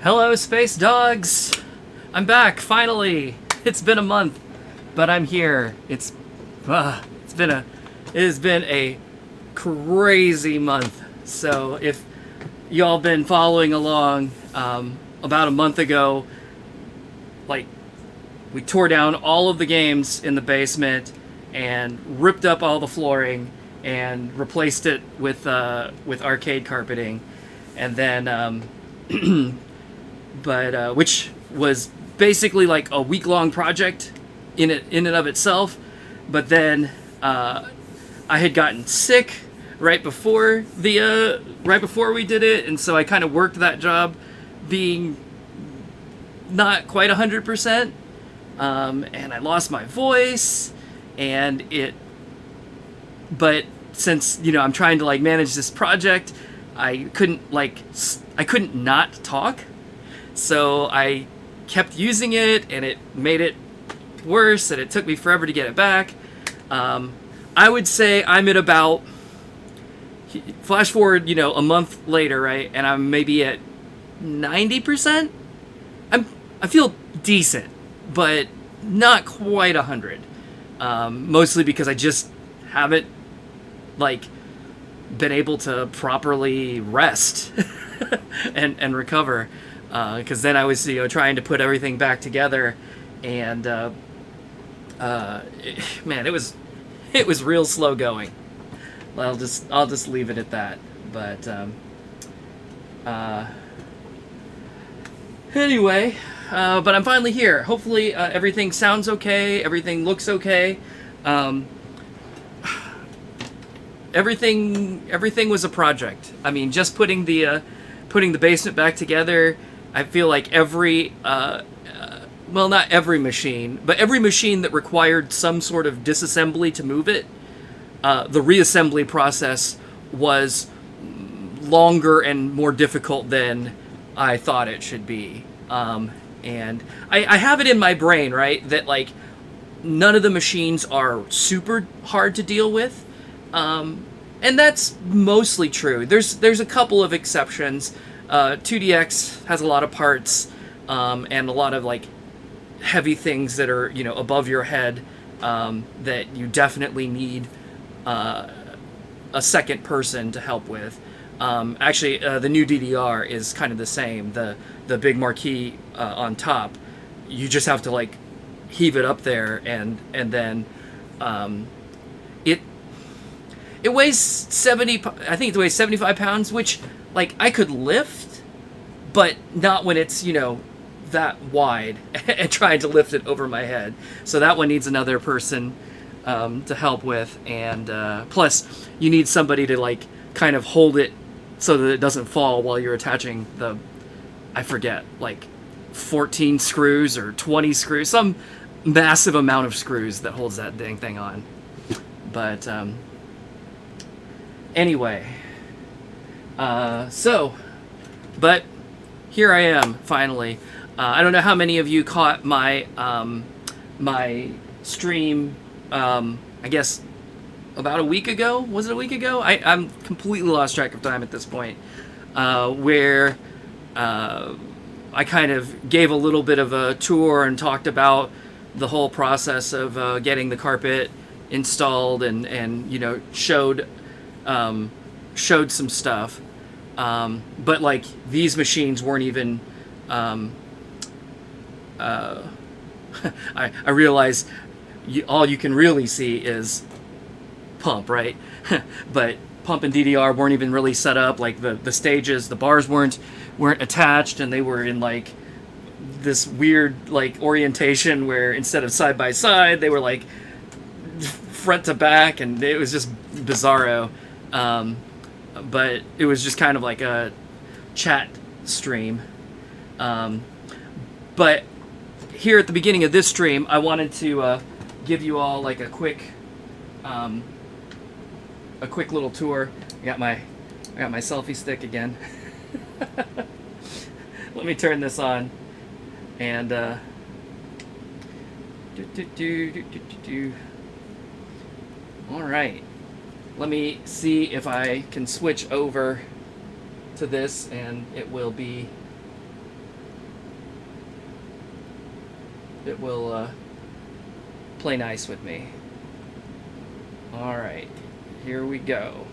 Hello, space dogs! I'm back, finally! It's been a month, but I'm here. It has been a crazy month. So if y'all been following along, about a month ago, we tore down all of the games in the basement and ripped up all the flooring and replaced it with arcade carpeting, and then which was basically like a week-long project in and of itself. But then I had gotten sick right before we did it, and so I kind of worked that job being not quite 100%, and I lost my voice, but since I'm trying to manage this project, I couldn't not talk. So I kept using it, and it made it worse, and it took me forever to get it back. I would say I'm at about, flash forward, a month later, right? And I'm maybe at 90%. I feel decent, but not quite 100. Mostly because I just haven't been able to properly rest and recover. Because then I was trying to put everything back together, and man, it was real slow going. I'll just leave it at that. But anyway, but I'm finally here. Hopefully everything sounds okay. Everything looks okay. Everything was a project. I mean, just putting the basement back together. I feel like not every machine, but every machine that required some sort of disassembly to move it, the reassembly process was longer and more difficult than I thought it should be. And I have it in my brain, right, that none of the machines are super hard to deal with. And that's mostly true. There's a couple of exceptions. 2DX has a lot of parts, and a lot of heavy things that are above your head, that you definitely need a second person to help with. Actually, the new DDR is kind of the same. The big marquee on top, you just have to heave it up there, and then it weighs 70. I think it weighs 75 pounds, which I could lift, but not when it's that wide and trying to lift it over my head. So that one needs another person to help with, and plus you need somebody to kind of hold it so that it doesn't fall while you're attaching the, I forget, 14 screws or 20 screws, some massive amount of screws that holds that dang thing on. But anyway, but here I am finally. I don't know how many of you caught my my stream. I guess about a week ago. Was it a week ago? I'm completely lost track of time at this point. Where I kind of gave a little bit of a tour and talked about the whole process of getting the carpet installed, and showed some stuff. But these machines weren't even. I realize all you can really see is pump, right? But pump and DDR weren't even really set up. The stages, the bars weren't attached, and they were in this weird orientation where instead of side by side, they were front to back, and it was just bizarro. But it was just kind of like a chat stream. But here at the beginning of this stream, I wanted to give you all a quick little tour. I got my selfie stick again. Let me turn this on, and all right. Let me see if I can switch over to this, and it will be it will play nice with me. All right, here we go.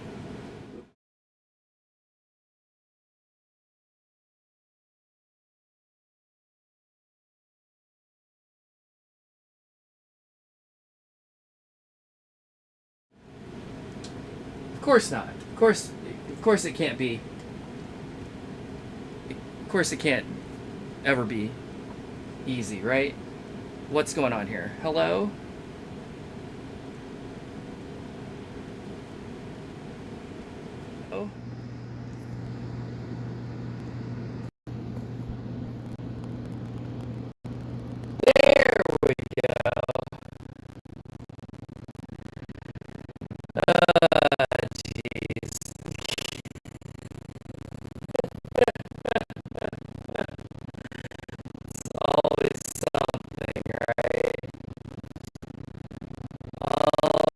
Of course not. Of course it can't be. Of course it can't ever be easy, right? What's going on here? Hello? Oh. There we go. Jeez. Always something, right?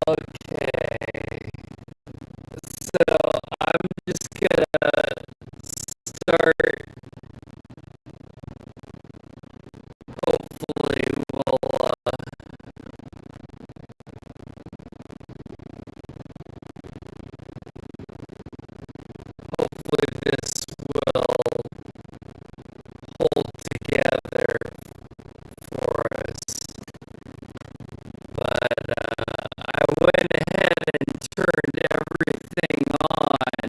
Okay. So I'm just gonna start. Hopefully, hopefully this will hold together for us. But I went ahead and turned everything on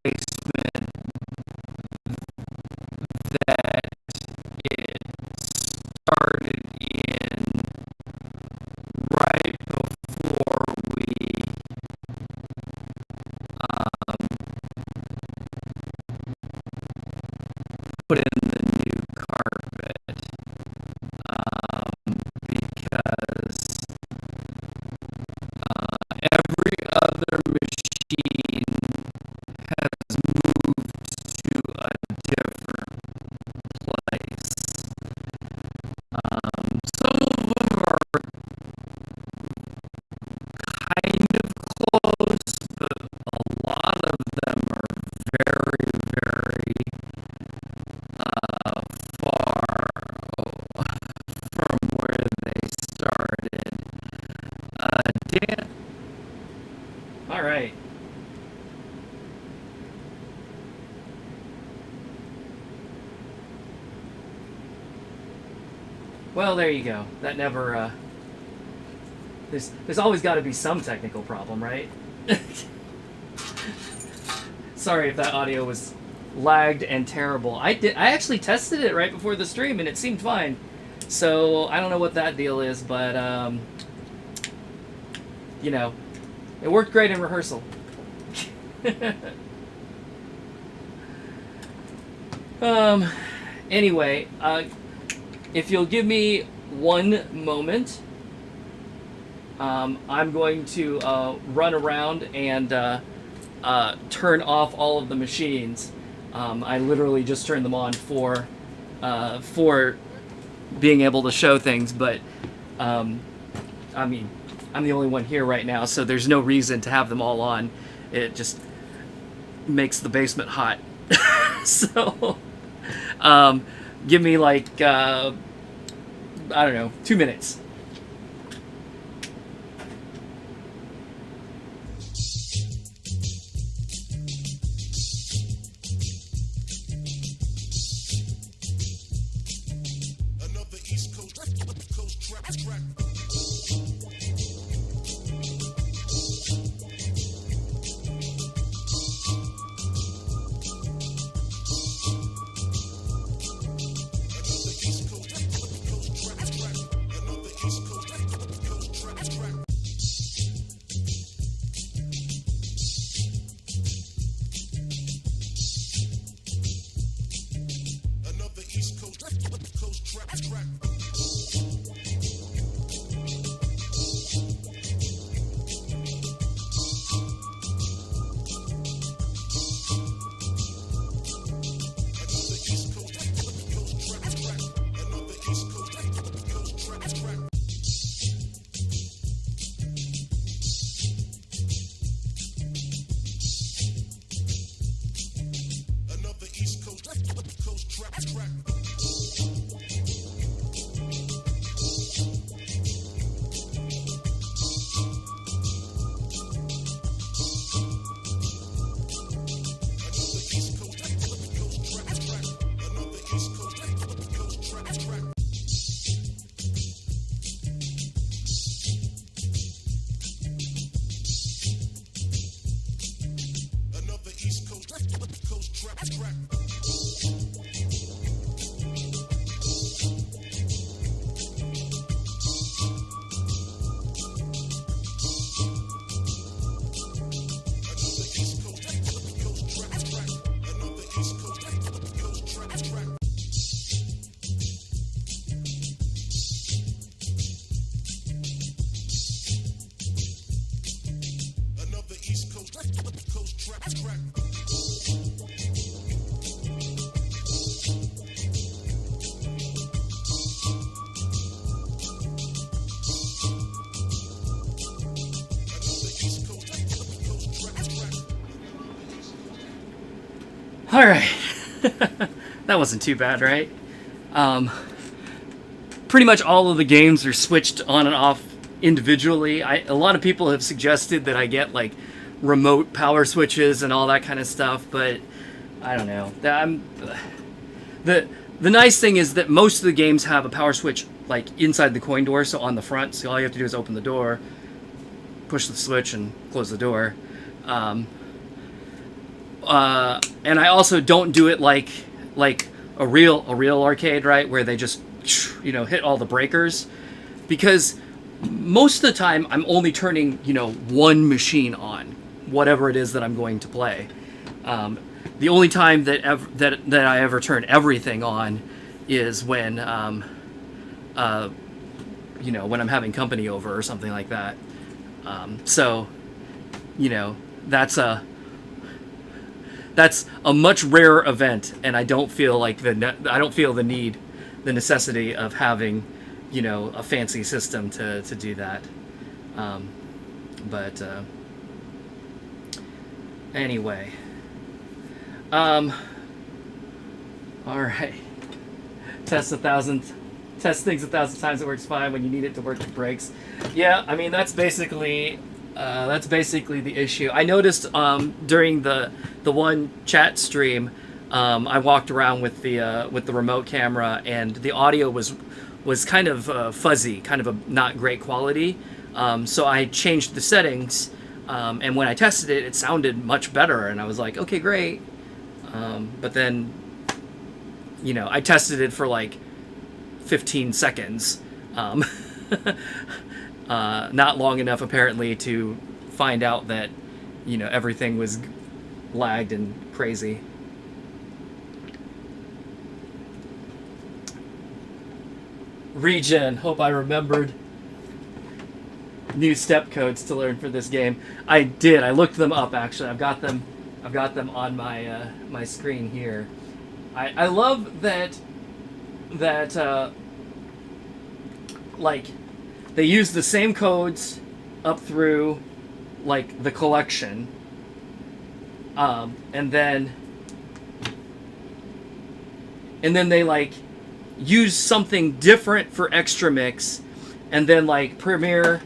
basement that it started in right before we put in the new carpet, because every other machine has moved to a different place. Some of them are kind of close, but a lot of them are very, very far from where they started. Dan. All right. Well, there you go. That never. There's always got to be some technical problem, right? Sorry if that audio was lagged and terrible. I actually tested it right before the stream and it seemed fine. So I don't know what that deal is, but you know, it worked great in rehearsal. Anyway, if you'll give me one moment, I'm going to run around and turn off all of the machines. I literally just turned them on for being able to show things, but I mean, I'm the only one here right now, so there's no reason to have them all on. It just makes the basement hot. So, give me like, I don't know, 2 minutes. All right. That wasn't too bad, right? Pretty much all of the games are switched on and off individually. A lot of people have suggested that I get like remote power switches and all that kind of stuff, but I don't know. The nice thing is that most of the games have a power switch like inside the coin door, so on the front. So all you have to do is open the door, push the switch, and close the door. and I also don't do it like a real arcade, right, where they just hit all the breakers, because most of the time I'm only turning one machine on, whatever it is that I'm going to play. The only time that I ever turn everything on is when when I'm having company over or something like that. So that's a much rarer event, and I don't feel like the necessity of having a fancy system to do that. But anyway, all right. Test things 1,000 times. It works fine. When you need it to work, it breaks. Yeah, I mean that's basically the issue. I noticed during the one chat stream, I walked around with the remote camera, and the audio was kind of fuzzy, kind of a not great quality. So I changed the settings, and when I tested it, it sounded much better, and I was like, okay, great. But then, I tested it for like 15 seconds, not long enough apparently to find out that everything was lagged and crazy. Regen, hope I remembered new step codes to learn for this game. I did. I looked them up, actually. I've got them on my my screen here. I love that like they use the same codes up through like the collection, and then they like use something different for extra mix, and then like Premiere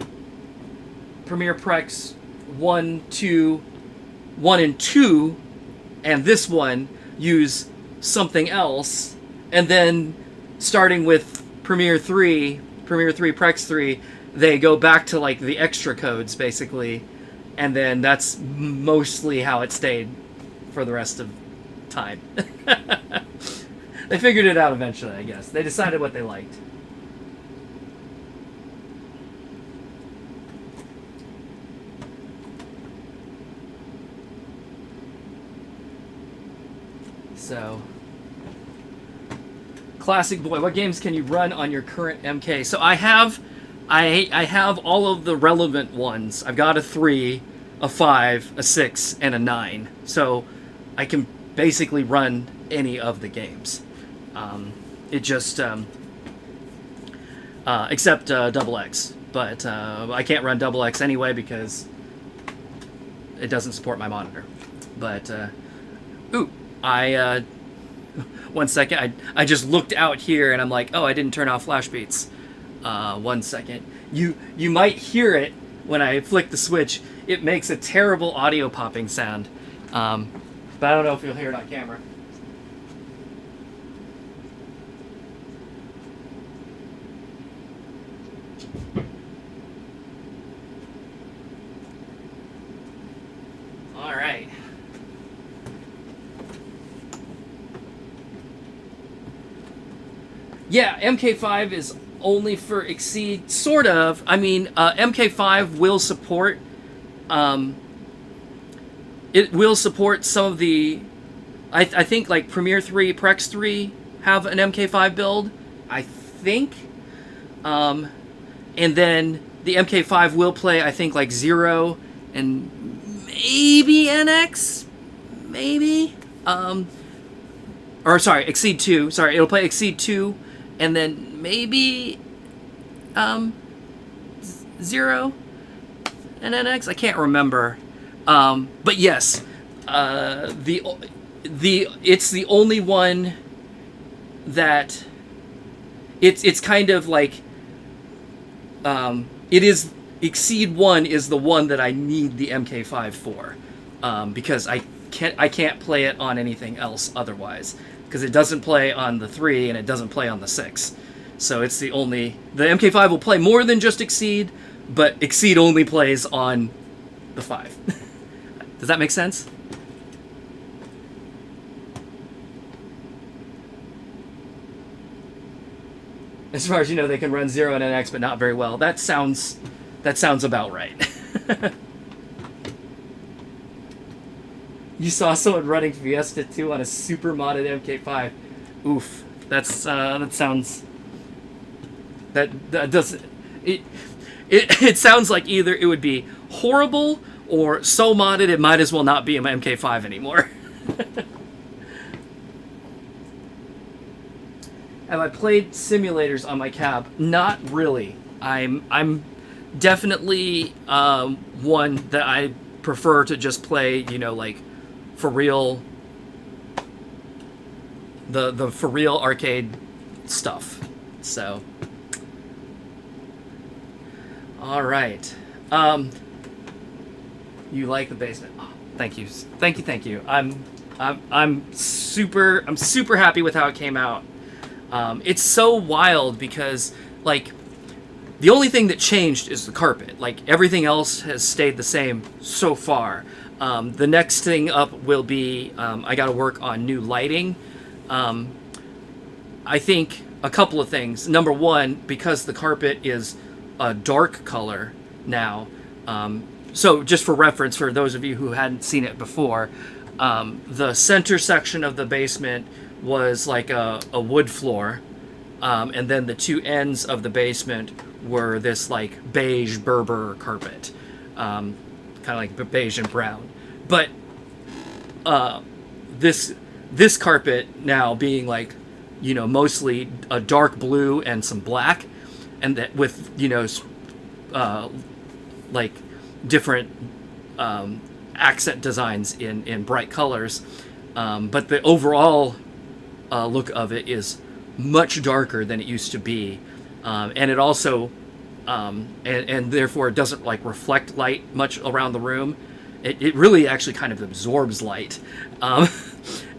Prex 1, 2, 1 and 2, and this one use something else, and then starting with Premiere 3 Prex 3, they go back to like the extra codes basically, and then that's mostly how it stayed for the rest of time. They figured it out eventually, I guess. They decided what they liked. So, Classic Boy, what games can you run on your current MK? So I have all of the relevant ones. I've got a 3, a 5, a 6, and a 9. So I can basically run any of the games. It just except Double X, but I can't run Double X anyway because it doesn't support my monitor. But one second, I just looked out here and I'm like, oh, I didn't turn off flash beats. 1 second. You might hear it when I flick the switch. It makes a terrible audio popping sound, but I don't know if you'll hear it on camera. All right. Yeah, MK5 is only for Exceed, sort of. I mean, MK5 will support. It will support some of the. I think like Premiere 3, Prex 3 have an MK5 build. I think. And then the MK5 will play, I think, like 0 and maybe NX, maybe. Or sorry, Exceed 2. Sorry, it'll play Exceed 2. And then maybe 0 and NX. I can't remember, but yes, it's the only one that it's kind of like it is. Exceed 1 is the one that I need the MK5 for, because I can't play it on anything else otherwise. Because it doesn't play on the 3 and it doesn't play on the 6. So it's the MK5 will play more than just Exceed, but Exceed only plays on the 5. Does that make sense? As far as you know, they can run 0 and NX, but not very well. That sounds about right. You saw someone running Fiesta 2 on a super modded MK5. Oof, that sounds. That doesn't. It sounds like either it would be horrible or so modded it might as well not be an MK5 anymore. Have I played simulators on my cab? Not really. I'm definitely one that I prefer to just play, like for real, the for real arcade stuff. So, all right. You like the basement? Oh, thank you. I'm super happy with how it came out. It's so wild because, like, the only thing that changed is the carpet. Like, everything else has stayed the same so far. The next thing up will be, I got to work on new lighting. I think a couple of things. Number one, because the carpet is a dark color now. So just for reference, for those of you who hadn't seen it before, the center section of the basement was like a wood floor, and then the two ends of the basement were this like beige Berber carpet, kind of like beige and brown. But this carpet now being like, mostly a dark blue and some black, and that with like different accent designs in bright colors, but the overall look of it is much darker than it used to be, and it also and therefore it doesn't like reflect light much around the room. It really actually kind of absorbs light,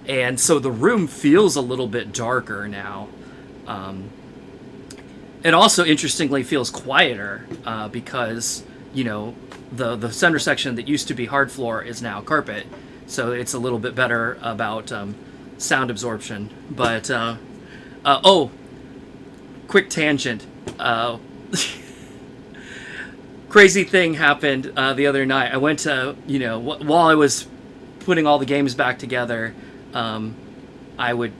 and so the room feels a little bit darker now. It also interestingly feels quieter because the center section that used to be hard floor is now carpet, so it's a little bit better about sound absorption. But quick tangent. Crazy thing happened the other night. I went to, while I was putting all the games back together, I would,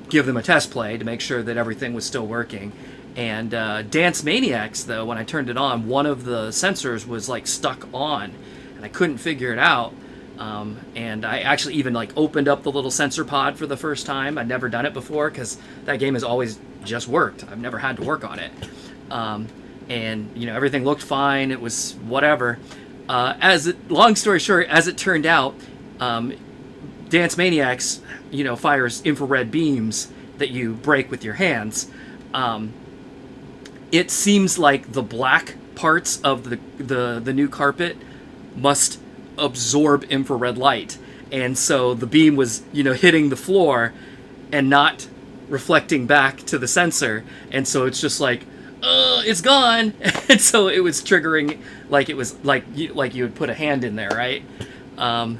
give them a test play to make sure that everything was still working. And Dance Maniacs, though, when I turned it on, one of the sensors was like stuck on, and I couldn't figure it out. And I actually even like opened up the little sensor pod for the first time. I'd never done it before because that game has always just worked. I've never had to work on it. And everything looked fine. It was whatever. Long story short, as it turned out, Dance Maniacs, fires infrared beams that you break with your hands. It seems like the black parts of the new carpet must absorb infrared light, and so the beam was hitting the floor and not reflecting back to the sensor, and so it's just like it's gone. And so it was triggering like it was like you would put a hand in there, right? And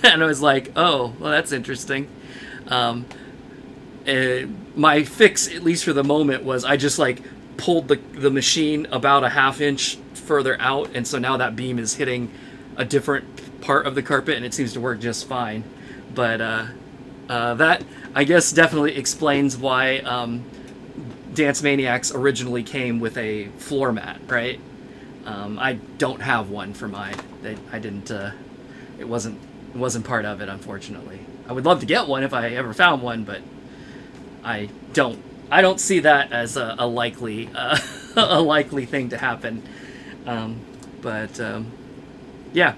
I was like, oh well, that's interesting. My fix, at least for the moment, was I just like pulled the machine about a half inch further out, and so now that beam is hitting a different part of the carpet, and it seems to work just fine. But that, I guess, definitely explains why Dance Maniacs originally came with a floor mat, right? I don't have one for mine. I didn't. It wasn't part of it, unfortunately. I would love to get one if I ever found one, but I don't see that as a likely a likely thing to happen. Yeah.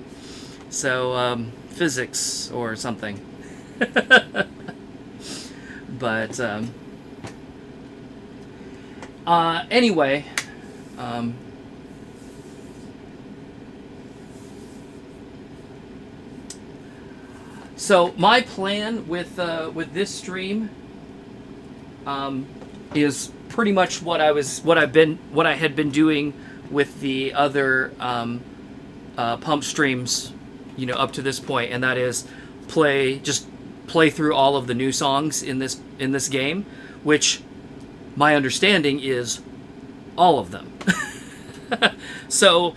So physics or something. But anyway. So my plan with this stream is pretty much what I had been doing with the other pump streams, up to this point, and that is play through all of the new songs in this game, which my understanding is all of them. So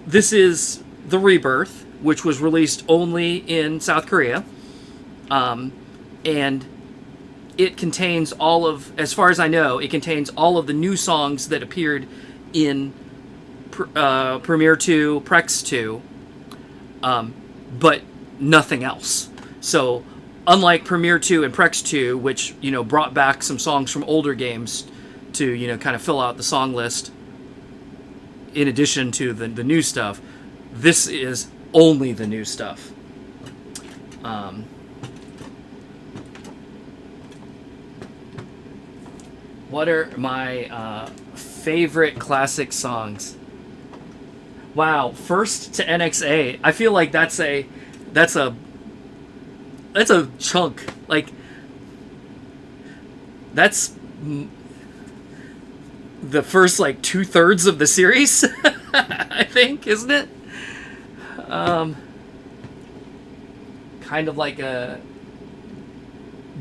this is the Rebirth, which was released only in South Korea. And it contains all of, as far as I know, it contains all of the new songs that appeared in Premiere 2, Prex 2, but nothing else. So, unlike Premiere 2 and Prex 2, which, brought back some songs from older games to, kind of fill out the song list in addition to the new stuff, this is only the new stuff. What are my favorite classic songs? Wow, first to NXA. I feel like that's a chunk. Like, that's the first, like, 2/3 of the series. I think, isn't it? Kind of like a...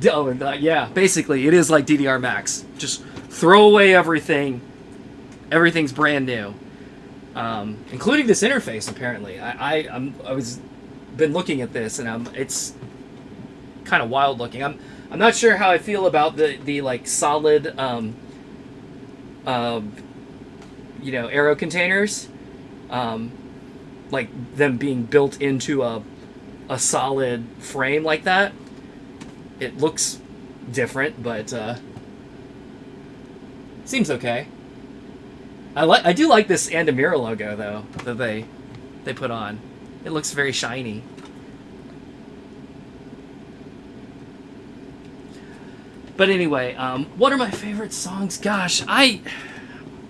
Oh, yeah, basically, it is like DDR Max. Just throw away everything. Everything's brand new. Including this interface, apparently. I was been looking at this, and it's kind of wild looking. I'm not sure how I feel about the like solid arrow containers, like them being built into a solid frame like that. It looks different, but seems okay. I do like this Andamira logo though that they put on. It looks very shiny. But anyway, what are my favorite songs? Gosh, I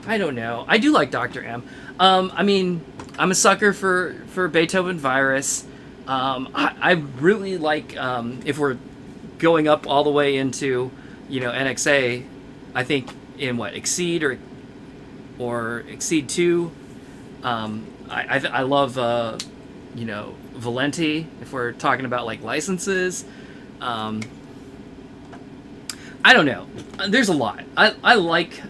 don't know. I do like Dr. M. I mean, I'm a sucker for Beethoven Virus. I really like, if we're going up all the way into, NXA, I think in Exceed or Exceed 2, I love, Valenti, if we're talking about like licenses. I don't know. There's a lot. I like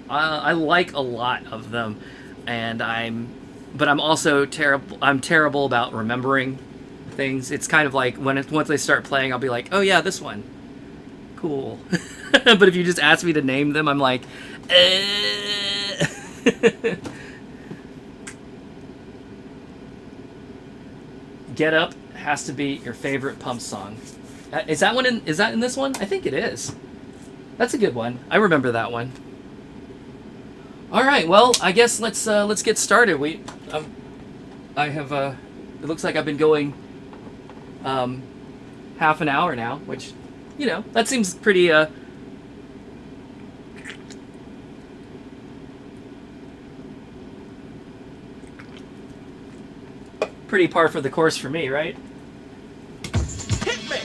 a lot of them, and I'm also terrible. I'm terrible about remembering things. It's kind of like once they start playing, I'll be like, oh yeah, this one, cool. But if you just ask me to name them, I'm like, Get Up has to be your favorite Pump song. Is that in this one? I think it is. That's a good one. I remember that one. All right, well, I guess let's get started. I have it looks like I've been going half an hour now, which, that seems pretty pretty par for the course for me, right? Hit me.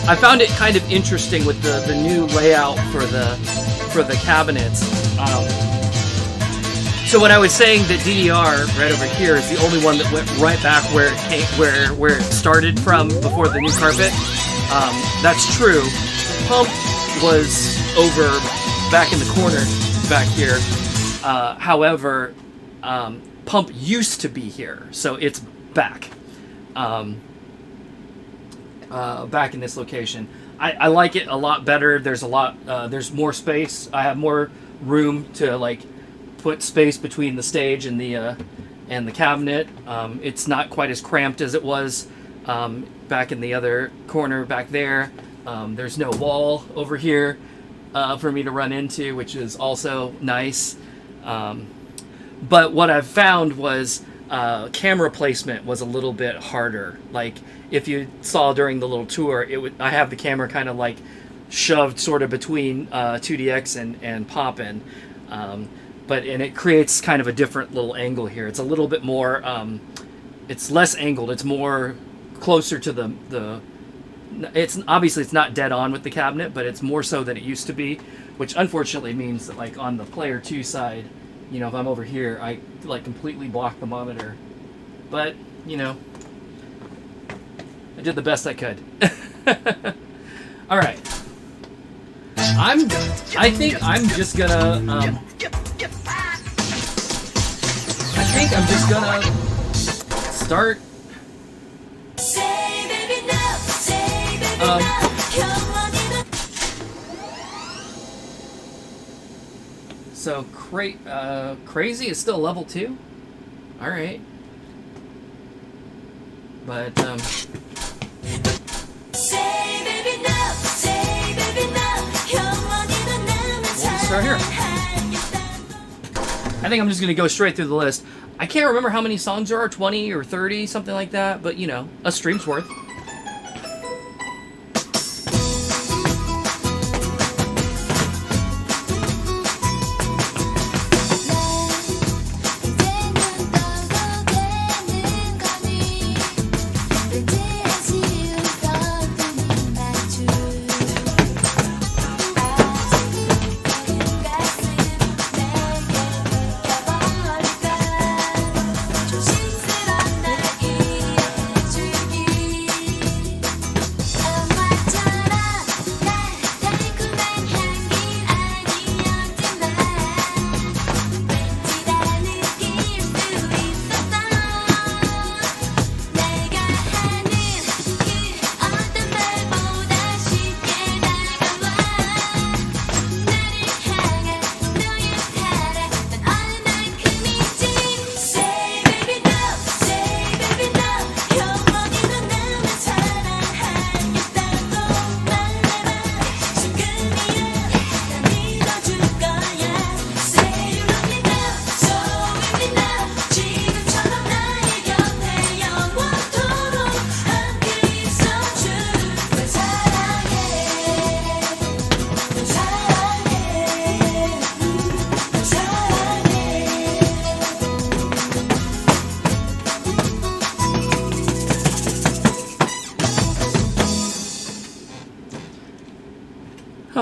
I found it kind of interesting with the new layout for the cabinets. So when I was saying that DDR right over here is the only one that went right back where it started from before the new carpet, that's true. Pump was over back in the corner back here. However, Pump used to be here, so it's back. Back in this location. I like it a lot better. There's there's more space. I have more room to like put space between the stage and the cabinet. It's not quite as cramped as it was back in the other corner back there. There's no wall over here for me to run into, which is also nice. But what I've found was camera placement was a little bit harder. Like if you saw during the little tour, I have the camera kind of like shoved sort of between 2DX and Poppin'. And it creates kind of a different little angle here. It's a little bit more, it's less angled. It's more closer to it's obviously it's not dead on with the cabinet, but it's more so than it used to be, which unfortunately means that like on the player 2 side, if I'm over here, I like completely block the monitor. But, I did the best I could. All right. I think I'm just gonna start. So crazy is still level 2. All right, but let's start here. I think I'm just gonna go straight through the list. I can't remember how many songs there are, 20 or 30, something like that. But you know, a stream's worth.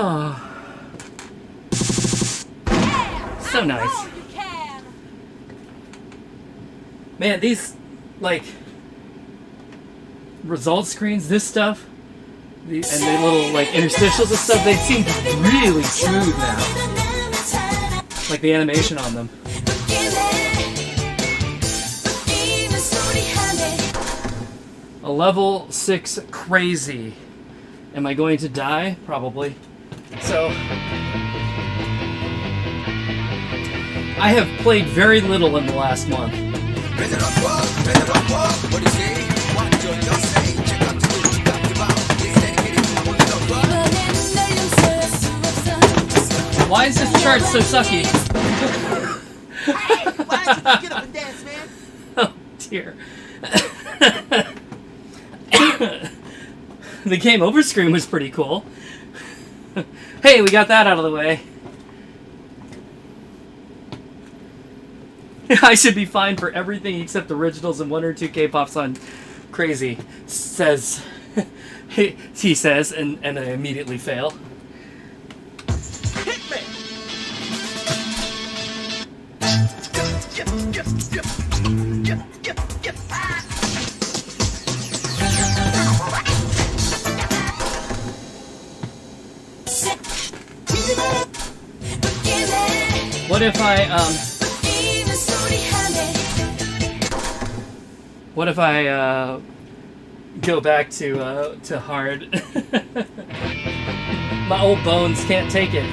Oh, so nice. Man, these, like, result screens, this stuff, and the little, like, interstitials and stuff, they seem really smooth now. Like, the animation on them. A level 6 crazy. Am I going to die? Probably. So, I have played very little in the last month. Why is this chart so sucky? Hey, why don't you get up and dance, man? Oh dear. The game over screen was pretty cool. Hey, we got that out of the way. I should be fine for everything except originals and 1 or 2 K-pop songs. Crazy, says he says, and I immediately fail. Hit me! What if I go back to hard? My old bones can't take it.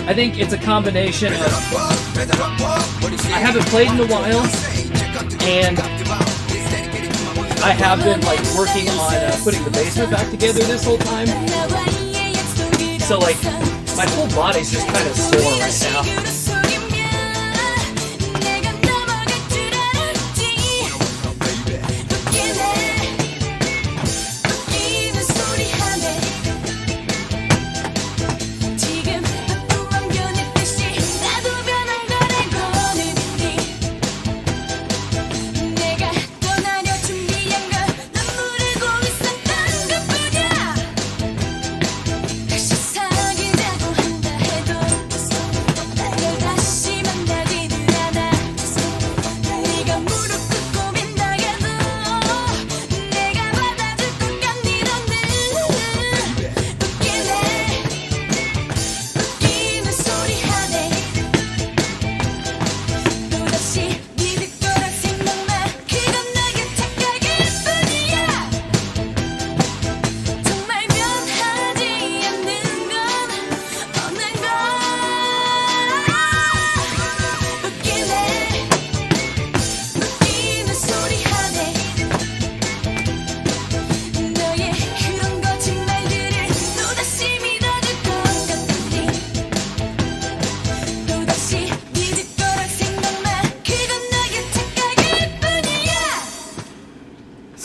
I think it's a combination of I haven't played in a while, and I have been like working on putting the basement back together this whole time. So like my whole body's just kind of sore right now.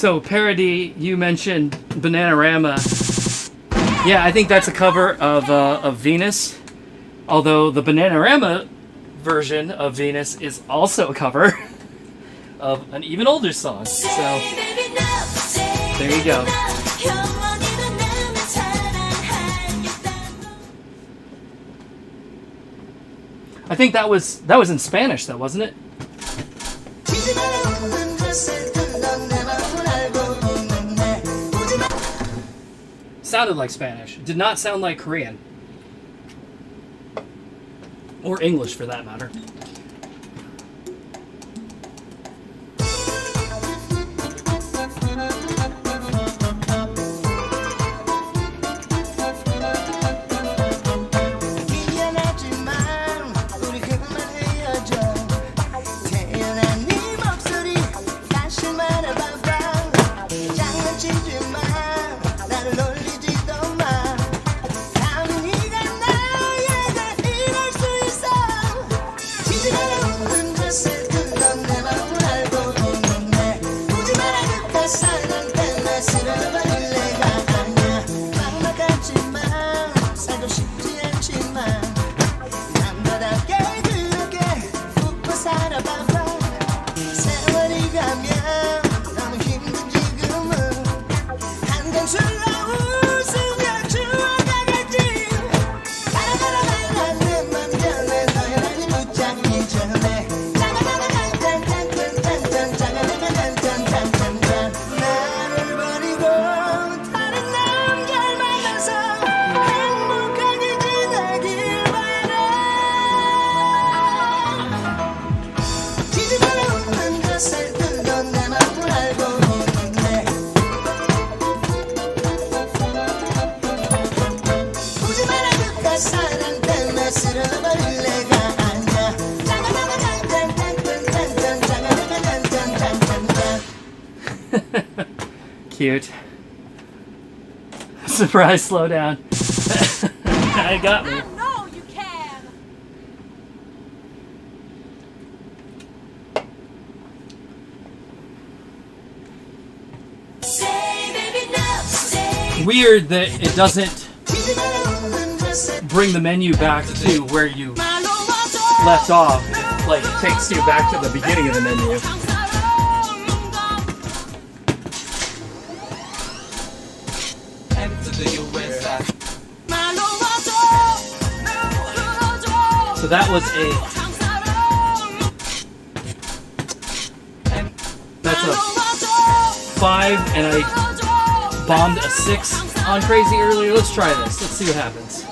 So, Parody, you mentioned Bananarama. Yeah, I think that's a cover of Venus. Although the Bananarama version of Venus is also a cover of an even older song. So, there you go. I think that was in Spanish, though, wasn't it? Sounded like Spanish. Did not sound like Korean. Or English, for that matter. Cute. Surprise, slow down. I got me. I know you can. Weird that it doesn't bring the menu back to where you left off. Like, it takes you back to the beginning of the menu. So that was that's a 5, and I bombed a 6 on Crazy earlier. Let's try this. Let's see what happens.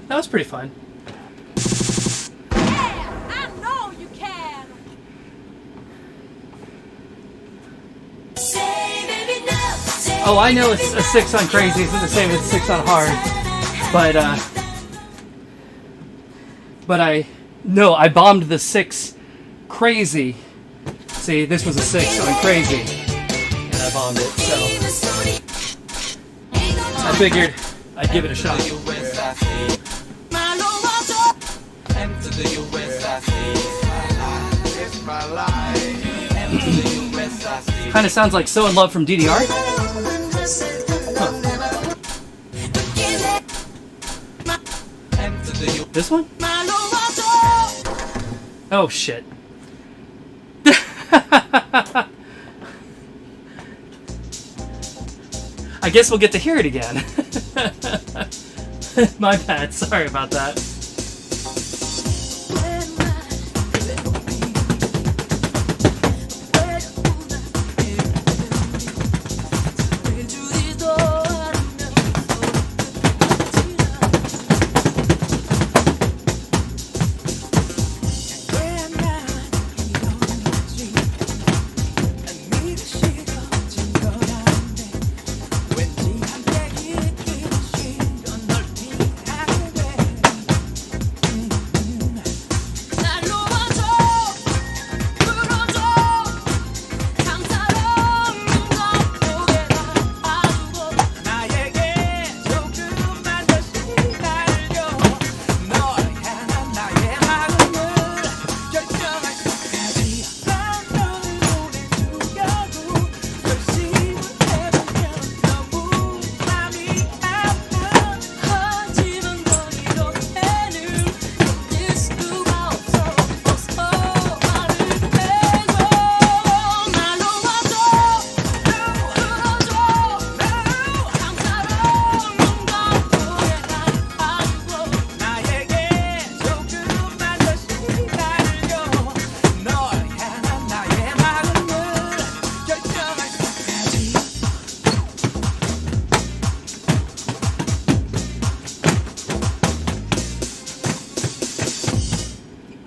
That was pretty fun. Yeah, I know you can. Oh, I know it's a 6 on crazy isn't the same as 6 on hard, but I bombed the 6 crazy. See, this was a 6 on crazy, and I bombed it. So I figured I'd give it a shot. Kind of sounds like So in Love from DDR. Huh. This one? Oh shit. I guess we'll get to hear it again. My bad, sorry about that.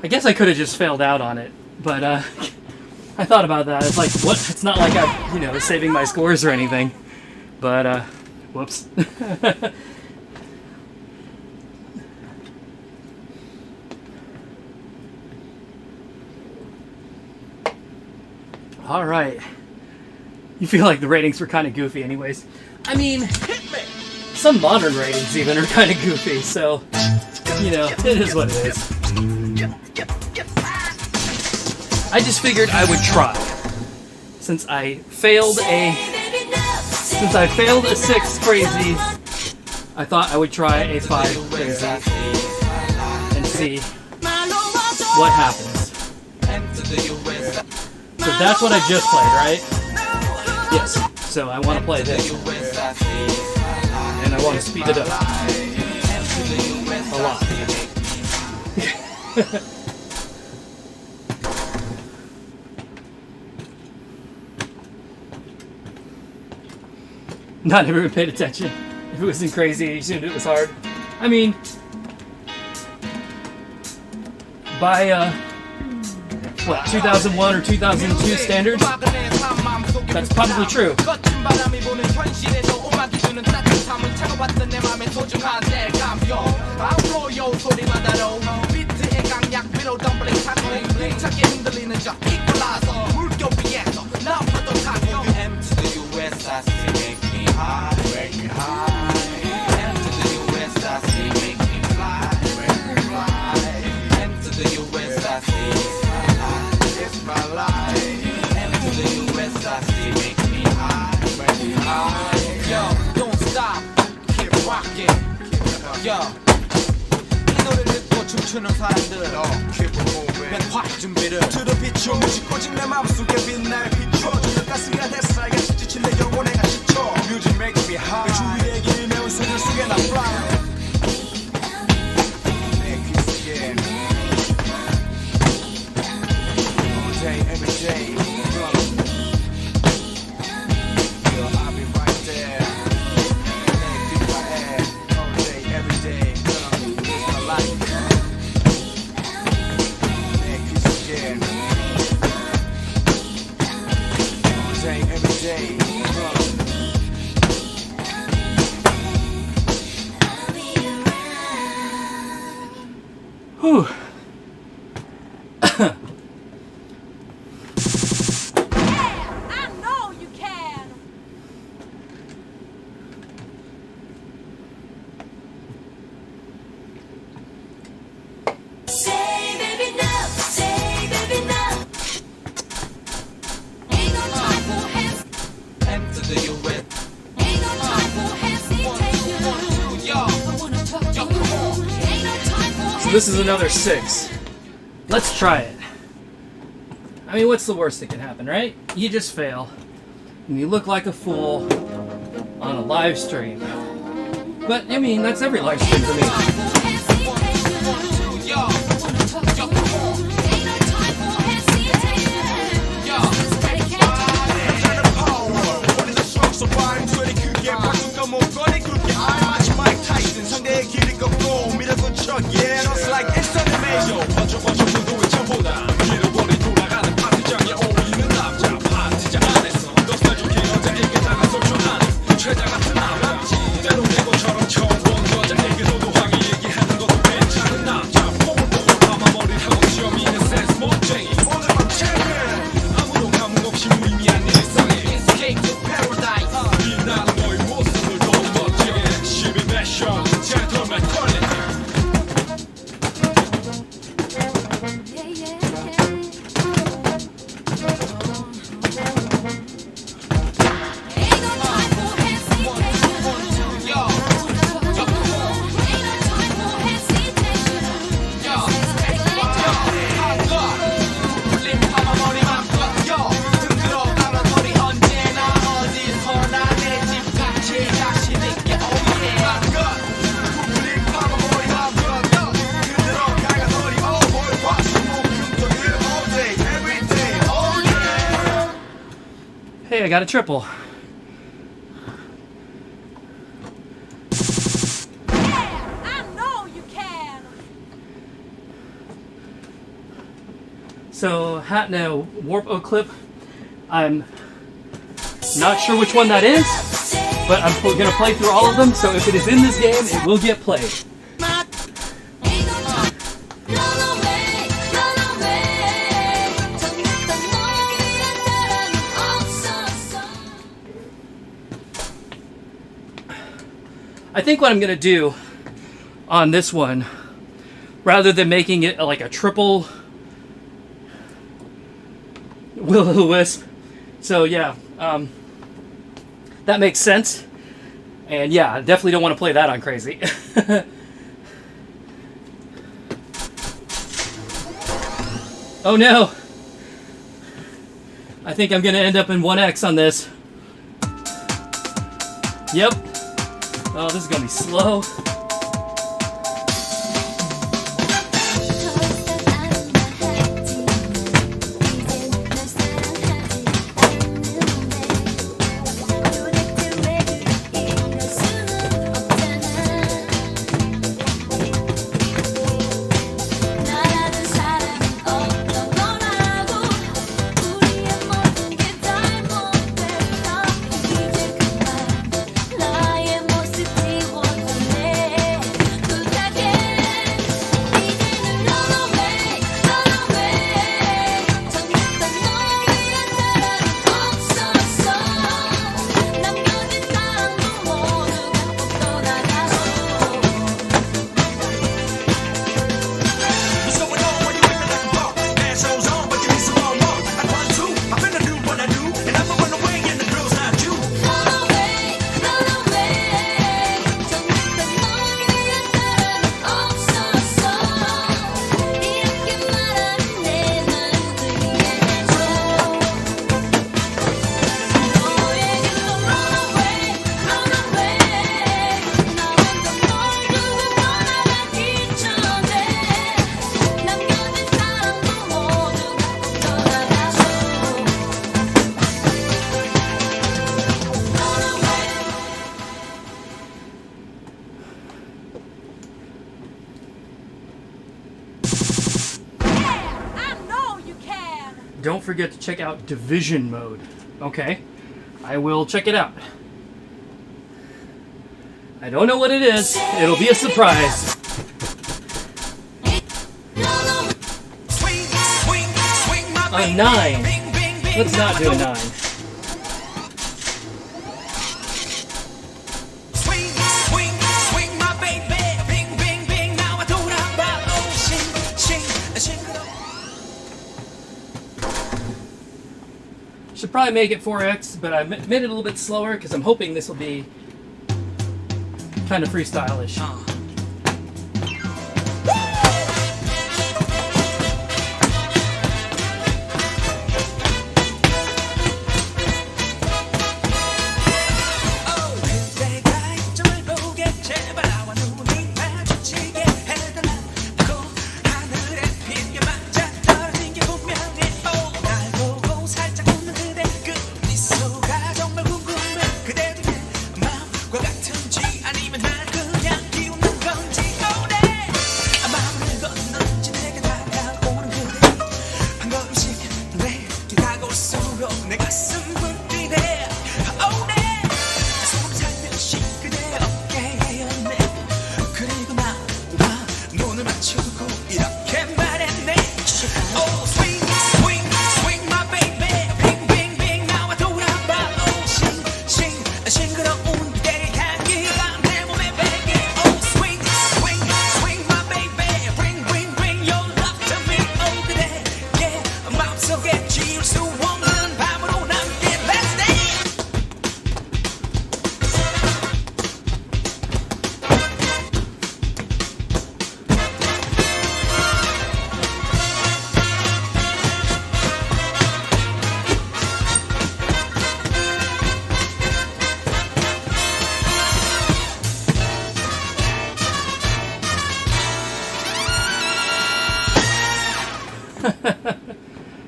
I guess I could have just failed out on it, but I thought about that. It's like, what? It's not like I'm, saving my scores or anything. But, whoops. All right. You feel like the ratings were kind of goofy anyways. I mean, some modern ratings even are kind of goofy, so, it is what it is. I just figured I would try. Since I failed a 6 crazy, I thought I would try a 5 crazy and see what happens. So that's what I just played, right? Yes. So I want to play this. And I want to speed it up. A lot. Not everyone paid attention. If it wasn't crazy, you assumed it was hard. I mean, by 2001 or 2002 standards, that's probably true. 춤추는 사람들 맨화 준비를 두루 비춰 무식 꽂힌 내 마음속에 빛날 비춰주는 가스가 햇살과 지친 내 영혼에 갇혀 Music makes me high 주위의 길 매운 새들 속에 나 fly 내 귀 속에 All day, every day I'll be right there 내 귓가에 All day, every day It's my life every day. M to the U with. Ain't no time for hesitation. Yo, yo, come on. Ain't no time for So this is another 6. Let's try it. I mean, what's the worst that can happen, right? You just fail. And you look like a fool on a live stream. But, I mean, that's every live stream for me. Yo, yo, come on. Ain't no time for hesitation. Yo. Dedication. What is the shock? So I'm 20 크게 박수가 목걸이 굵게 마치 마이크 타이슨 상대의 길을 꺾고 밀어서 쳐 Yeah, it's like instant major 번쩍 구도의 전보다 잃어버린 돌아가는 파티장에 어울리는 남자 파티장 안에서 너 스타일 좋게 여자에게 다가설 줄 아는 최자 같은 남자 때로 내고처럼 처음 본 여자에게 도도하게 얘기하는 것도 괜찮은 남자 뽕을 보고 파마 머리를 하고 시험이는 센스 멋쟁이 오늘 밤 챔피언 아무도 감흥 없이 무의미한 일상에 Escape to paradise 빛나는 너의 모습을 더 멋지게 12 패션 젠틀맨 퀄리티 Yeah, yeah, yeah. Ain't no time for hesitation. Yo, yo, come on. Ain't no time for hesitation. Yo, 풀린 파마 머리 맘껏 요 흔들어 가라더니 언제나 어디서나 내 집 같이 자신 있게 Oh yeah 맘껏 풀린 파마 머리 맘껏 요 흔들어 가라더니 Oh boy 화수목금토일 all day every day Oh yeah Hey, I got a triple. I know you can. So, Hatno Warp O clip. I'm not sure which one that is, but I'm going to play through all of them, so if it is in this game, it will get played. Ain't no time. Run away, run away. 정했던 너의 사랑은 없었어. I think what I'm going to do on this one, rather than making it like a triple will-o'-the-wisp, so yeah, that makes sense. And yeah, I definitely don't want to play that on crazy. Oh no! I think I'm going to end up in 1x on this. Yep. Oh, this is going to be slow. 나라는 사람은 어떤 거라고 우리의 모든 게 잘못됐다 이제 그만 나의 모습 지워줄래 부탁해 이제는 run away run away 정했던 너의 사랑은 없었어 남겨진 사랑도 모두 갖고 떠나가서 What's going on when you whip it like a ball? Assholes on, but you need some more. I want to. I'm finna do what I do, and I'ma run away, and the girl's not you. Run away, run away. 정했던 너의 사랑은 없었어. 이렇게 말하는 내 마음을 이해해줘. 너에게로 run away, run away. 나왔던 널 두고 떠나가기 전에 남겨진 사랑도 모두 갖고 떠나가서. Run away. I know you can. Don't forget to check out Division Mode. Okay, I will check it out. I don't know what it is. It'll be a surprise. Swing, swing, swing, my A baby. 9. Bing, bing, bing. Let's not do a 9. Swing, swing, swing, my baby. Bing, bing, bing. 나와 돌아봐. Oh, shing, shing, shing. probably make it 4x, but I made it a little bit slower because I'm hoping this will be kind of freestyle-ish.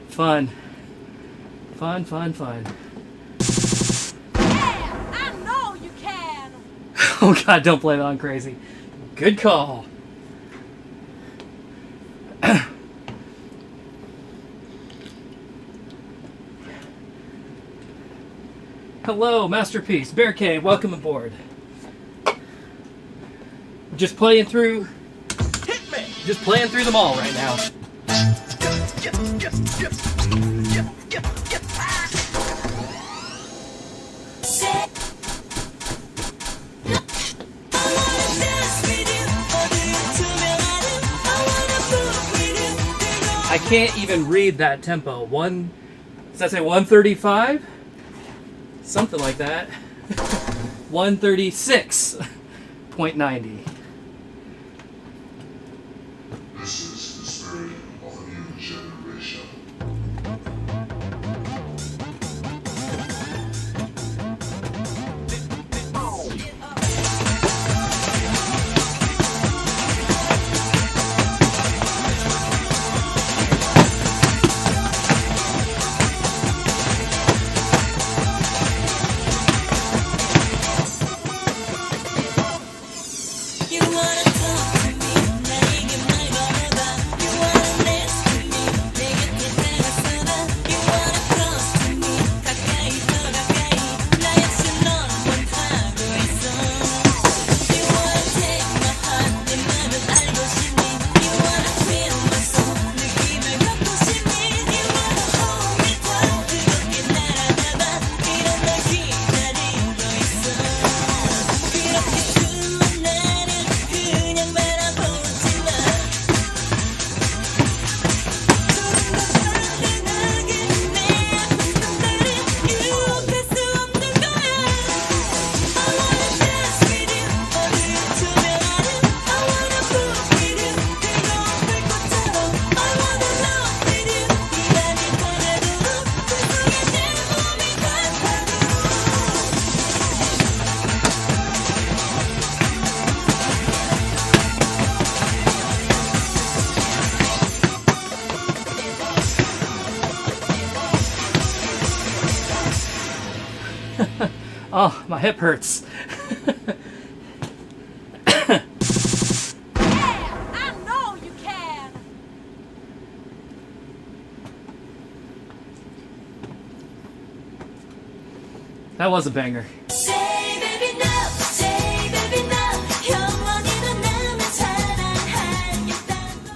Fun. Fun, fun, fun. Yeah, I know you can. Oh god, don't blame it on crazy. Good call. Hello, Masterpiece. Bear K, welcome aboard. Just playing through them all right now. I can't even read that tempo. Does that say 135? Something like that. 136.90. This is the spirit of a new generation. You wanna talk to me, 나에게 말 걸어봐. You wanna dance to me, 내 곁에 다가서봐. You wanna cross to me, 가까이 더 가까이. 나 역시 널 원하고 있어. You wanna take my heart, 내 맘을 알고 싶니? You wanna feel my soul, 느낌을 갖고 싶니? You wanna hold me tight, 뜨겁게 날아가봐. 이런 널 기다리고 있어. 그렇게 숨은 나를 그냥 바라보지 마. 조금 더 따뜻하게 내 아픈 손들을 유혹할 수 없는 거야. I wanna dance with you, 어두운 투명하는 I wanna move with you, 뜨거운 불꽃처럼 I wanna love with you, 이란이 떠나도록 그 속에 내 몸이 같아도. Oh, my hip hurts. Yeah, I know you can. That was a banger. Say baby no, say baby no. 영원히 넌 나만 사랑하겠다고.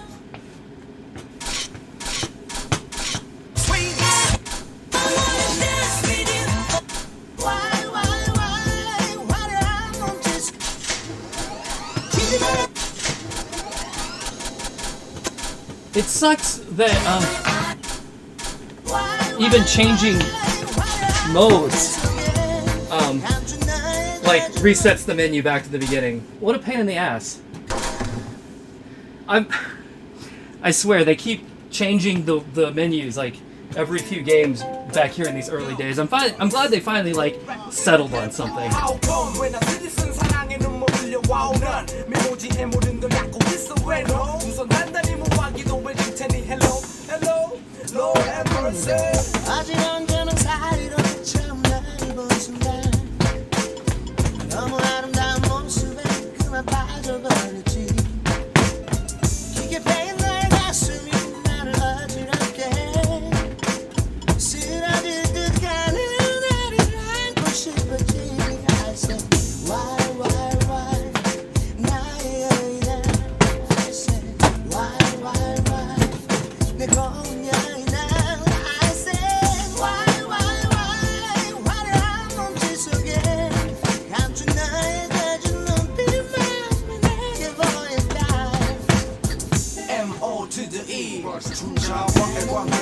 Swing. I wanna dance with you. Why did I want this? It sucks that even changing modes, like resets the menu back to the beginning. What a pain in the ass. I swear they keep changing the menus like every few games back here in these early days. I'm glad they finally like settled on something. 아직 언제나 사이로 처음 날 본 순간 너무 아름다운 모습에 그만 빠져버렸지 깊게 패인 나의 가슴이 나를 어지럽게 쓰러질 듯 가는 나를 안고 싶었지 I said why 나의 여인아 I said why 내 고운 여인아 I said why 화려한 몸짓 속에 감춘 나의 젖은 눈빛만 내게 보였다 M.O. to the E 중자와의 관계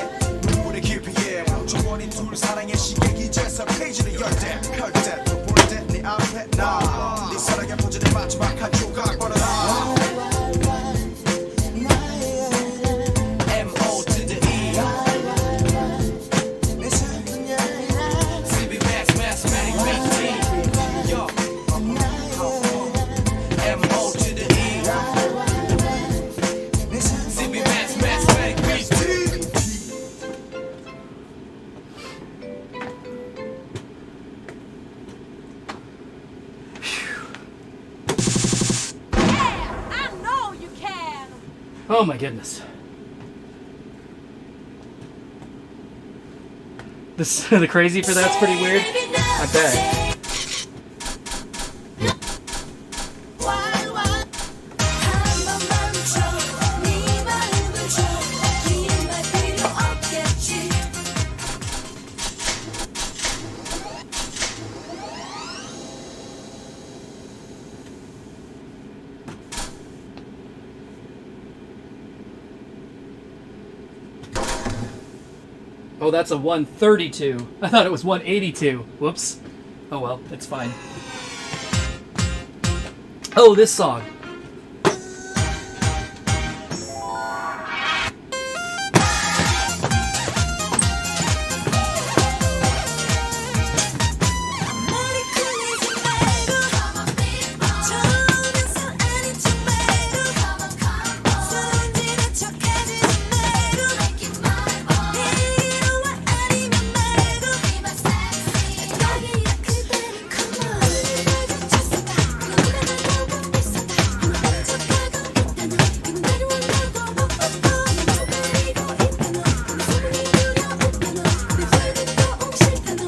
눈물의 깊이에 영원히 둘 사랑의 시계기 재서 페이지를 열때 펼때 또 볼 때 네 앞에 나네 사랑의 포즈의 마지막 한 조각 벌어라 나의 여인아 M.O. to the E 내 슬픈 여인아 CB Max Mathematic Beat Yo M.O. to the E 내 슬픈 CB Max Mathematic Beat I know you can. Oh my goodness. The crazy for that's pretty weird. I bet. 한 번만 줘 네 마음을 줘 긴 말 필요 없겠지 Oh, that's a 132. I thought it was 182. Whoops. Oh well, it's fine. Oh, this song. 머리 굴리지 말고 좋은 상 아닌 척 말고 손질한 척하지 말고 내게로 와 아니면 말고 여기야 그대는 come on 날 젖혔어 누가 보고 있었다 하는 척하고 있다너 근데도 원하고 기다리고 있다너 소문이 두려웠다너 내 홀도 꼭 싫다너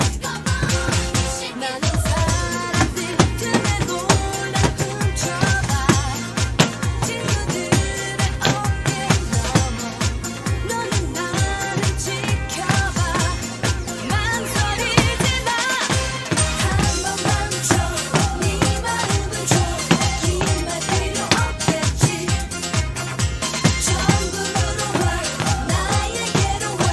나는 사람들 틈에도 날 훔쳐봐 친구들의 어깨 넘어 너는 나를 지켜봐 망설이지 마 한 번만 줘 네 마음을 줘 긴 말 필요 없겠지 천국으로 와 나에게로 와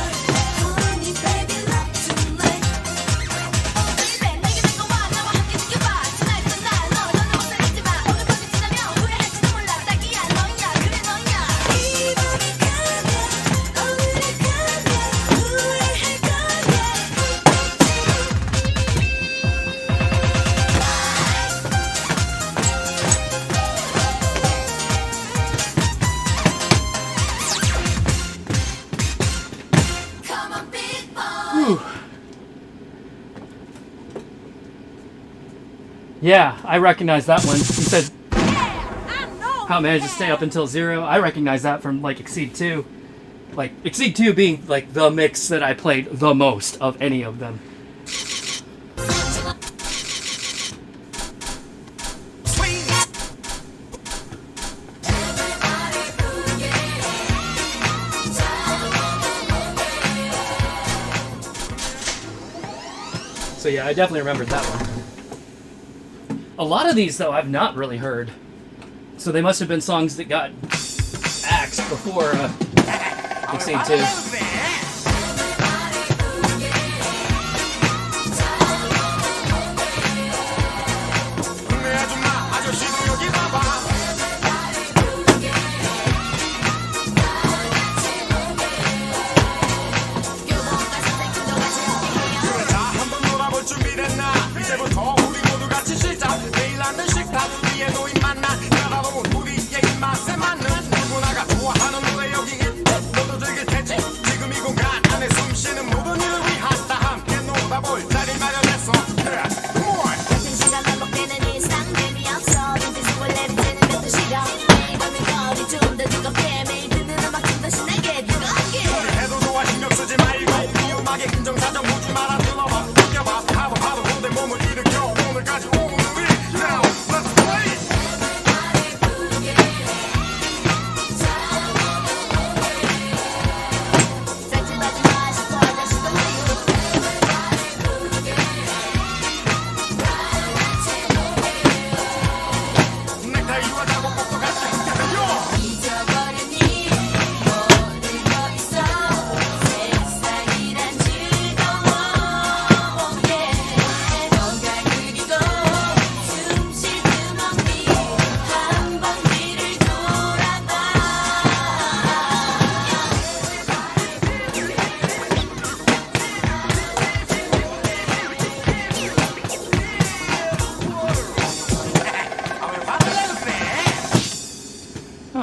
Honey baby love tonight baby 내게 데리고 와 나와 함께 지켜봐 Tonight은 날 너는 못 살겠지 마 오늘 밤이 지나면 후회할지도 몰라 딱이야 너야 그래 너야 이 밤이 가면 오늘이 가면 후회할 거야 Come on big boy Yeah, I recognize that one. You said I know how I you managed to can. stay up until 0. I recognize that from like Exceed 2. Like Exceed 2 being like the mix that I played the most of any of them. So yeah, I definitely remembered that one. A lot of these though I've not really heard. So they must have been songs that got axed before Exceed 2.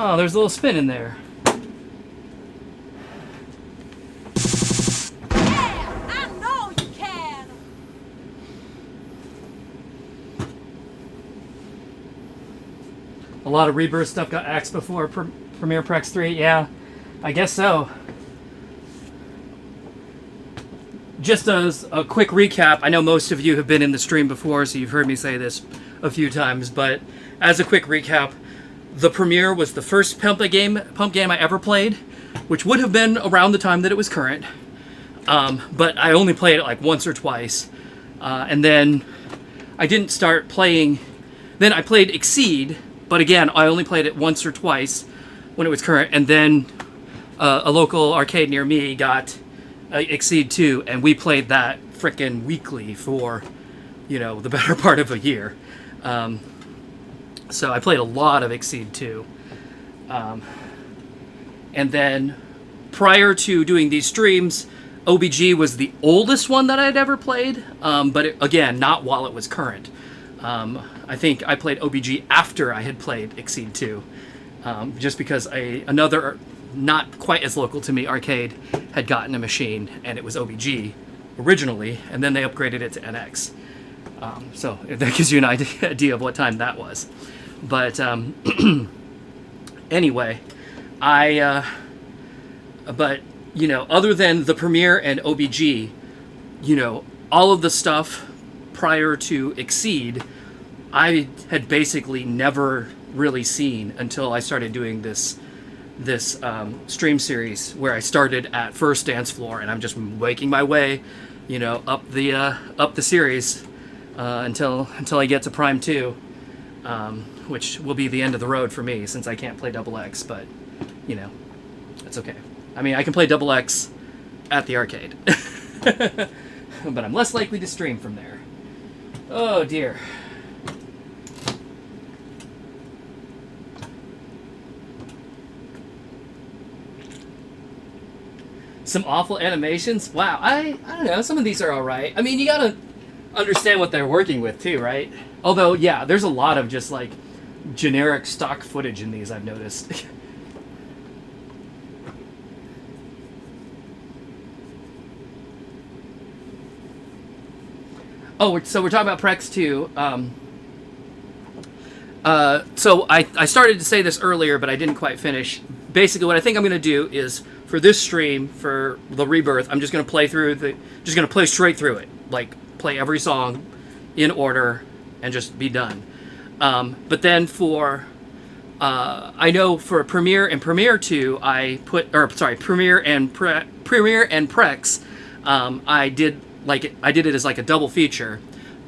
Oh, there's a little spin in there. Yeah, I know you can. A lot of Rebirth stuff got axed before Premiere Prex 3. Yeah, I guess so. Just as a quick recap, I know most of you have been in the stream before, so you've heard me say this a few times, but as a quick recap, the Premiere was the first pump game I ever played, which would have been around the time that it was current. But I only played it like once or twice. And then I didn't start playing... Then I played Exceed, but again, I only played it once or twice when it was current. And then a local arcade near me got Exceed 2, and we played that frickin' weekly for, the better part of a year. So I played a lot of Exceed 2. And then prior to doing these streams, OBG was the oldest one that I'd ever played, but again, not while it was current. I think I played OBG after I had played Exceed 2, just because another, not quite as local to me, arcade had gotten a machine, and it was OBG originally, and then they upgraded it to NX. So if that gives you an idea of what time that was. But anyway, other than the Premiere and OBG, all of the stuff prior to Exceed, I had basically never really seen until I started doing this stream series, where I started at first dance floor, and I'm just making my way, up the series until I get to Prime 2, which will be the end of the road for me since I can't play Double X. But that's okay. I mean, I can play Double X at the arcade, but I'm less likely to stream from there. Oh dear. Some awful animations? Wow, I don't know, some of these are alright. I mean, you gotta understand what they're working with too, right? Although, yeah, there's a lot of just like generic stock footage in these, I've noticed. Oh, so we're talking about Prex 2. So I started to say this earlier, but I didn't quite finish. Basically, what I think I'm going to do is, for this stream, for the Rebirth, I'm just going to play straight through it. Like, play every song in order and just be done. But then I know for Premiere and Premiere 2, Premiere and Prex, I did it as like a double feature.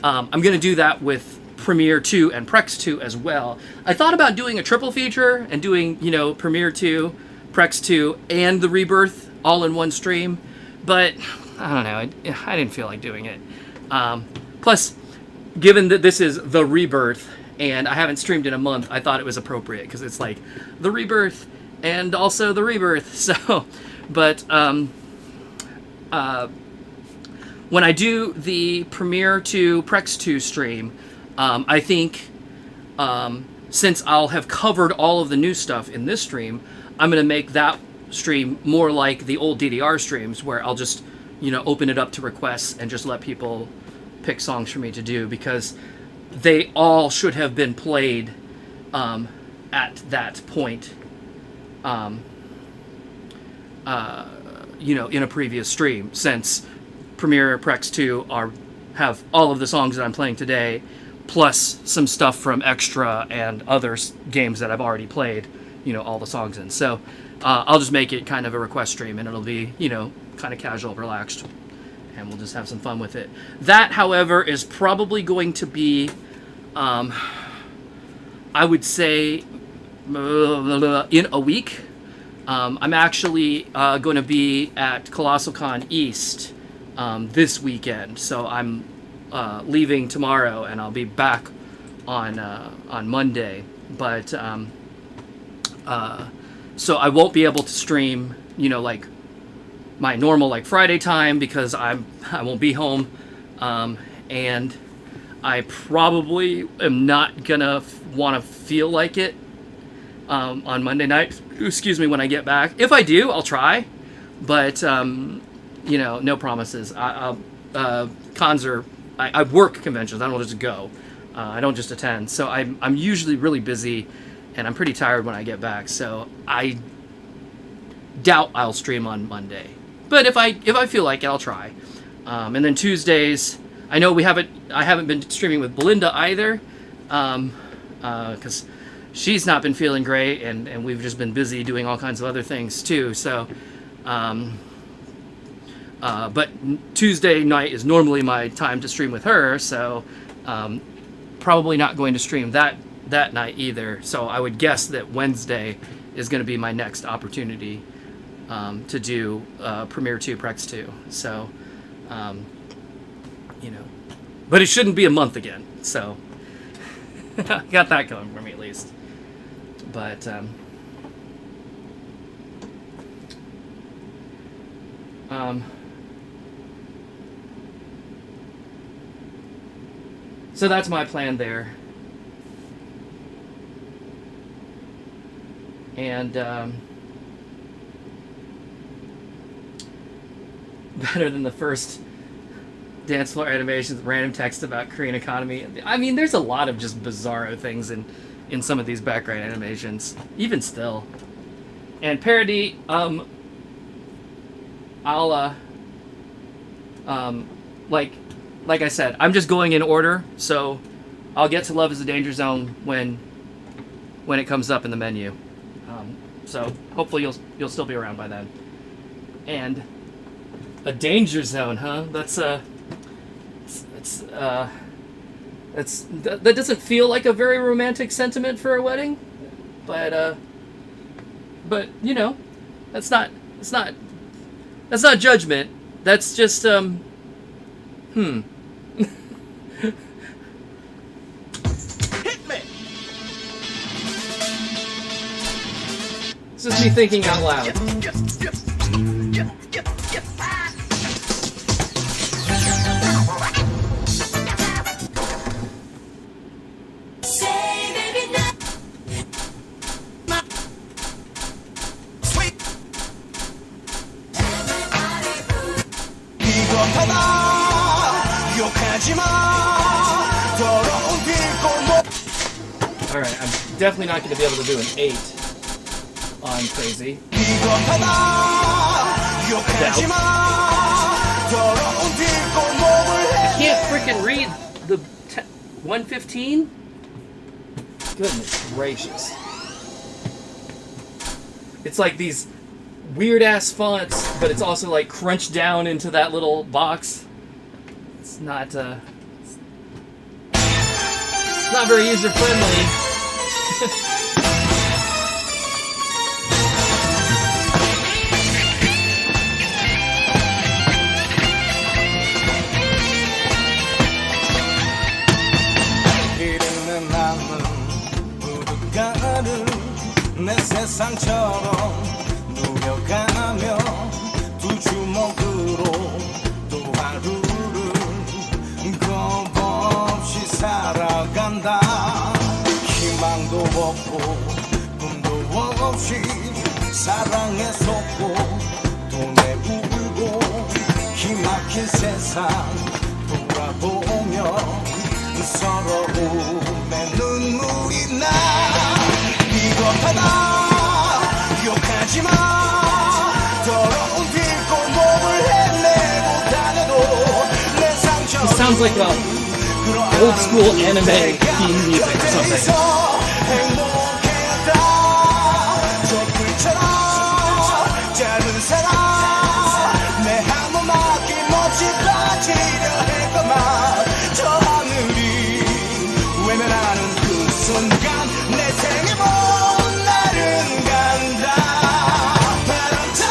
I'm going to do that with Premiere 2 and Prex 2 as well. I thought about doing a triple feature and doing, Premiere 2, Prex 2, and the Rebirth all in one stream, but I don't know, I didn't feel like doing it. Plus, given that this is the Rebirth and I haven't streamed in a month, I thought it was appropriate because it's like the Rebirth and also the Rebirth. So, but when I do the Premiere 2, Prex 2 stream, I think since I'll have covered all of the new stuff in this stream, I'm going to make that stream more like the old DDR streams, where I'll just, open it up to requests and just let people pick songs for me to do, because they all should have been played at that point, in a previous stream, since Premiere Prex 2 have all of the songs that I'm playing today, plus some stuff from Extra and other games that I've already played, all the songs in. So I'll just make it kind of a request stream, and it'll be, kind of casual, relaxed, and we'll just have some fun with it. That, however, is probably going to be, I would say, in a week. I'm actually going to be at ColossalCon East this weekend, so I'm leaving tomorrow, and I'll be back on Monday. But so I won't be able to stream, like my normal like Friday time, because I won't be home, and I probably am not gonna want to feel like it on Monday night. Excuse me, when I get back. If I do, I'll try, but no promises. Cons are I work conventions. I don't just go. I don't just attend. So I'm usually really busy, and I'm pretty tired when I get back. So I doubt I'll stream on Monday. But if I feel like it, I'll try. And then Tuesdays, I know I haven't been streaming with Belinda either, because she's not been feeling great, and we've just been busy doing all kinds of other things too. So, but Tuesday night is normally my time to stream with her, so probably not going to stream that night either. So I would guess that Wednesday is going to be my next opportunity to do Premiere 2, Prex 2. So, but it shouldn't be a month again. So, got that going for me at least. But, so that's my plan there. And, better than the first dance floor animations, random text about Korean economy. I mean, there's a lot of just bizarro things in some of these background animations, even still. And parody, I'll like I said, I'm just going in order, so I'll get to Love is a Danger Zone when it comes up in the menu. So hopefully you'll still be around by then. And a danger zone, huh? That doesn't feel like a very romantic sentiment for a wedding, but that's not judgment. That's just Hit me. It's just me thinking out loud. Say baby now. Sweet. 이것하다 욕하지 마. 더러운 빌고 Alright, I'm definitely not going to be able to do an 8 on Crazy. 이것하다 욕하지 마. 더러운 빌고 몸을 I can't freaking read the 115? Goodness gracious. It's like these weird ass fonts, but it's also like crunched down into that little box. It's not very user friendly. 이르는 나는 부둣가를 내 세상처럼 누려가며 두 주먹으로 또 하루를 겁없이 살아간다. 희망도 없고 꿈도 없이 사랑에 속고 돈에 울고 기막힌 세상 돌아보며 서러움에 눈물이 나. 이것하다 욕하지 마. 더러운 뒷골목을 헤매고 다녀도 내 상처. It sounds like old school anime theme music or something. 행복했다. 저풀처럼 짧은 사랑 내 한 번 아낌없이 빠지려 했건만 저 하늘이 외면하는 그 순간 내 생의 먼 날은 간다. 바람처럼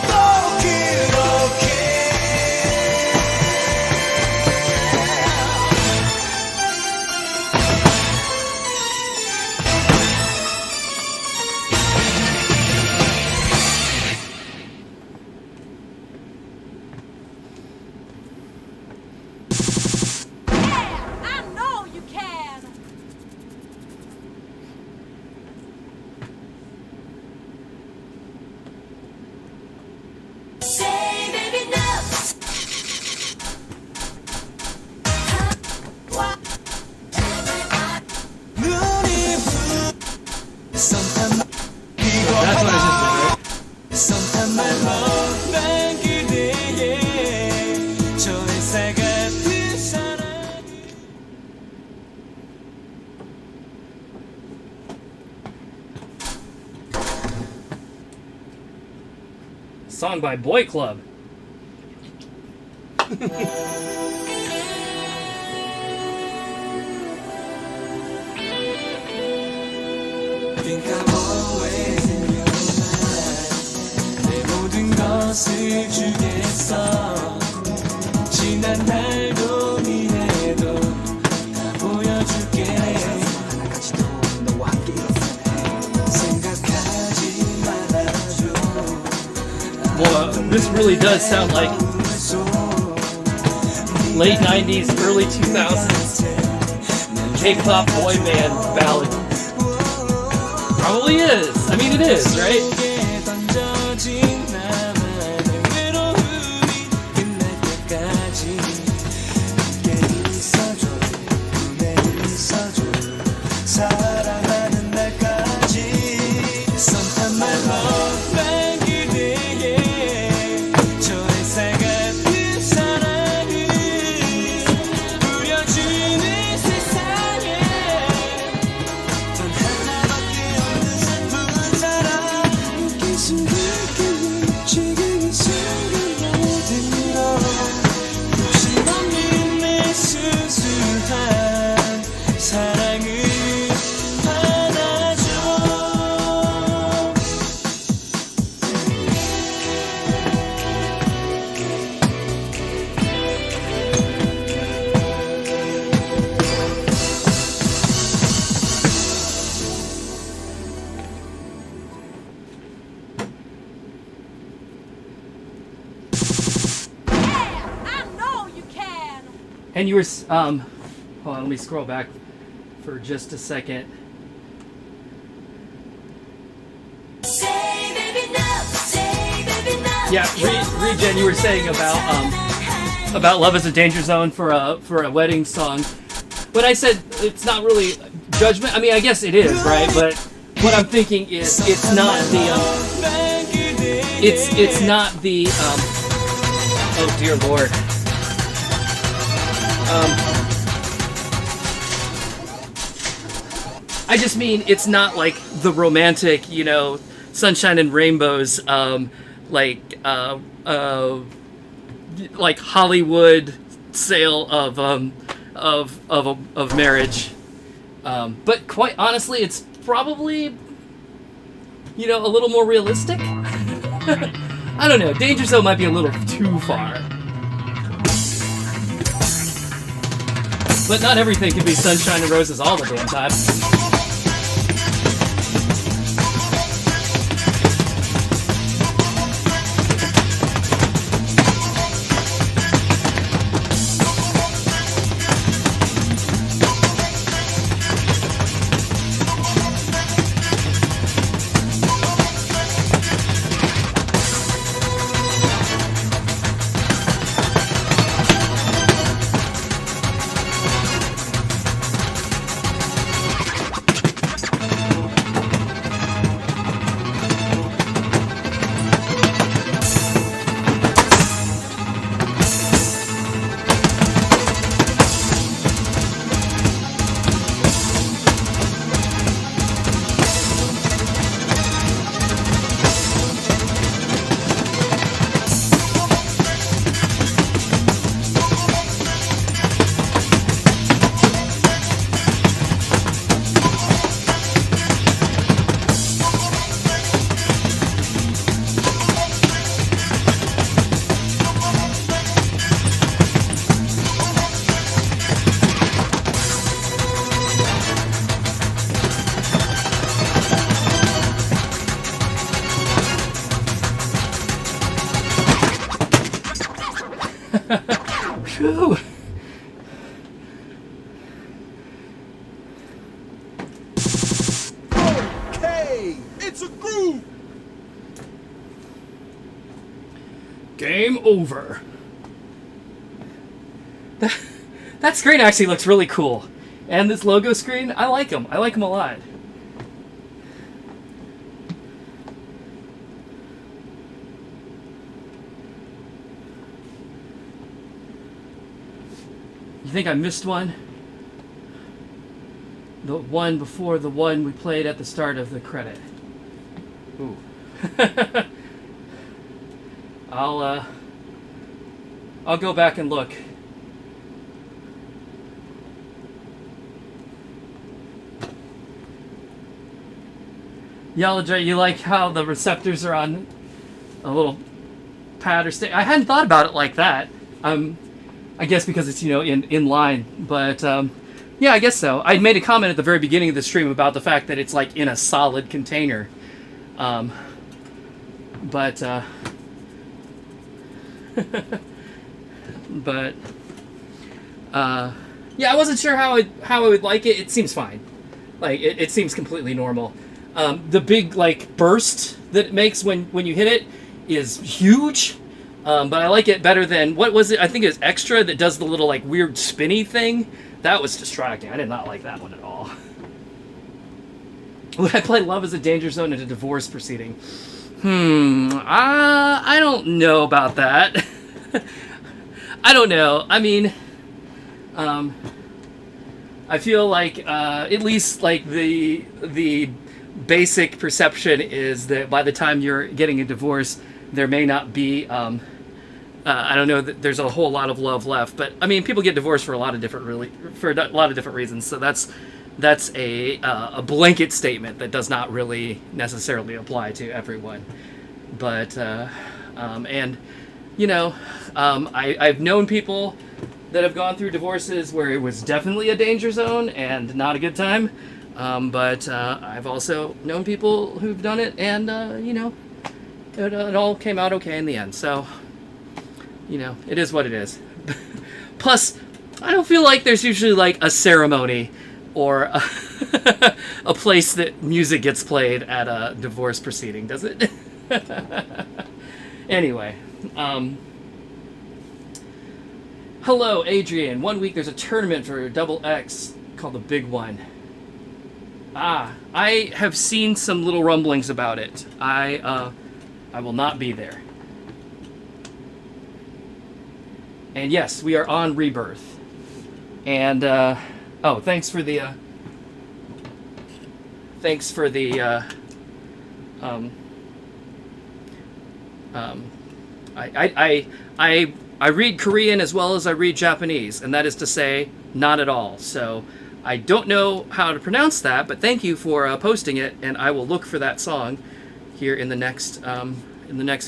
또 그렇게 song by Boy Club. Think I'm always in your life. 내 모든 것을 주겠어. 지난 날도 미래도 다 보여줄게. 하나까지도 너와 함께 생각하지 말아줘. Well, this really does sound like late 90s, early 2000s K-pop boy band ballad. Probably is. I mean, it is, right? 사랑하는 날까지 선한 말로만 그대의 저 햇살 같은 사랑을 보여주는 세상에 단 하나밖에 없는 슬픈 사랑 웃긴 순간까지 지금 이 순간 모든으로 욕심 없는 내 순수한 사랑을 I know you can. And you were, hold on, let me scroll back for just a second. Say baby no, say baby no. Yeah, Regen, you were saying about Love is a Danger Zone for a wedding song. When I said it's not really judgment, I mean, I guess it is, right? But what I'm thinking is it's not the, it's not the, oh dear Lord. I just mean it's not like the romantic, you know, sunshine and rainbows, like Hollywood sale of marriage. But quite honestly, it's probably, you know, a little more realistic. I don't know. Danger Zone might be a little too far. But not everything can be sunshine and roses all the damn time. Phew. Okay, it's a groove. Game over. That screen actually looks really cool. And this logo screen, I like them. I like them a lot. You think I missed one? The one before the one we played at the start of the credit. Ooh. I'll go back and look. Yellow, you like how the receptors are on a little pad or stick? I hadn't thought about it like that. I guess because it's, in line. But, yeah, I guess so. I made a comment at the very beginning of the stream about the fact that it's, like, in a solid container. But, yeah, I wasn't sure how I would like it. It seems fine. Like, it seems completely normal. The big, like, burst that it makes when you hit it is huge. But I like it better than, what was it? I think it was Extra that does the little, like, weird spinny thing. That was distracting. I did not like that one at all. Would I play Love is a Danger Zone in a divorce proceeding? I don't know about that. I don't know. I mean, I feel like, at least, like, the basic perception is that by the time you're getting a divorce, there may not be, I don't know that there's a whole lot of love left, but I mean, people get divorced for a lot of different reasons. So that's a blanket statement that does not really necessarily apply to everyone. But I've known people that have gone through divorces where it was definitely a danger zone and not a good time. But I've also known people who've done it, and it all came out okay in the end. So, it is what it is. Plus, I don't feel like there's usually like a ceremony or a place that music gets played at a divorce proceeding, does it? Anyway, hello, Adrian. 1 week there's a tournament for Double X called the Big One. I have seen some little rumblings about it. I will not be there. And yes, we are on Rebirth. And thanks for the I read Korean as well as I read Japanese, and that is to say, not at all. So I don't know how to pronounce that, but thank you for posting it, and I will look for that song here in the next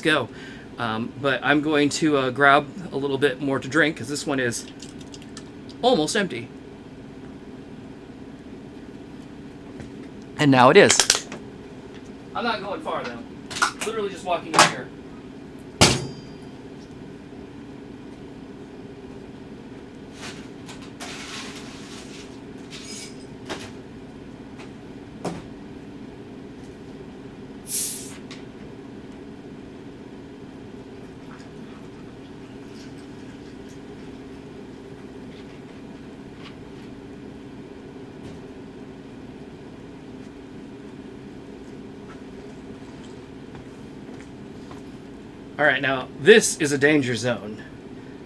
go. But I'm going to grab a little bit more to drink, because this one is almost empty. And now it is. I'm not going far, though. Literally just walking in here. All right, now this is a danger zone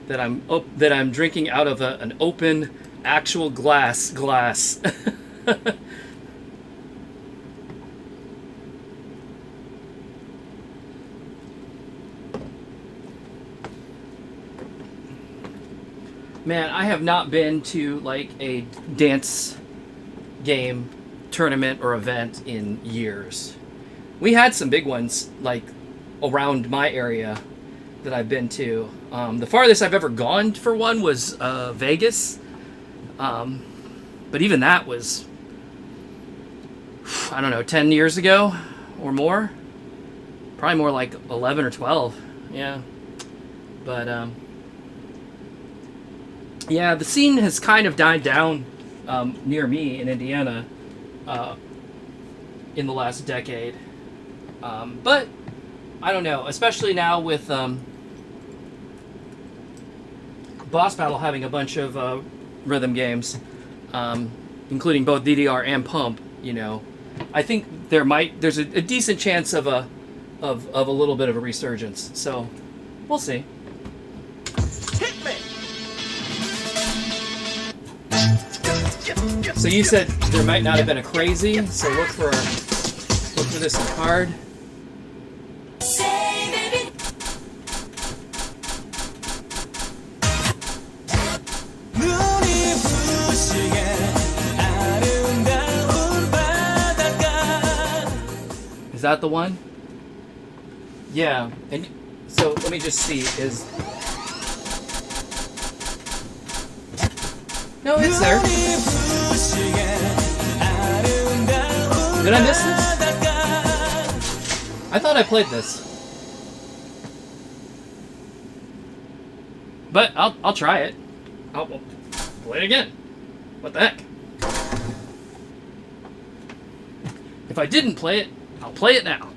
that I'm drinking out of an open, actual glass. Man, I have not been to like a dance game tournament or event in years. We had some big ones like around my area that I've been to. The farthest I've ever gone for one was Vegas. But even that was, I don't know, 10 years ago or more. Probably more like 11 or 12. Yeah. But, yeah, the scene has kind of died down near me in Indiana in the last decade. But I don't know, especially now with Boss Battle having a bunch of rhythm games, including both DDR and Pump. I think there's a decent chance of a little bit of a resurgence. So we'll see. Hit me! So you said there might not have been a crazy, so look for this card. Is that the one? Yeah. And so let me just see. Is no, it's there. Did I miss this? I thought I played this. But I'll try it. I'll play it again. What the heck? If I didn't play it, I'll play it now.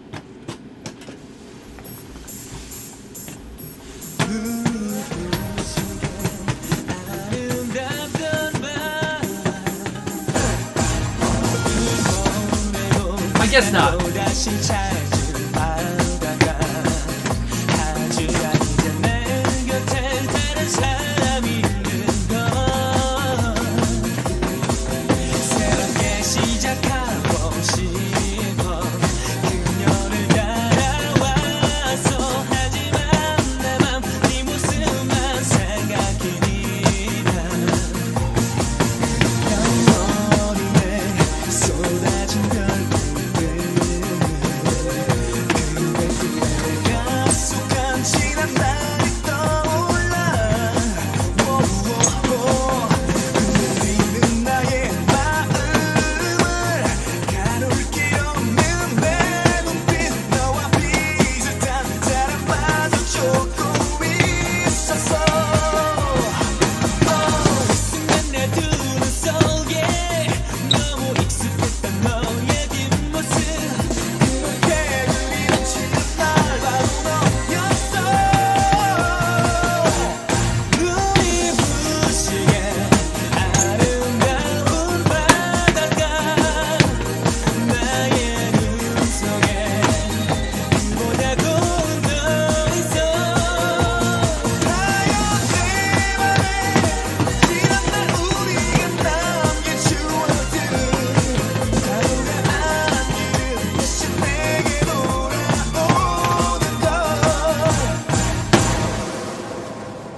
I guess not.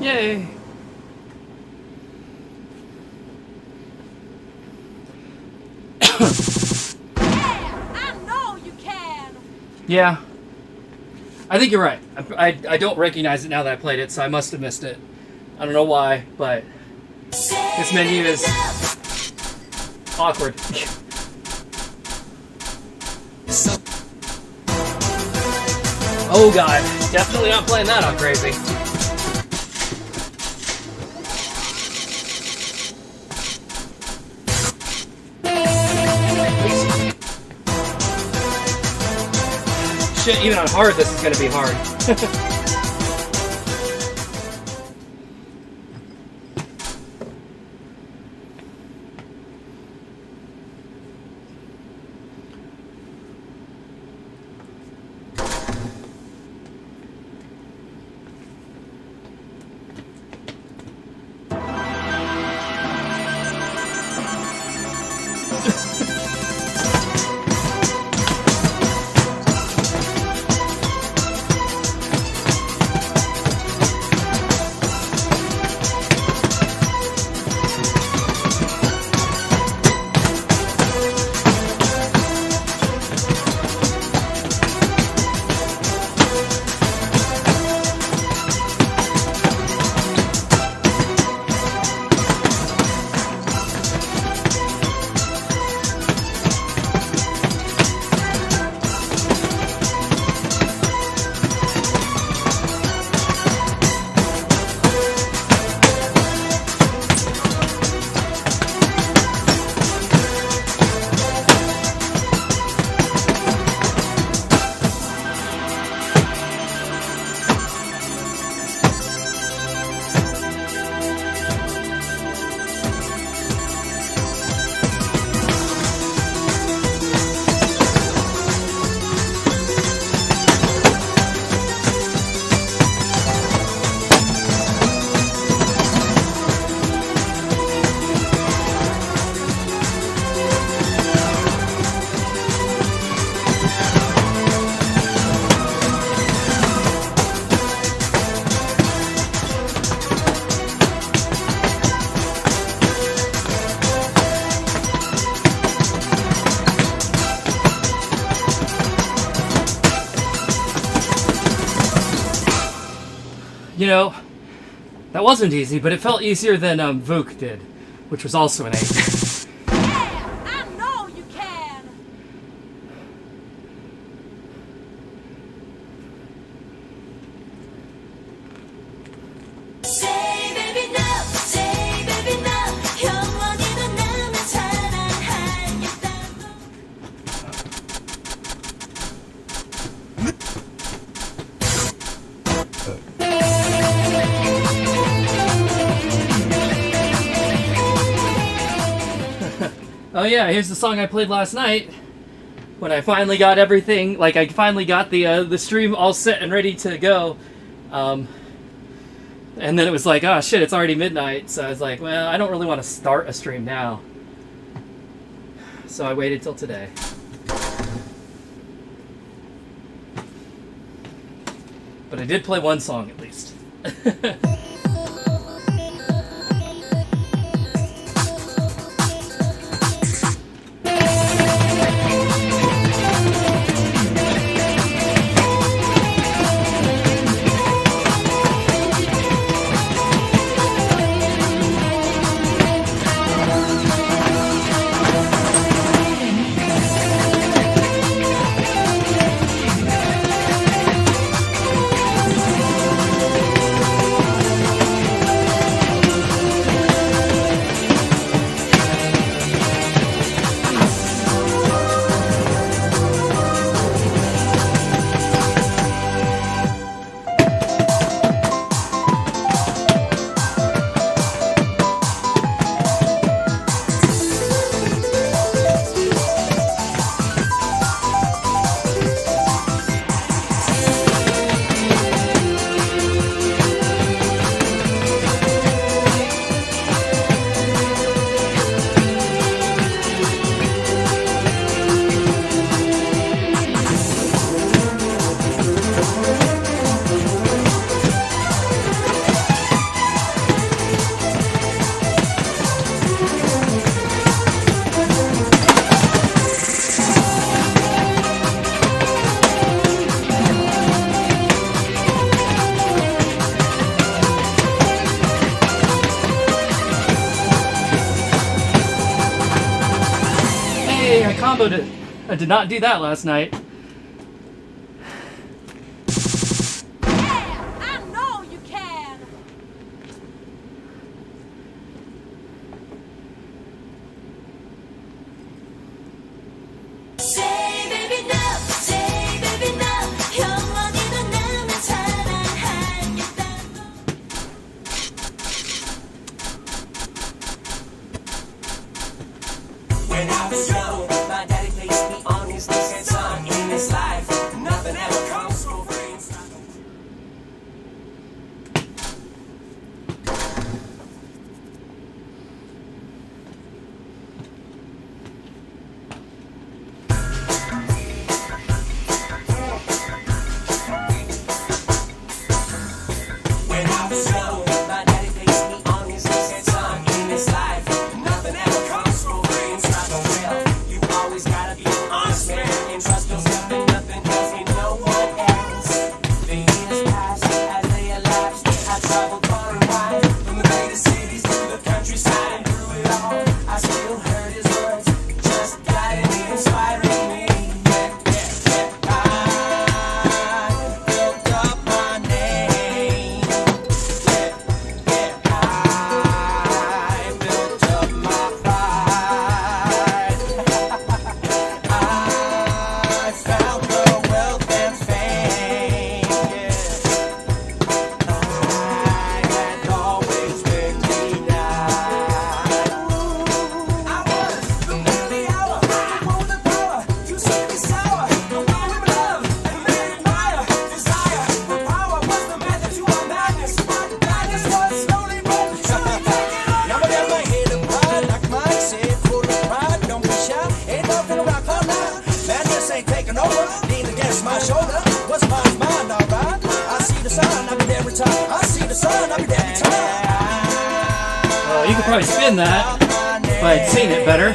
Yay! I know you can. Yeah. I think you're right. I don't recognize it now that I played it, so I must have missed it. I don't know why, but this menu is awkward. Oh god, definitely not playing that on crazy. Shit, even on hard, this is gonna be hard. you know, that wasn't easy, but it felt easier than Vuk did, which was also an 8. Yeah, I know you can. Say baby no, say baby no. 영원히도 나만 사랑하겠다고. Oh yeah, here's the song I played last night when I finally got everything. Like I finally got the stream all set and ready to go, and then it was like, oh shit, it's already midnight. So I was like, well, I don't really want to start a stream now. So I waited till today. But I did play one song at least. Comboed it. I did not do that last night. Yeah, I know you can. Say baby no, say baby no. 영원히도 나만 사랑하겠다고. When I was young, my daddy placed me on his list and son. In this life, nothing ever comes so free. When I was young, my daddy placed me on his list and son. In this life, nothing ever comes so free. It's not no real. You always gotta be an honest man and trust yourself and nothing else and no one else. The years passed as they elapsed. I traveled far and wide, from the major cities to the countryside, and through it all, I still heard his words, just guiding me, inspiring me. I built up my name. I built up my pride. I found the wealth and fame. I had always been denied. I was the man of the hour, the one with the power. You see me sour, the one with love and made admire. Desire, the power was the method to our madness. Madness was slowly but surely taking on. Now whenever I hit a pride, like mine said, full of pride, don't be shy. Ain't nothing around cloud nine. Madness ain't taking over, lean against my shoulder. What's mine's mine, alright? I see the sun, I'll be there every time. I see the sun, I'll be there every time. Well, you could probably spin that if I had seen it better.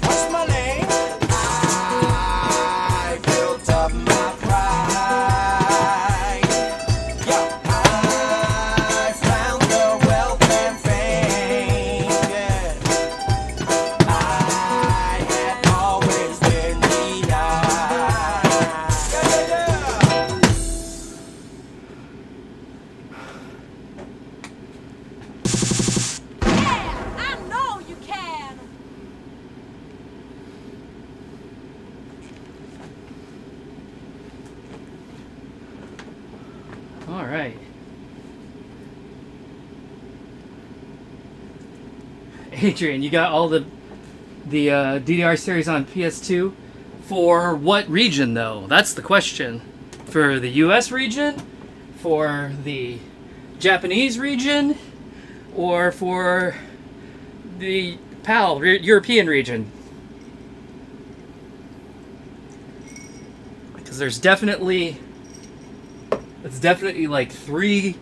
What's my name? I built up my pride. Yeah, I right. Adrian, you got all the DDR series on PS2. For what region, though? That's the question. For the US region? For the Japanese region? Or for the PAL, European region? Because it's definitely like 3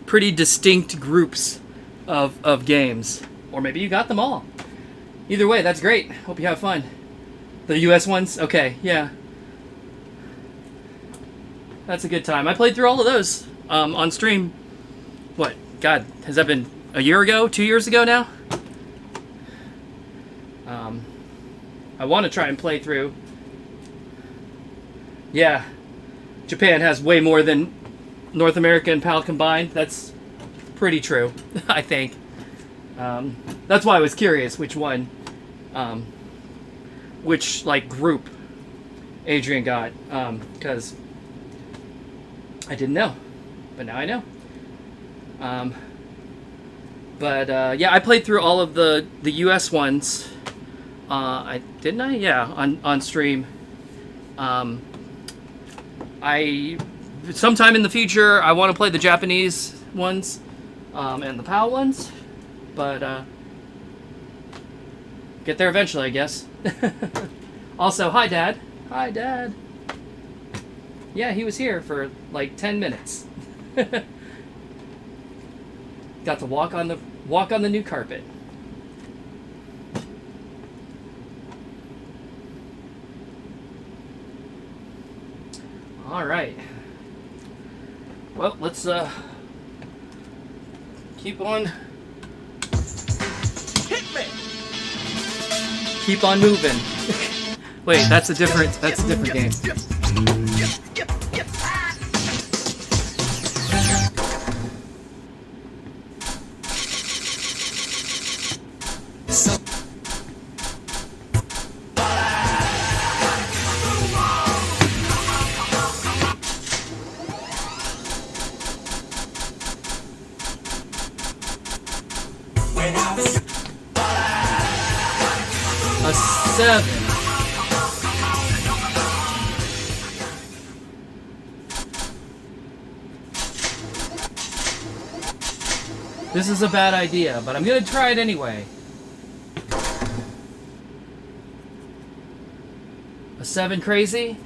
pretty distinct groups of games. Or maybe you got them all. Either way, that's great. Hope you have fun. The US ones? Okay, yeah. That's a good time. I played through all of those on stream. What? God, has that been a year ago? 2 years ago now? I want to try and play through. Yeah. Japan has way more than North America and PAL combined. That's pretty true, I think. That's why I was curious which one, which like group Adrian got, because I didn't know, but now I know. Yeah, I played through all of the US ones. Didn't I? Yeah, on stream. Sometime in the future I want to play the Japanese ones, and the PAL ones. But, get there eventually, I guess. Also, hi, Dad. Hi, Dad. Yeah, he was here for, like, 10 minutes. Got to walk on the new carpet. All right. Well, let's, keep on... Keep on moving. Wait, that's a different game. A 7. This is a bad idea, but I'm gonna try it anyway. A 7 crazy?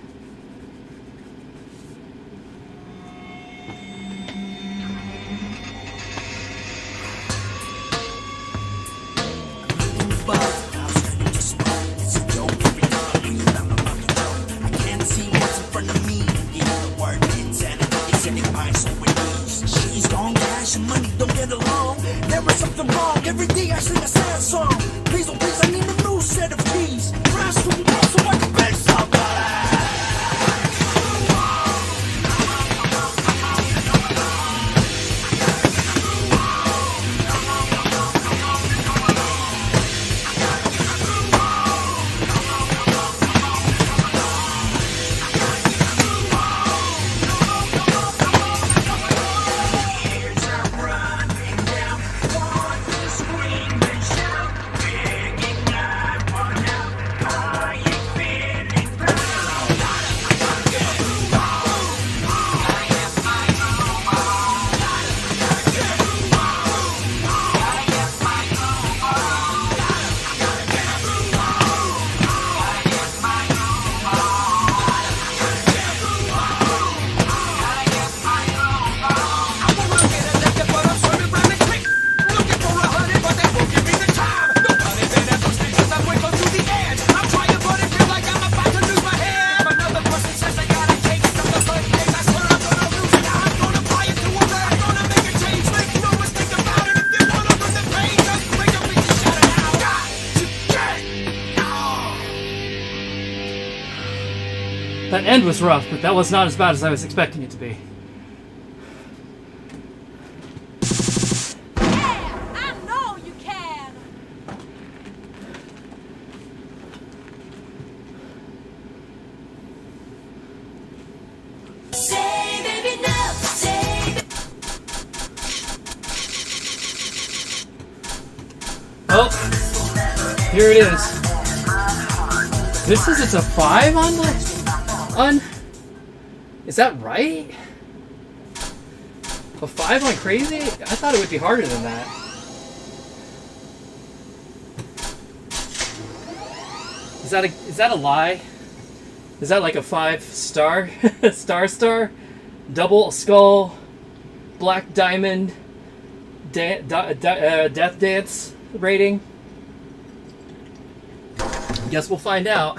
That end was rough, but that was not as bad as I was expecting it to be. Yeah, I know you can. Say baby no, say Here it is. This says it's a 5 on. Is that right? A 5 on crazy? I thought it would be harder than that. Is that a lie? Is that like a 5-star? star? Double skull, black diamond, death dance rating? Guess we'll find out.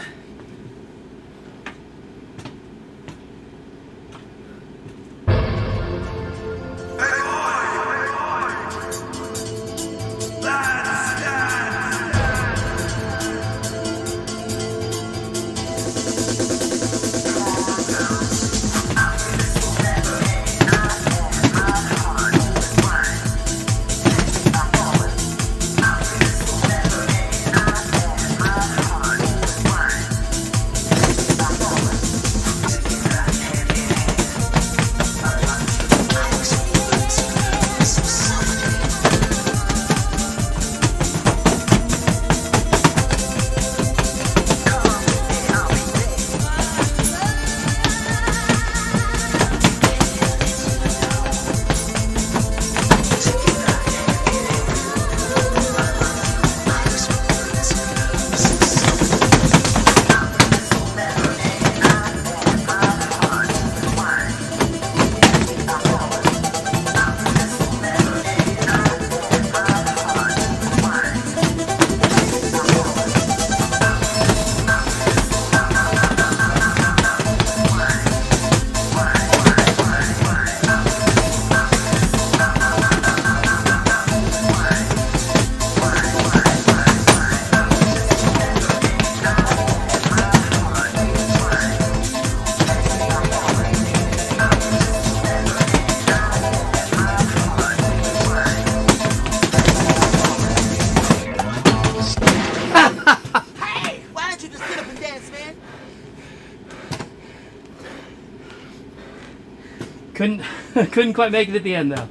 Couldn't quite make it at the end though.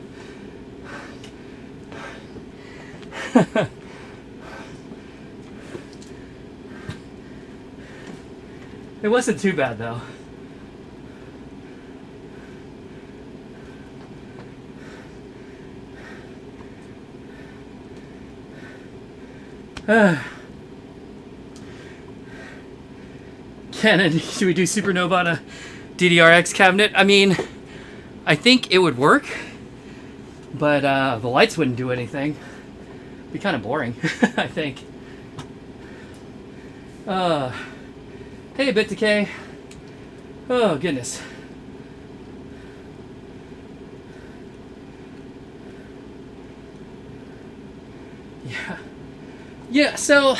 It wasn't too bad though. Canon, should we do Supernova on a DDRX cabinet? I mean, I think it would work, but the lights wouldn't do anything. It'd be kind of boring, I think. Hey, Bit Decay. Oh, goodness. Yeah, so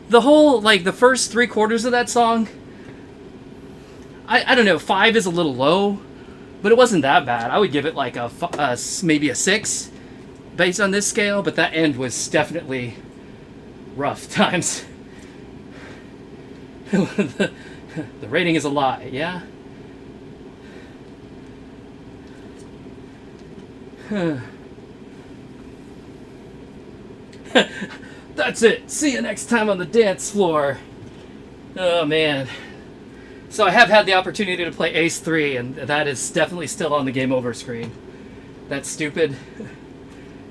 the whole, like, the first 3/4 of that song, I don't know, 5 is a little low, but it wasn't that bad. I would give it like maybe a 6 based on this scale, but that end was definitely rough times. The rating is a lie, yeah? That's it. See you next time on the dance floor. Oh, man. So I have had the opportunity to play Ace 3, and that is definitely still on the game over screen. That's stupid.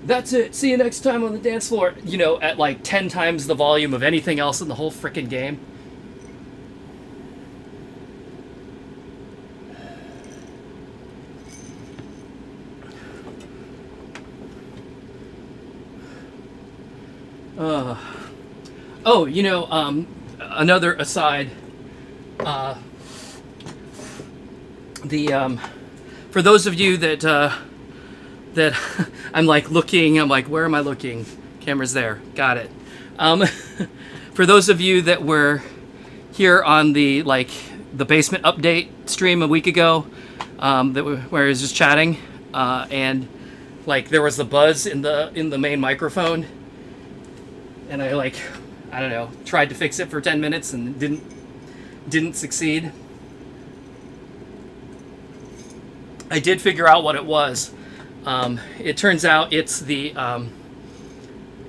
That's it. See you next time on the dance floor. You know, at like 10 times the volume of anything else in the whole frickin' game. Oh, you know, another aside. For those of you that I'm like looking, I'm like, where am I looking? Camera's there. Got it. For those of you that were here on the basement update stream a week ago, where I was just chatting, and like there was the buzz in the main microphone, and I don't know, tried to fix it for 10 minutes and didn't succeed. I did figure out what it was. It turns out it's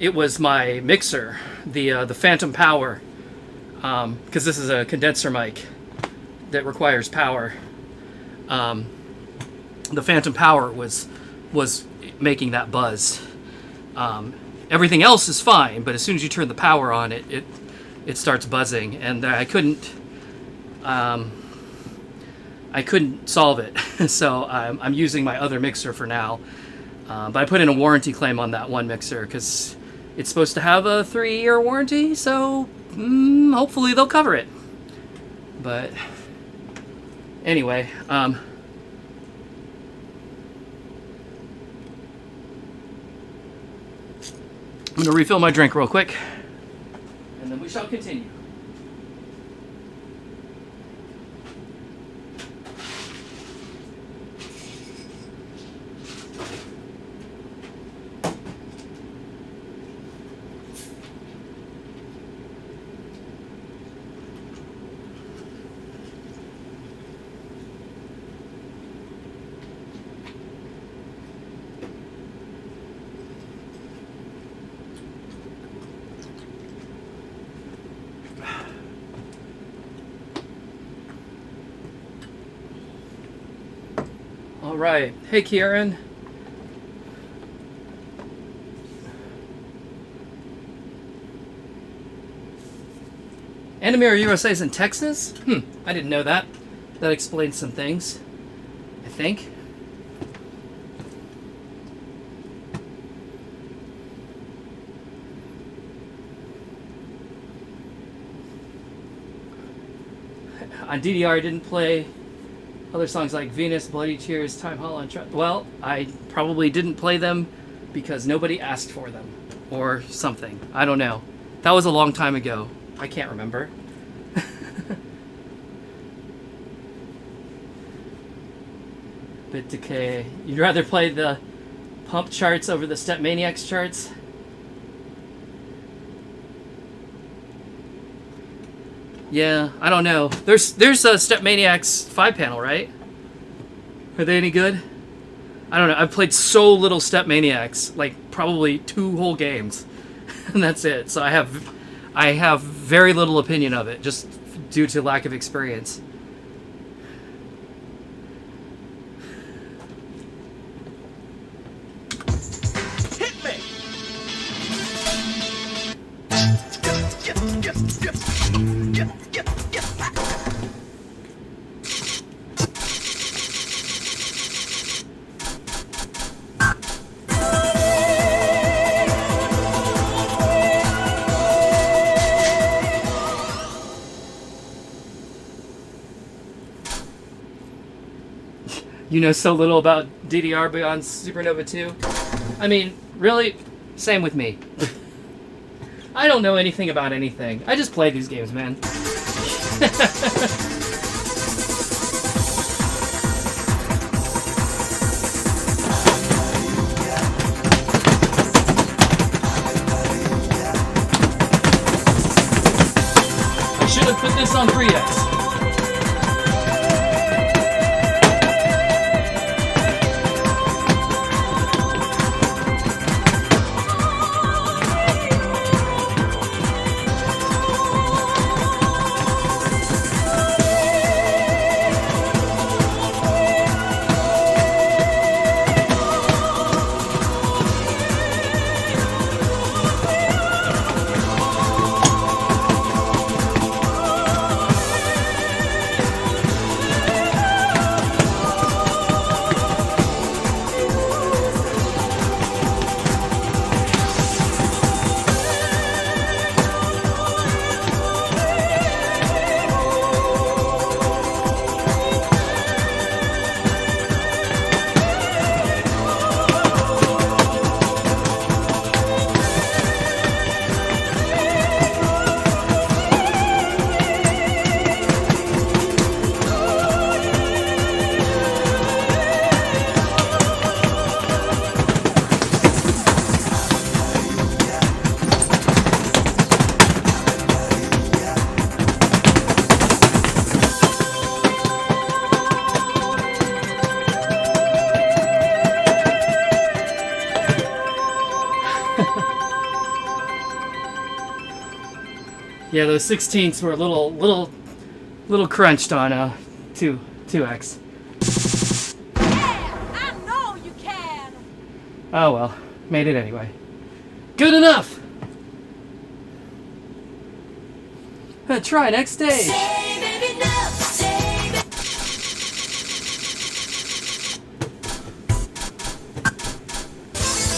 it was my mixer, the Phantom Power, because this is a condenser mic that requires power. The Phantom Power was making that buzz. Everything else is fine, but as soon as you turn the power on, it starts buzzing, and I couldn't solve it. So I'm using my other mixer for now. But I put in a warranty claim on that one mixer because it's supposed to have a 3-year warranty, so hopefully they'll cover it. But anyway, I'm going to refill my drink real quick, and then we shall continue. All right. Hey, Kieran. Animera USA is in Texas? I didn't know that. That explains some things, I think. On DDR, I didn't play other songs like Venus, Bloody Tears, Time Holland. Well, I probably didn't play them because nobody asked for them or something. I don't know. That was a long time ago. I can't remember. Bit decay. You'd rather play the Pump charts over the Step Maniacs charts? Yeah, I don't know. There's a Step Maniacs 5-panel, right? Are they any good? I don't know. I've played so little Step Maniacs, like probably 2 whole games, and that's it. So I have very little opinion of it, just due to lack of experience. Hit me! You know so little about DDR beyond Supernova 2? I mean, really? Same with me. I don't know anything about anything. I just play these games, man. I should have put this on 3X. Yeah, those 16ths were a little crunched on 2x. Yeah, I know you can. Oh well, made it anyway. Good enough. Try next day. Say baby now, say baby.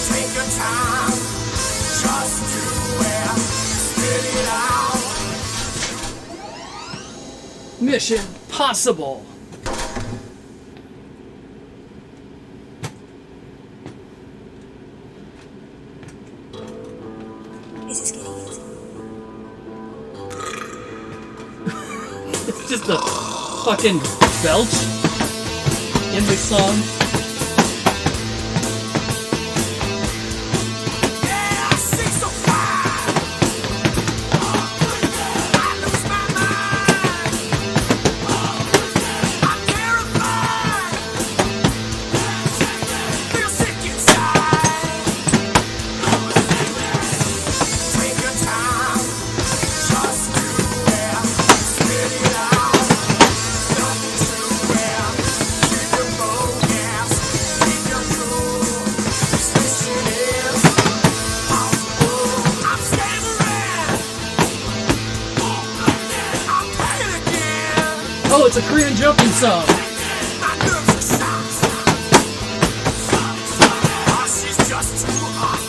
Take your time, just do it, spit it out. Mission possible. Is this getting easy? It's just a fucking belch in the song. Yeah, I sing so fine. I lose my mind. I'm terrified. Feel sick inside. Take your time, just do it, spit it out. Nothing to wear. Keep your focus, keep your cool. This mission is possible. I'm stammering. I'm playing again. Oh, it's a Korean jumping song. My nerves are shot. Oh, she's just too hot.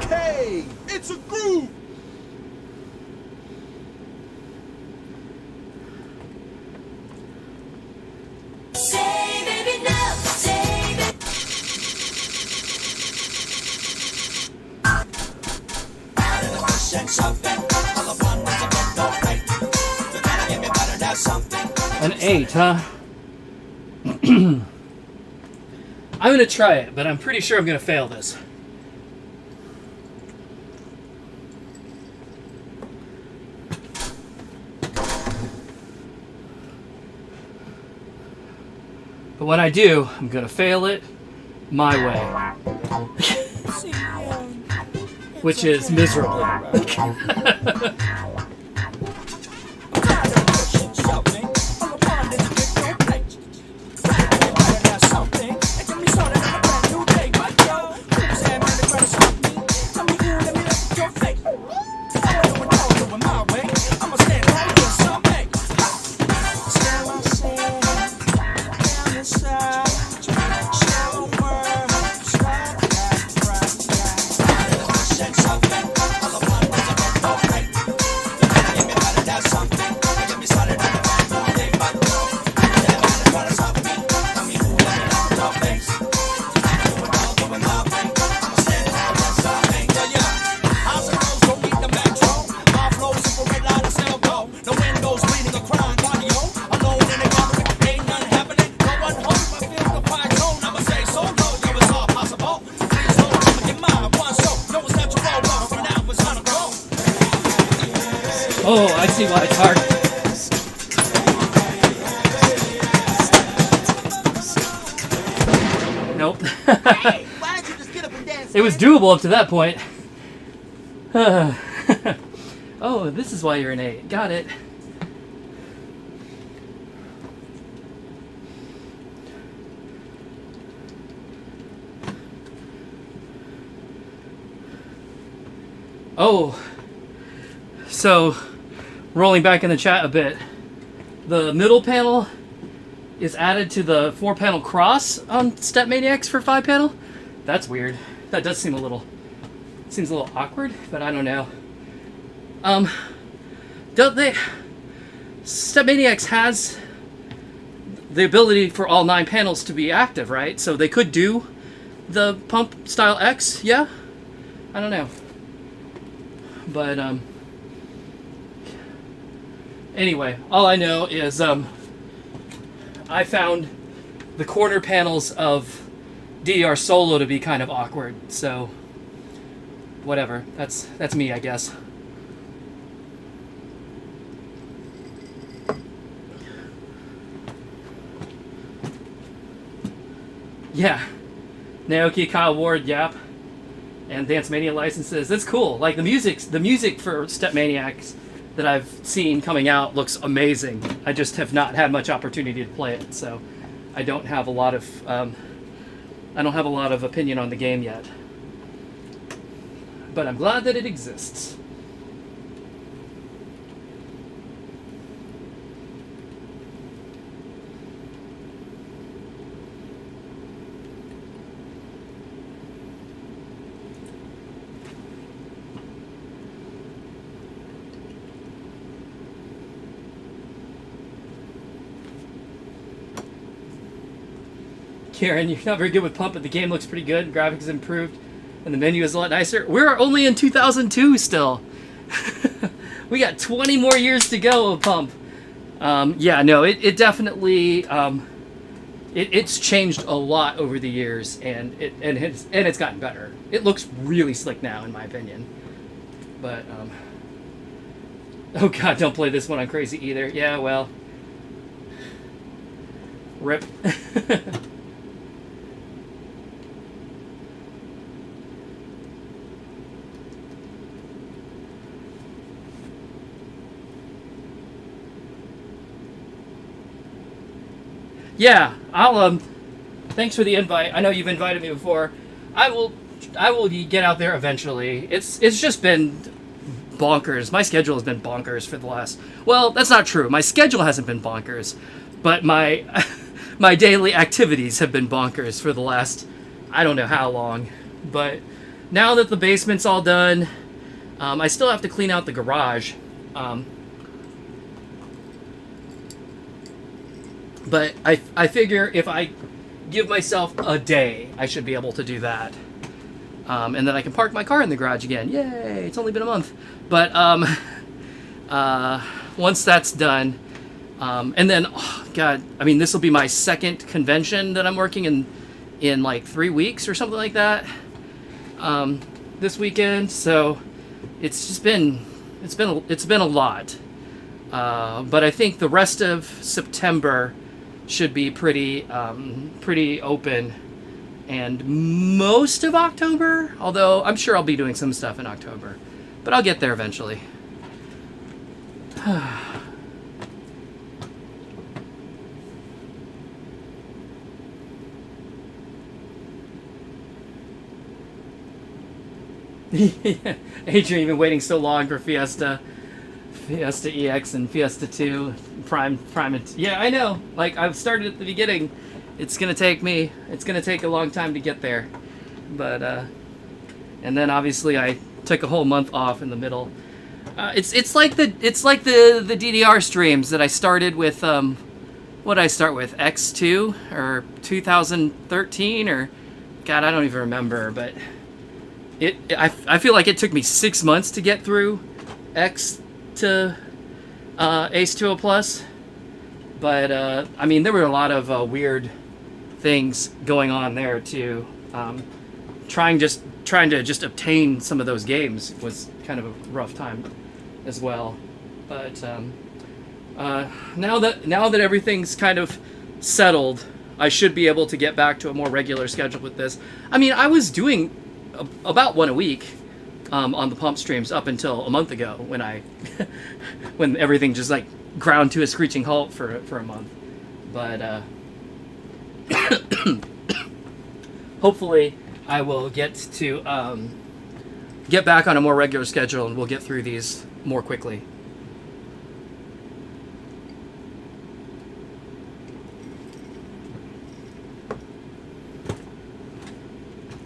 Okay, it's a groove. Say baby now, say baby. An 8, huh? I'm gonna try it, but I'm pretty sure I'm gonna fail this. But when I do, I'm gonna fail it my way. Which is miserably. Oh, I see why it's hard. Nope. Hey, why don't you just get up and dance? It was doable up to that point. Oh, this is why you're an 8. Got it. Oh, so rolling back in the chat a bit, the middle panel is added to the 4-panel cross on Step Maniacs for 5-panel. That's weird. That does seem a little awkward, but I don't know. Don't they Stepmaniacs has the ability for all 9 panels to be active, right? So they could do the pump style X, yeah? I don't know. But, anyway, all I know is, I found the corner panels of DDR Solo to be kind of awkward, so whatever. That's me, I guess. Yeah. Naoki, Kyle Ward, Yap, and Dance Mania licenses. It's cool. Like the music for Stepmaniacs that I've seen coming out looks amazing. I just have not had much opportunity to play it, so I don't have a lot of opinion on the game yet. But I'm glad that it exists. Karen, you're not very good with Pump, but the game looks pretty good. Graphics improved, and the menu is a lot nicer. We're only in 2002 still. We got 20 more years to go of Pump. Yeah, no, it definitely it's changed a lot over the years, and it's gotten better. It looks really slick now, in my opinion. But oh god, don't play this one on crazy either. Yeah, well, rip. Yeah, I'll thanks for the invite. I know you've invited me before. I will get out there eventually. It's just been bonkers. My schedule has been bonkers for the last... Well, that's not true. My schedule hasn't been bonkers, but my my daily activities have been bonkers for the last I don't know how long. But now that the basement's all done, I still have to clean out the garage. But I figure if I give myself a day, I should be able to do that. And then I can park my car in the garage again. Yay! It's only been a month. But once that's done, and then, oh, God, I mean, this will be my second convention that I'm working in like 3 weeks or something like that. This weekend, so it's been a lot. But I think the rest of September should be pretty open, and most of October, although I'm sure I'll be doing some stuff in October, but I'll get there eventually. Adrian, you've been waiting so long for Fiesta EX and Fiesta 2, Prime. Yeah, I know. Like, I've started at the beginning. It's gonna take a long time to get there. But, and then obviously I took a whole month off in the middle. It's like the DDR streams that I started with, what did I start with? X2 or 2013 or, God, I don't even remember, but I feel like it took me 6 months to get through X to Ace 2O Plus, but I mean, there were a lot of weird things going on there too. Trying to just obtain some of those games was kind of a rough time as well. But now that everything's kind of settled, I should be able to get back to a more regular schedule with this. I mean, I was doing about one a week on the Pump streams up until a month ago when when everything just like ground to a screeching halt for a month. But hopefully I will get to get back on a more regular schedule, and we'll get through these more quickly.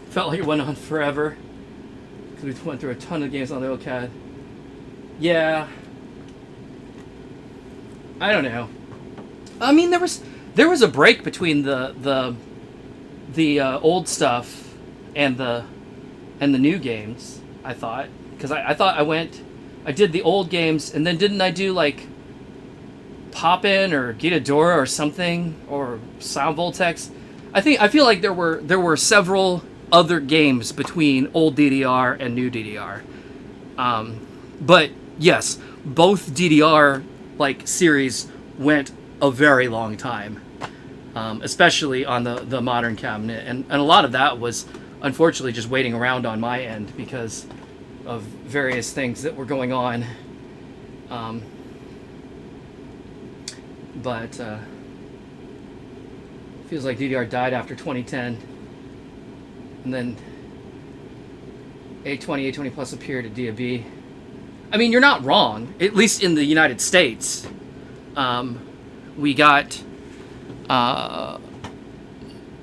Felt like it went on forever because we went through a ton of games on the old CAD. Yeah. I don't know. I mean, there was a break between the old stuff and the new games. I thought, because I thought I did the old games, and then didn't I do like Pop-In or Gitadora or something, or Sound Voltex? I feel like there were several other games between old DDR and new DDR. But yes, both DDR like series went a very long time, especially on the modern cabinet, and a lot of that was unfortunately just waiting around on my end because of various things that were going on. But feels like DDR died after 2010, and then A20, A20 Plus appeared at DAB. I mean, you're not wrong. At least in the United States, we got. I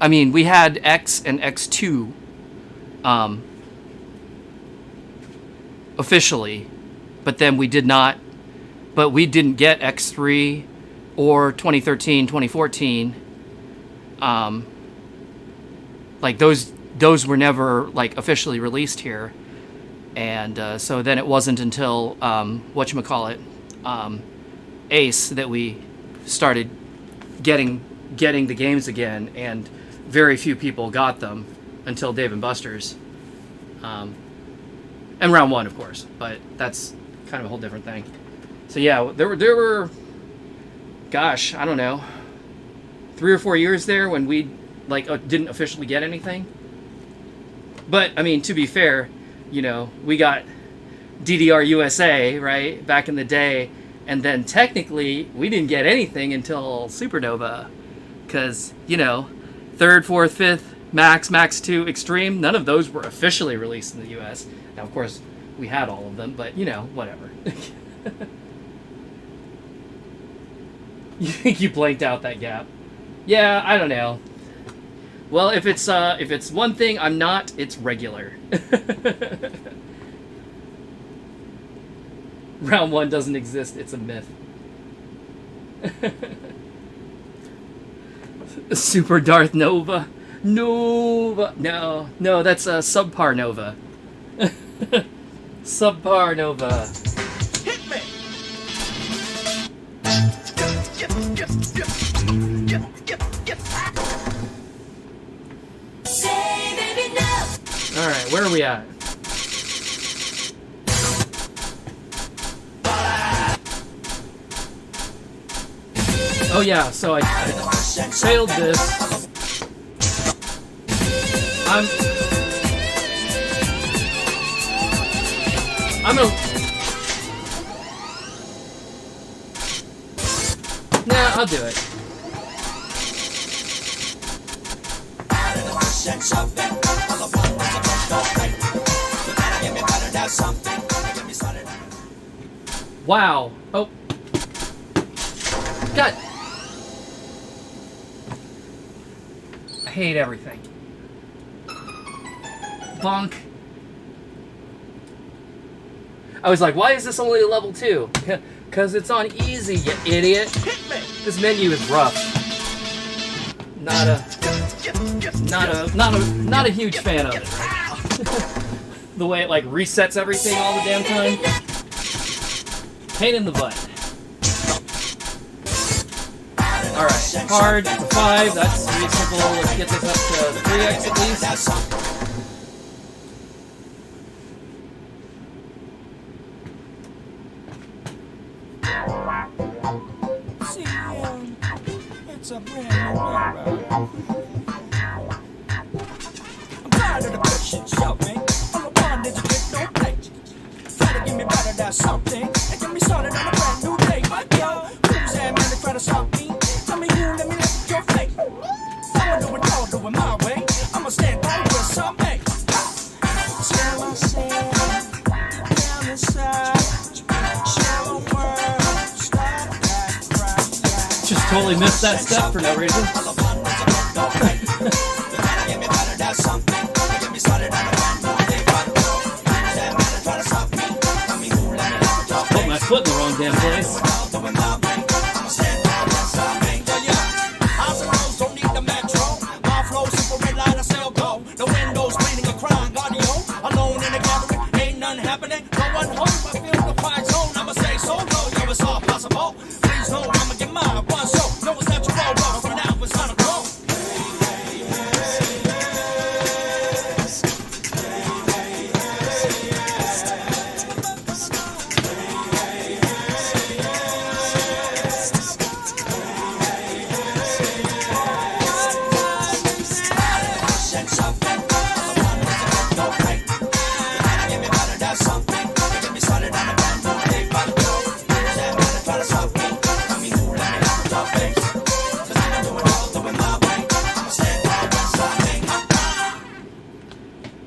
mean, we had X and X2 officially, but then we did not. But we didn't get X3 or 2013, 2014. Like those were never like officially released here. And so then it wasn't until whatchamacallit, Ace, that we started getting the games again, and very few people got them until Dave & Buster's. And Round 1, of course, but that's kind of a whole different thing. So yeah, there were gosh, I don't know, 3 or 4 years there when we like didn't officially get anything. But I mean, to be fair, you know, we got DDR USA, right, back in the day, and then technically we didn't get anything until Supernova, because, you know, 3rd, 4th, 5th, Max 2, Extreme, none of those were officially released in the US. Now, of course, we had all of them, but, you know, whatever. You think you blanked out that gap? Yeah, I don't know. Well, if it's one thing I'm not, it's regular. Round 1 doesn't exist, it's a myth. Super Darth Nova. Nova. No, that's a Subpar Nova. Subpar Nova. Hit me! Say baby no. Alright, where are we at? Oh yeah, so I failed this. I'm gonna... Nah, I'll do it. Wow. Oh. God. I hate everything. Bonk. I was like, why is this only a level 2? Because it's on easy, you idiot. This menu is rough. Not a huge fan of it. The way it like resets everything all the damn time. Pain in the butt. Alright, hard to 5, that's reasonable. Let's get this up to the 3x at least. It's a brand new era. I'm tired of the pushing, shoving. All I want is a bit no play. Try to give me better than something, and get me started on a brand new day. But yo, who's that man that try to stop me? Tell me who, let me lift your face. I'ma do it all, do it my way. I'ma stand by with some make. Shall I say, down the side, shallow world, stop that right. Just totally missed that step for no reason. Put my foot in the wrong damn place. zone. I'ma get mine, one show. No, it's not your roll, roll. From now, it's time to go.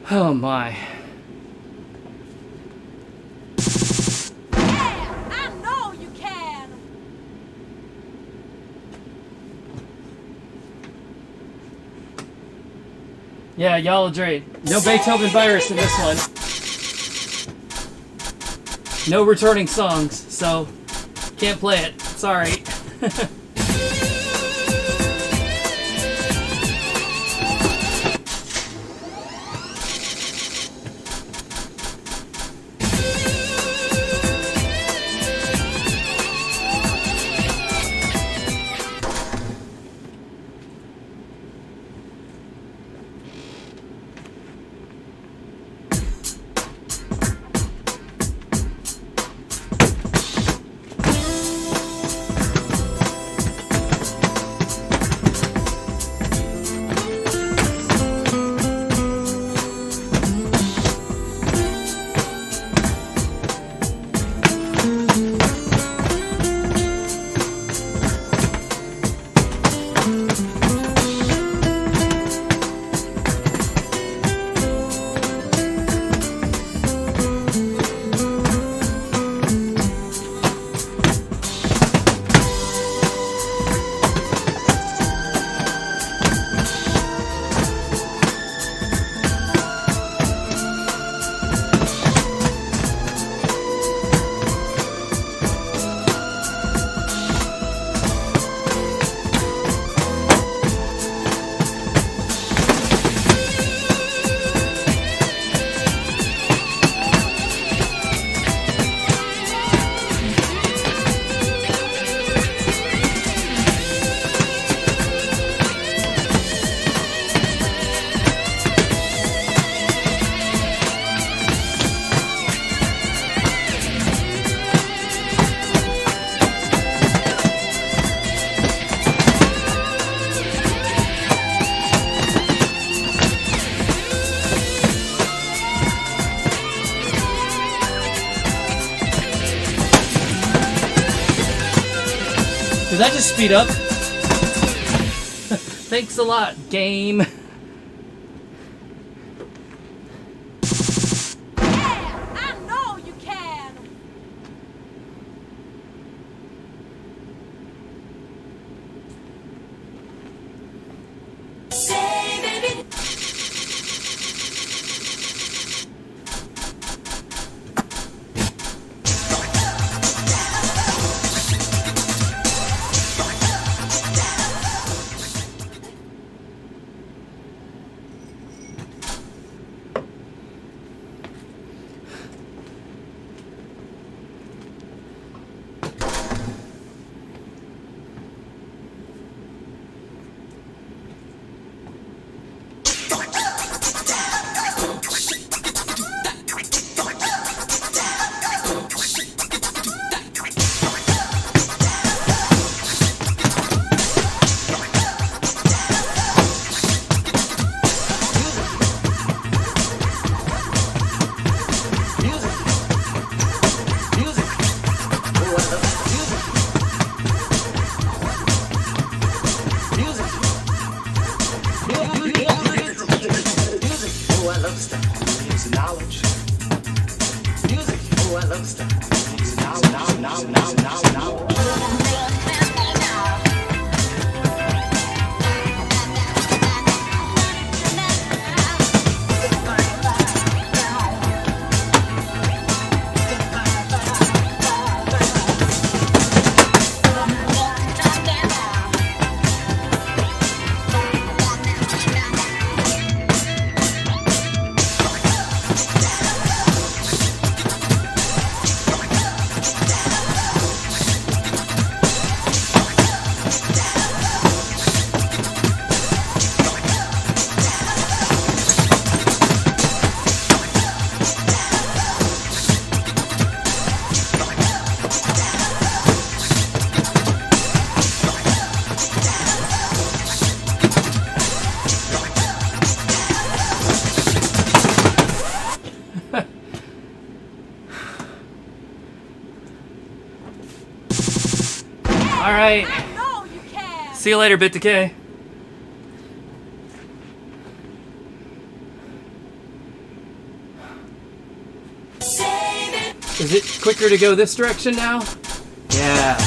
Oh my. Yeah, I know you can. Yeah, y'all agree. No Beethoven virus in this one. No returning songs, so can't play it. Sorry. Did that just speed up? Thanks a lot, game. Yeah, I know you can. Say, baby. All right. I know you can. See you later, Bit Decay. Is it quicker to go this direction now? Yeah.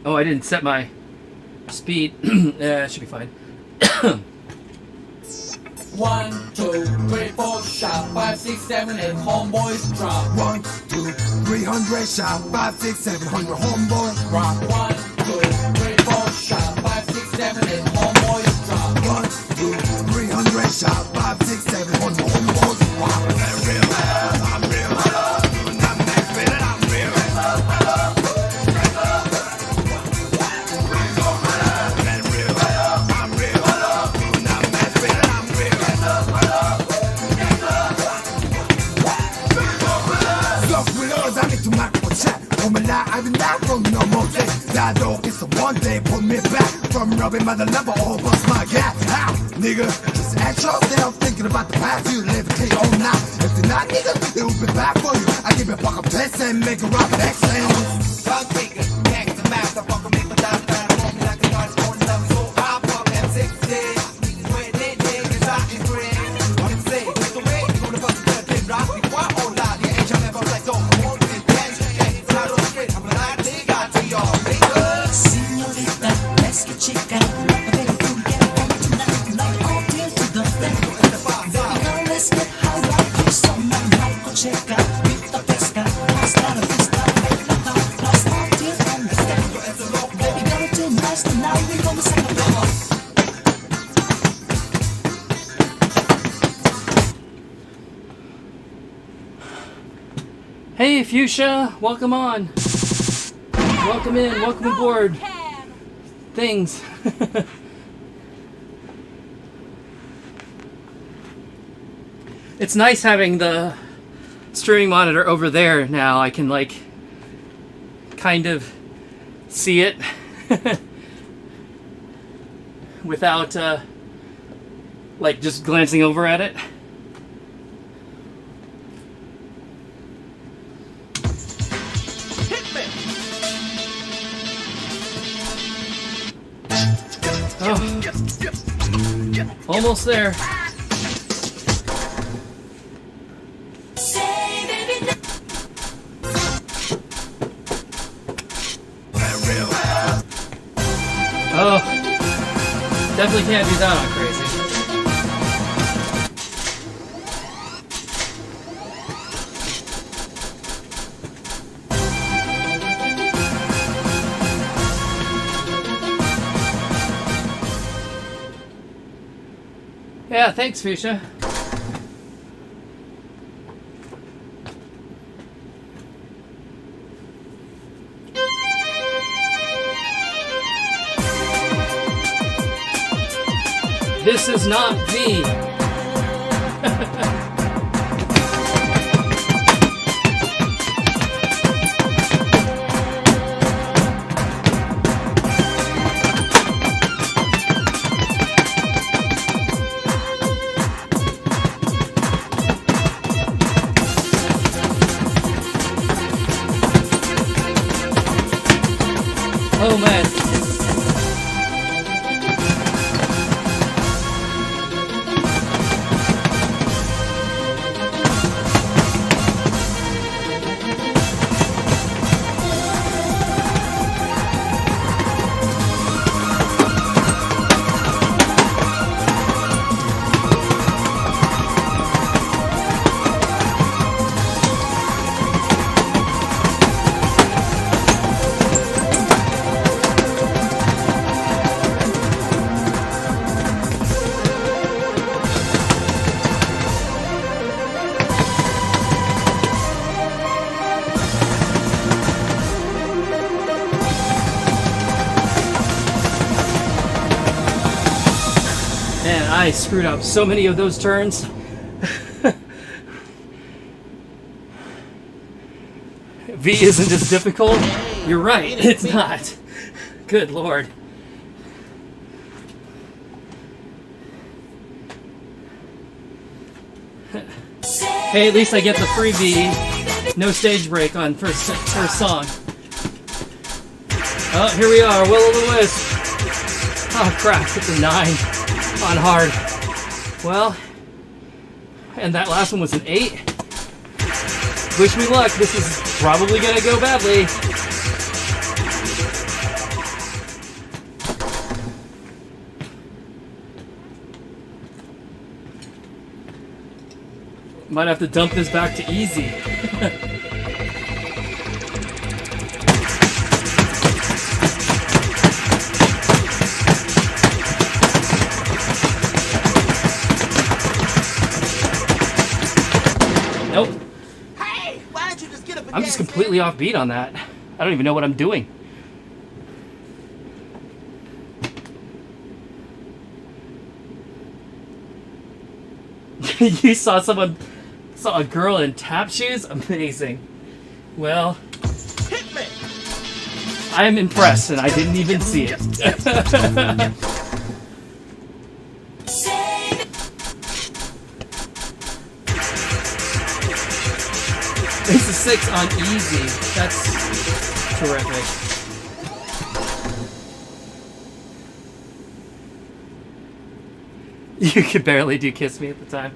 Oh, I didn't set my speed. Yeah, it should be fine. 1, 2, 3, 4, shot 5, 6, 7, 8, homeboys drop. 1, 2, 300 shot, 5, 6, 700 homeboys rock. 1, 2, 3, 4, shot 5, 6, 7, 8, homeboys drop. 1, 2, 300 shot, 5, 6, 700 homeboys rock. I'm real, I'm real, doing that next minute, I'm real. I'm real, doing that next minute, I'm real. Look, with us, I need to mark for chat. All my life, I've been down from no more day. That dog is the one day put me back from rubbing by the level, all bust my gas. How, nigga? Just ask yourself, thinking about the past you live, take it on now. If you're not, nigga, it will be back for you. I give it fuck up test and make it rock excellent. Drug taker, gangsta master, fuck a me, but that's bad. I'm on me like a guy's going to me, so I fuck M6 days. Where they niggas out in green. What I'm saying, with the way, you're gonna bust the dead rock. Why all that? The age I'm ever like, don't hold me, dance, and out on the street. I'm like, nigga, to your niggas. Señorita, es que chica, baby, you get on tonight, like all till to the death. Now let's get high, like this on my narcocheca, with the pesca, hasta la vista, make the car, plus all till on the step. Baby, girl, too nice tonight, we gonna celebrate. Hey, Fuchsia, welcome on. Welcome in, welcome aboard. Can. Things. It's nice having the streaming monitor over there now. I can, like, kind of see it without, like, just glancing over at it. Oh. Almost there. Oh. Definitely can't do that on crazy. Yeah, thanks, Fuchsia. This is not V. Oh man. Man, I screwed up so many of those turns. V isn't as difficult. You're right, it's not. Good lord. Hey, at least I get the free V. No stage break on first song. Oh, here we are, Will o' the Wisp. Oh crap, it's a 9 on hard. Well, and that last one was an 8. Wish me luck, this is probably gonna go badly. Might have to dump this back to easy. Nope. Hey, why don't you just get up and I'm just completely off beat on that. I don't even know what I'm doing. You saw a girl in tap shoes? Amazing. Well, Hit me. I am impressed and I didn't even see it. It's a 6 on easy. That's terrific. You could barely do Kiss Me at the time.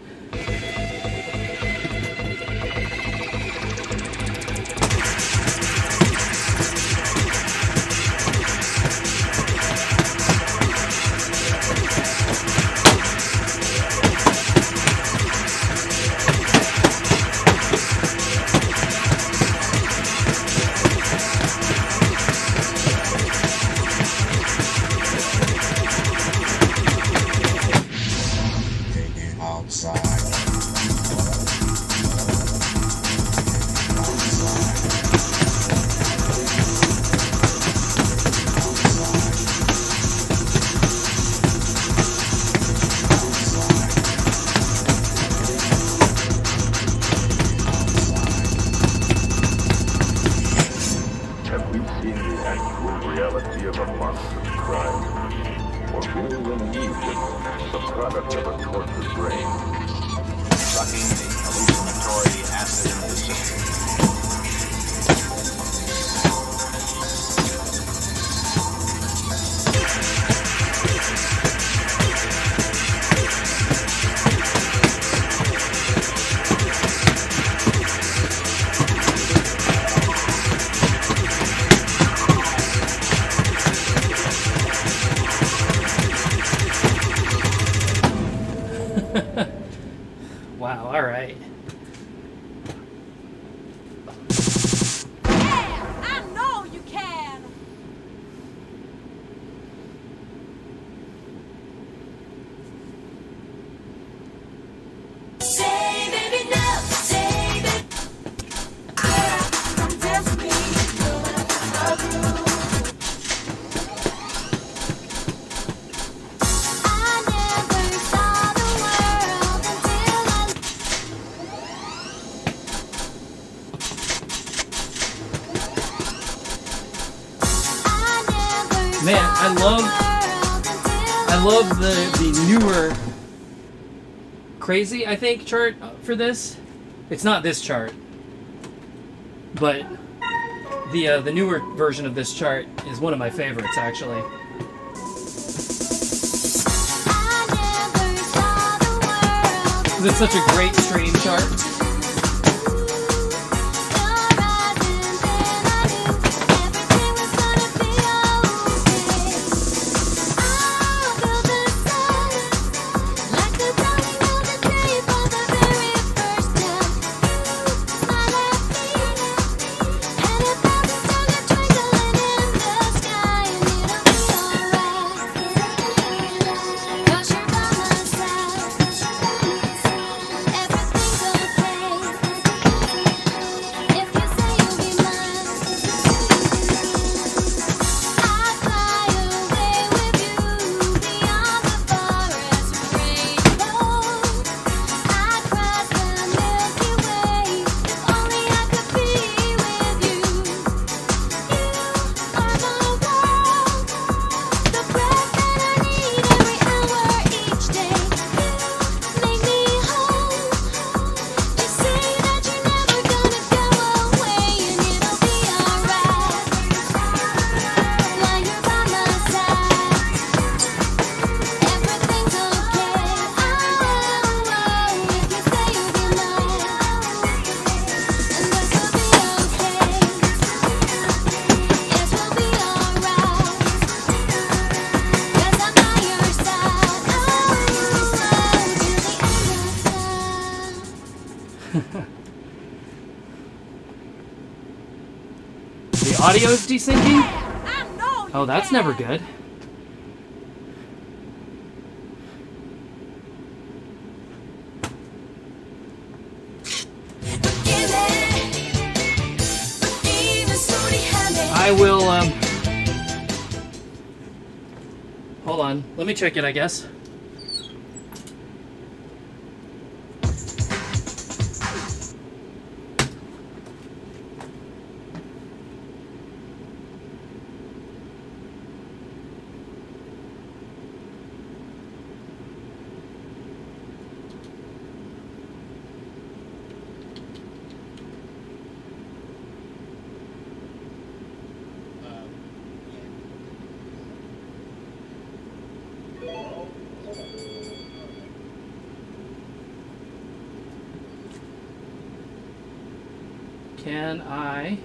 Wow, alright. Yeah, I know you can. Say baby no, say baby. Test me, I never saw the world until I. Man, I love the newer Crazy, I think, chart for this. It's not this chart, but the newer version of this chart is one of my favorites, actually. It's such a great stream chart. Everything's okay. audio's desyncing? I know you Oh, that's can. never good. I will, hold on. Let me check it, I guess. Can I?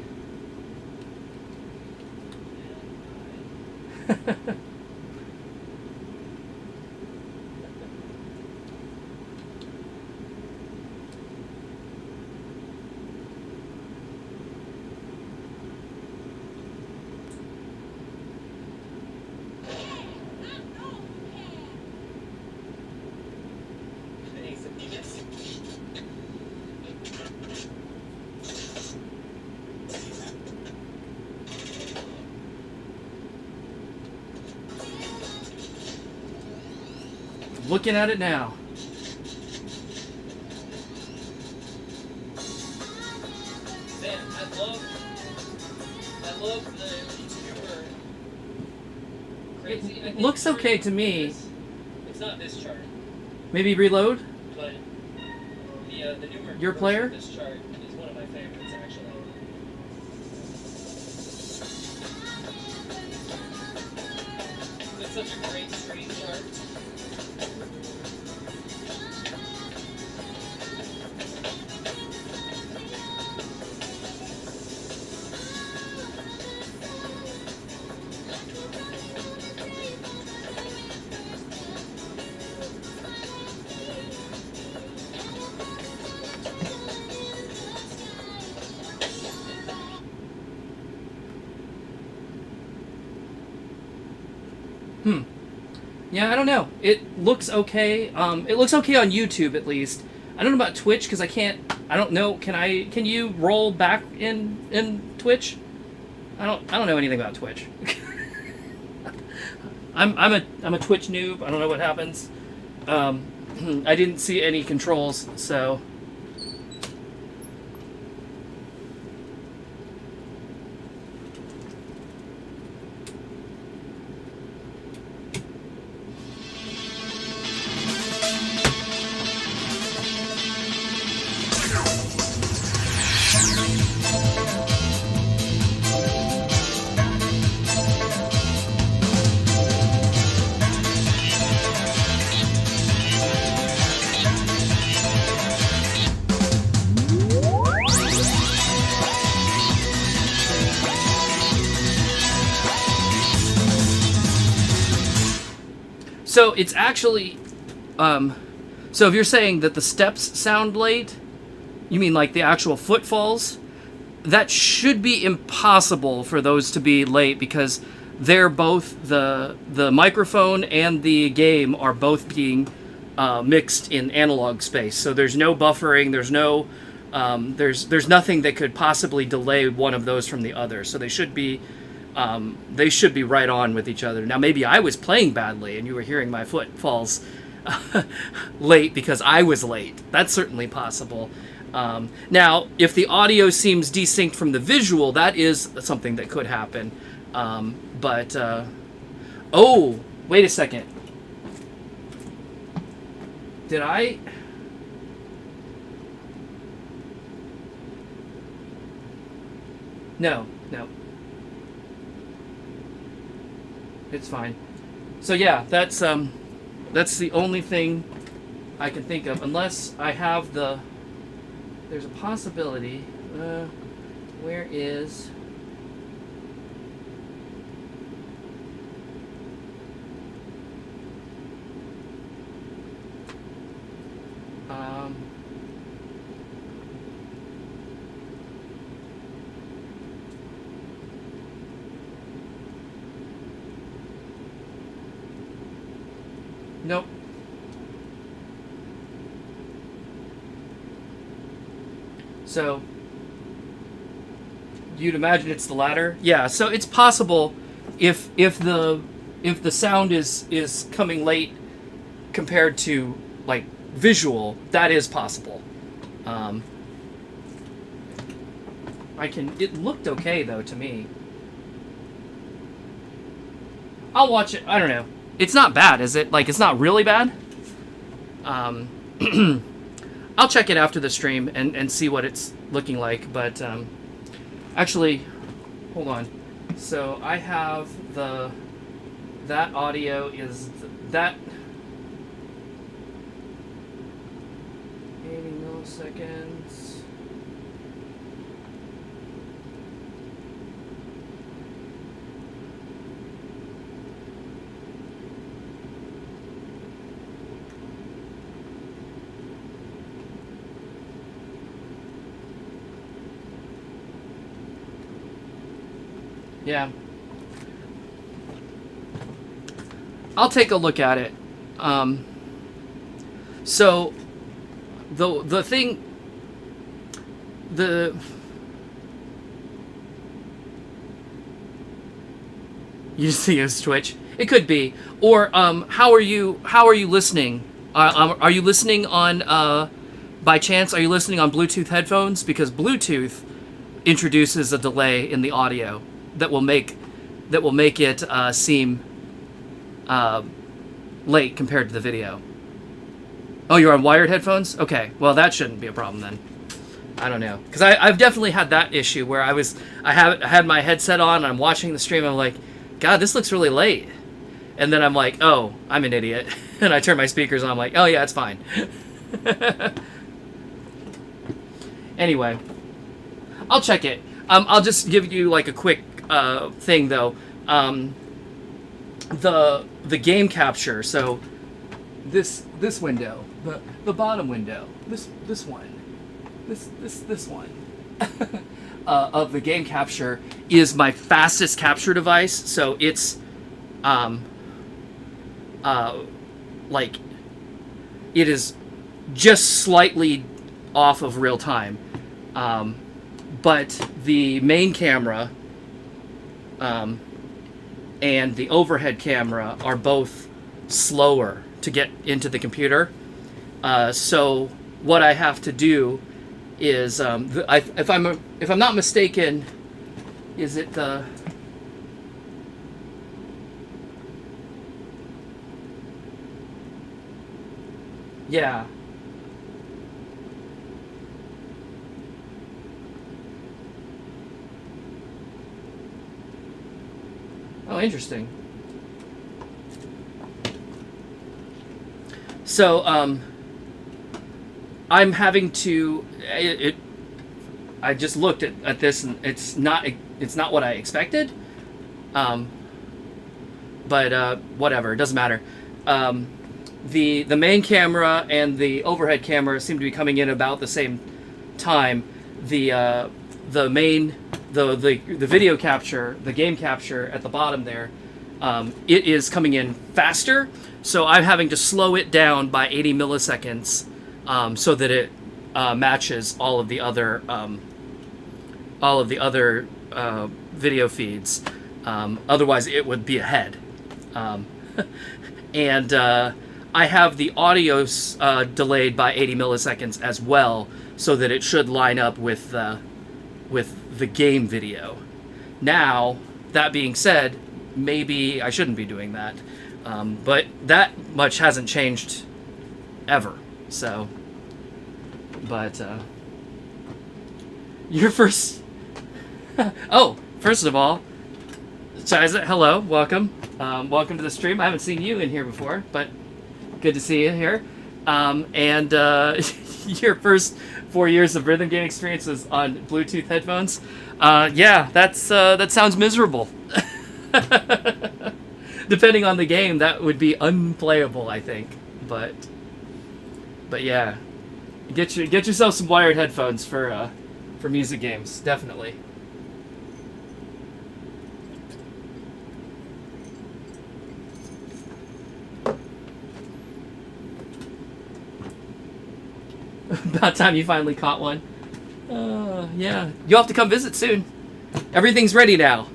Looking at it now. Man, I love the super crazy. It looks okay to me. It's not this chart, Maybe reload? but the newer Your version player? of this chart is one of my favorites actually. It's such a great screen chart. Yeah, I don't know. It looks okay. It looks okay on YouTube at least. I don't know about Twitch because I can't. I don't know. Can you roll back in Twitch? I don't know anything about Twitch. I'm a Twitch noob. I don't know what happens. I didn't see any controls, so. So it's actually, so if you're saying that the steps sound late, you mean like the actual footfalls? That should be impossible for those to be late because they're both, the microphone and the game are both being mixed in analog space. So there's no buffering, there's no, there's nothing that could possibly delay one of those from the other. So they should be right on with each other. Now, maybe I was playing badly and you were hearing my footfalls late because I was late. That's certainly possible. Now, if the audio seems desynced from the visual, that is something that could happen. Oh, wait a second. Did I... No. It's fine. So yeah, that's the only thing I can think of, unless I have the. There's a possibility. Where is? Nope. So you'd imagine it's the latter. Yeah. So it's possible if the sound is coming late compared to like visual, that is possible. It looked okay though to me. I'll watch it. I don't know. It's not bad, is it? Like, it's not really bad. I'll check it after the stream and see what it's looking like. But actually, hold on. So I have that audio is that 80 milliseconds. Yeah. I'll take a look at it. So the thing you see his Twitch. It could be. Or how are you listening? Are you listening on by chance are you listening on Bluetooth headphones? Because Bluetooth introduces a delay in the audio that will make it seem late compared to the video. Oh, you're on wired headphones? Okay, well that shouldn't be a problem then. I don't know, because I've definitely had that issue where I had my headset on and I'm watching the stream and I'm like, God, this looks really late, and then I'm like, oh, I'm an idiot, and I turn my speakers on. I'm like, oh yeah, it's fine. Anyway, I'll check it. I'll just give you like a quick thing though. The game capture. So this window, the bottom window, this one, this one of the game capture is my fastest capture device. So it's like it is just slightly off of real time. But the main camera and the overhead camera are both slower to get into the computer. So what I have to do is, if I'm not mistaken, is it the... Yeah. Oh, interesting. So, I'm having to. I just looked at this, and it's not what I expected. But whatever, it doesn't matter. The main camera and the overhead camera seem to be coming in about the same time. The video capture, the game capture at the bottom there, it is coming in faster, so I'm having to slow it down by 80 milliseconds so that it matches all of the other video feeds. Otherwise, it would be ahead. And I have the audio delayed by 80 milliseconds as well, so that it should line up with the game video. Now, that being said, maybe I shouldn't be doing that. But that much hasn't changed ever. So, but your first... Oh, first of all, Chiza, hello, welcome. Welcome to the stream. I haven't seen you in here before, but good to see you here. And your first 4 years of rhythm game experience was on Bluetooth headphones. Yeah, that sounds miserable. Depending on the game, that would be unplayable, I think. But yeah, get yourself some wired headphones for music games, definitely. About time you finally caught one. Yeah. You'll have to come visit soon. Everything's ready now.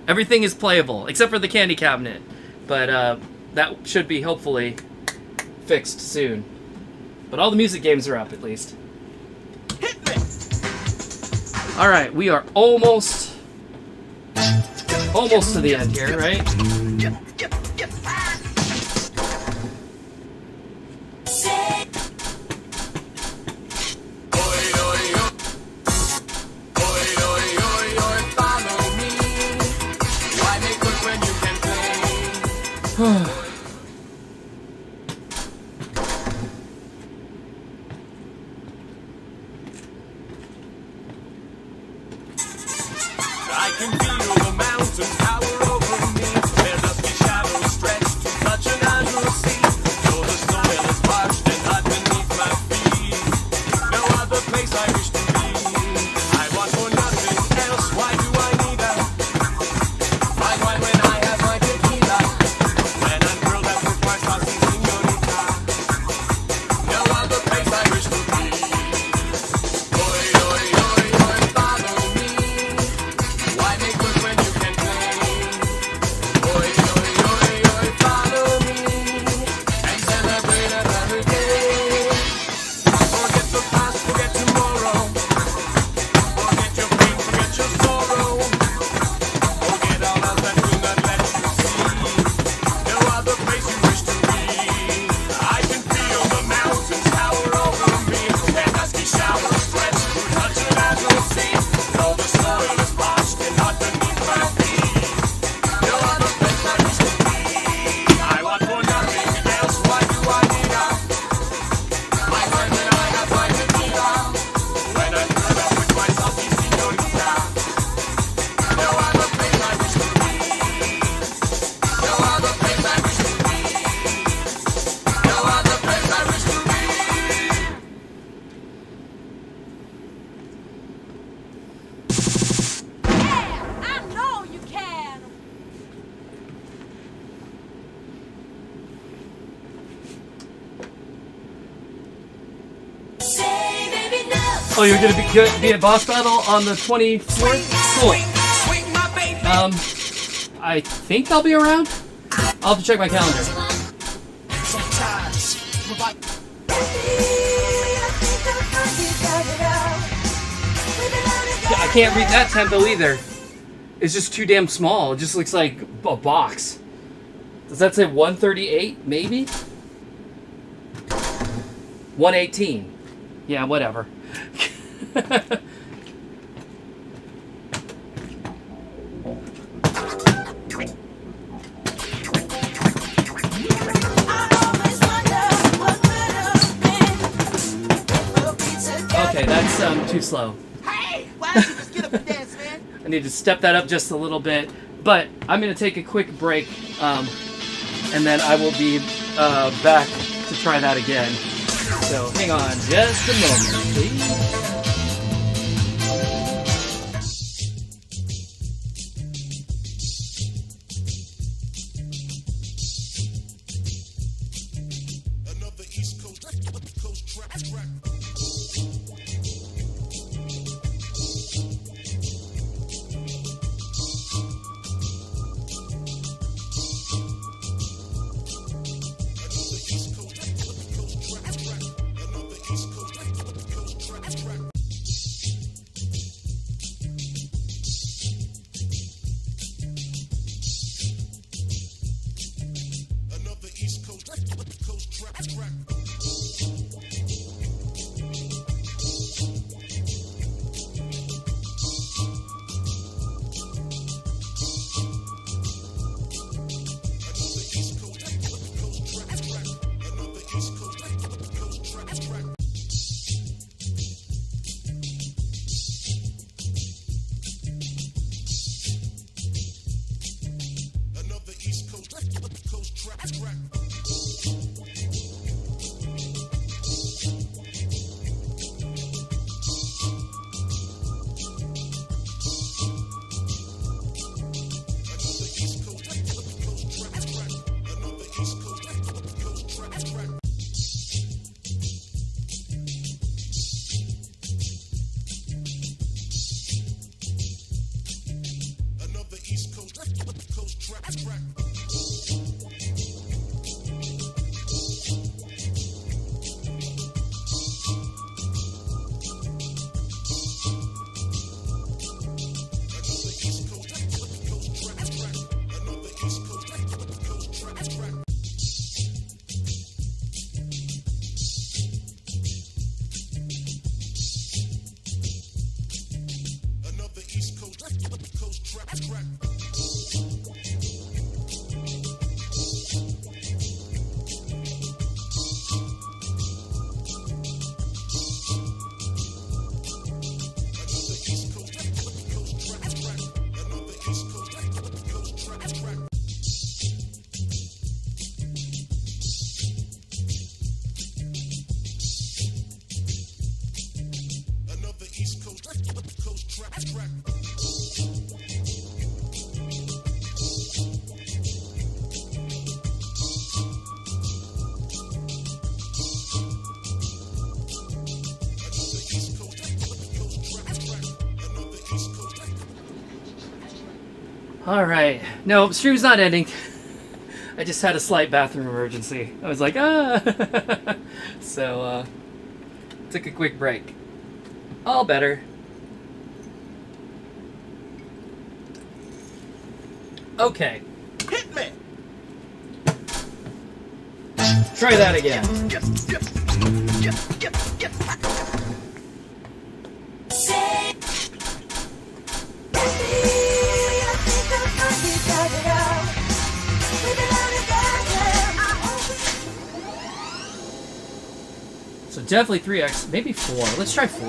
Everything is playable, except for the candy cabinet. But that should be hopefully fixed soon. But all the music games are up, at least. Hit me! Alright, we are almost to the end here, right? I can feel the mountains tower over me. Their dusky shadows stretch to touch an azure sea. Though the soil is parched and hot beneath my feet, no other place I wish to be. I want for nothing else. Why do I need a fine wine when I have my tequila? When I'm girl that with my saucy señorita, no other place I wish to be. Oi, oi, oi, oi, follow me. Why make good when you can play? Oi, oi, oi, oi, follow me and celebrate another day. Forget the past, forget tomorrow. Forget your pain, forget your sorrow. Forget all of that do not let you see. No other place you wish to be. I can feel the mountains tower over me. Their dusky showers stretch to touch an azure sea. Though the soil is parched and hot beneath my feet, no other place I wish to be. I want for nothing else. Why do I need a my wine when I have my tequila? When I'm curled up with my saucy señorita, no other place I wish to be. No other place I wish to be. No other place I wish to be. Yeah, I know you can. Say, baby, no. Oh, you're gonna be at boss battle on the 24th? Cool. Swing my baby. I think I'll be around. I'll have to check my calendar. Sometimes provide I can't read that tempo either. It's just too damn small. It just looks like a box. Does that say 138? Maybe? 118. Yeah, whatever. Okay, that's too slow. Hey, why don't you just get up and dance, man? I need to step that up just a little bit. But I'm going to take a quick break, and then I will be back to try that again. So hang on just a moment, please. Another East Coast track. All right. No, stream's not ending. I just had a slight bathroom emergency. I was like, ah. So, took a quick break. All better. Okay. Hit me! Try that again. So definitely 3x, maybe 4. Let's try 4.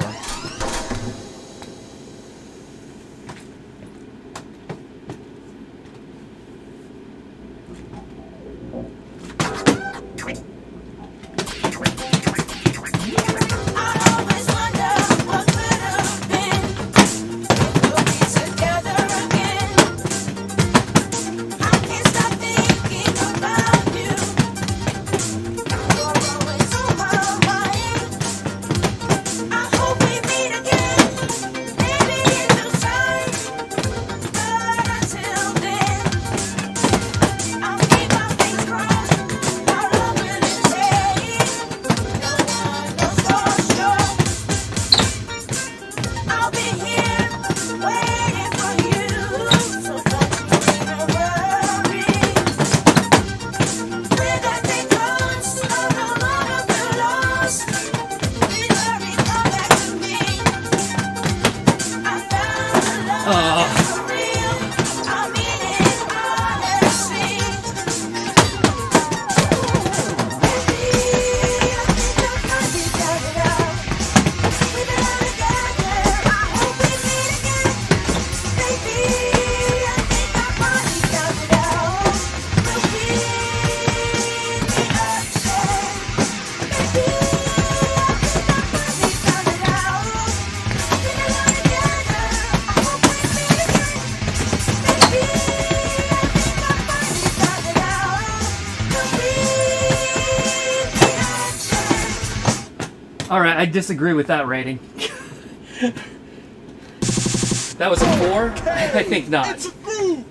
Alright, I disagree with that rating. That was a 4? I think not. It's a groove!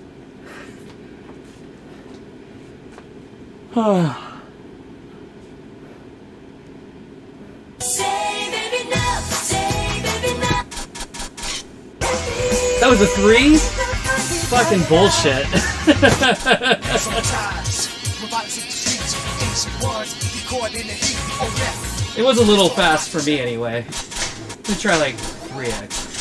That was a 3? Fucking bullshit. It was a little fast for me anyway. Let's try like 3x.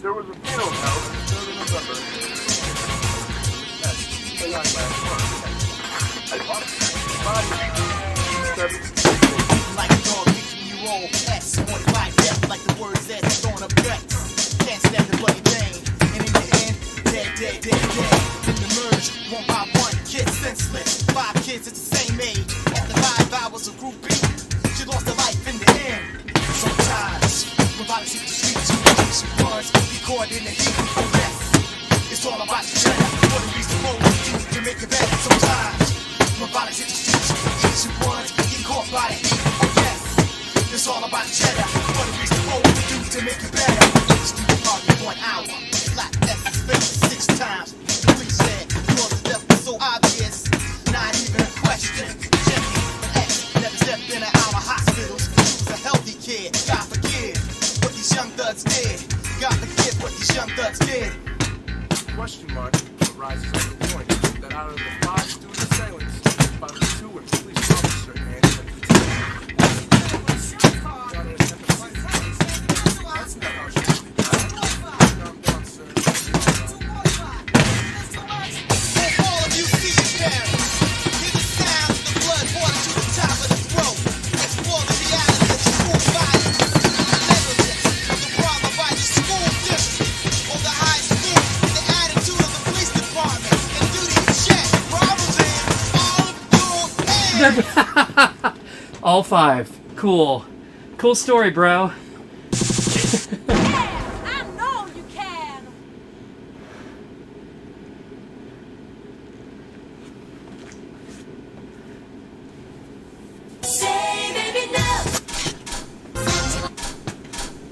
There was a funeral house in early November. That's the line last month. I bought it. Like a dog eating you roll X on it like death, like the words that thrown up guts. Can't stand the bloody pain. And in the end, dead. In the merge, one by one, kids senseless. 5 kids at the same age. After 5 hours of group B, she lost her life in the end. Sometimes, when violence hits the streets, she runs, be caught in the heat of death. It's all about the check. What it means to roll, you make it better. Sometimes, when violence hits the streets, she thuds did. Got the gift what these young thuds did. Question mark arises on the point that out of the 5 student assailants, about 2 were police officer and that's not how she really died. Calm down, sir. For all of you seasoned parents, hear the sound of the blood water to the top of the throat. Explore the reality of school violence, negligence of the problem by the school district or the high school, the attitude of the police department, and duty to check robbers in all of your hands. All 5. Cool. Cool story, bro. Yeah, I know you can. Say, baby, no.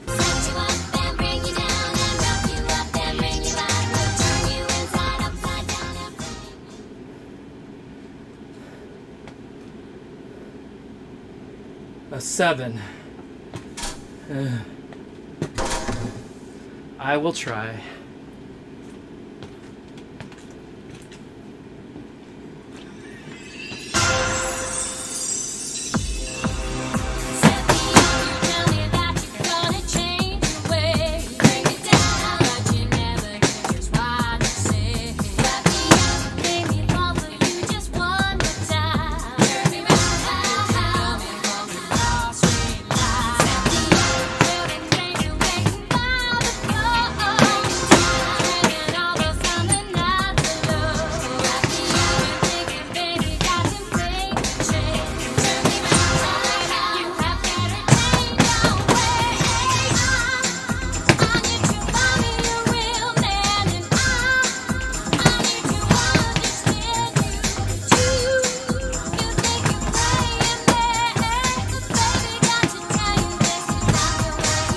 Set you up and bring you down and rock you up and bring you back. We'll turn you inside, upside down and bring you. A 7. I will try. Tell me that you're gonna change your way. Bring it down, but you never give us what to say. Wrap me up, make me fall for you just one more time. Turn me round, how me from the lost straight line. Set me up, building danger, waiting by the floor. Hanging all those on the night below. Wrap me up and thinking, baby, got to make a change. Turn me round, you have better change your way. I need to find me a real man, and I need to understand you too. You think you're playing there, but baby, got to tell you this is not the way.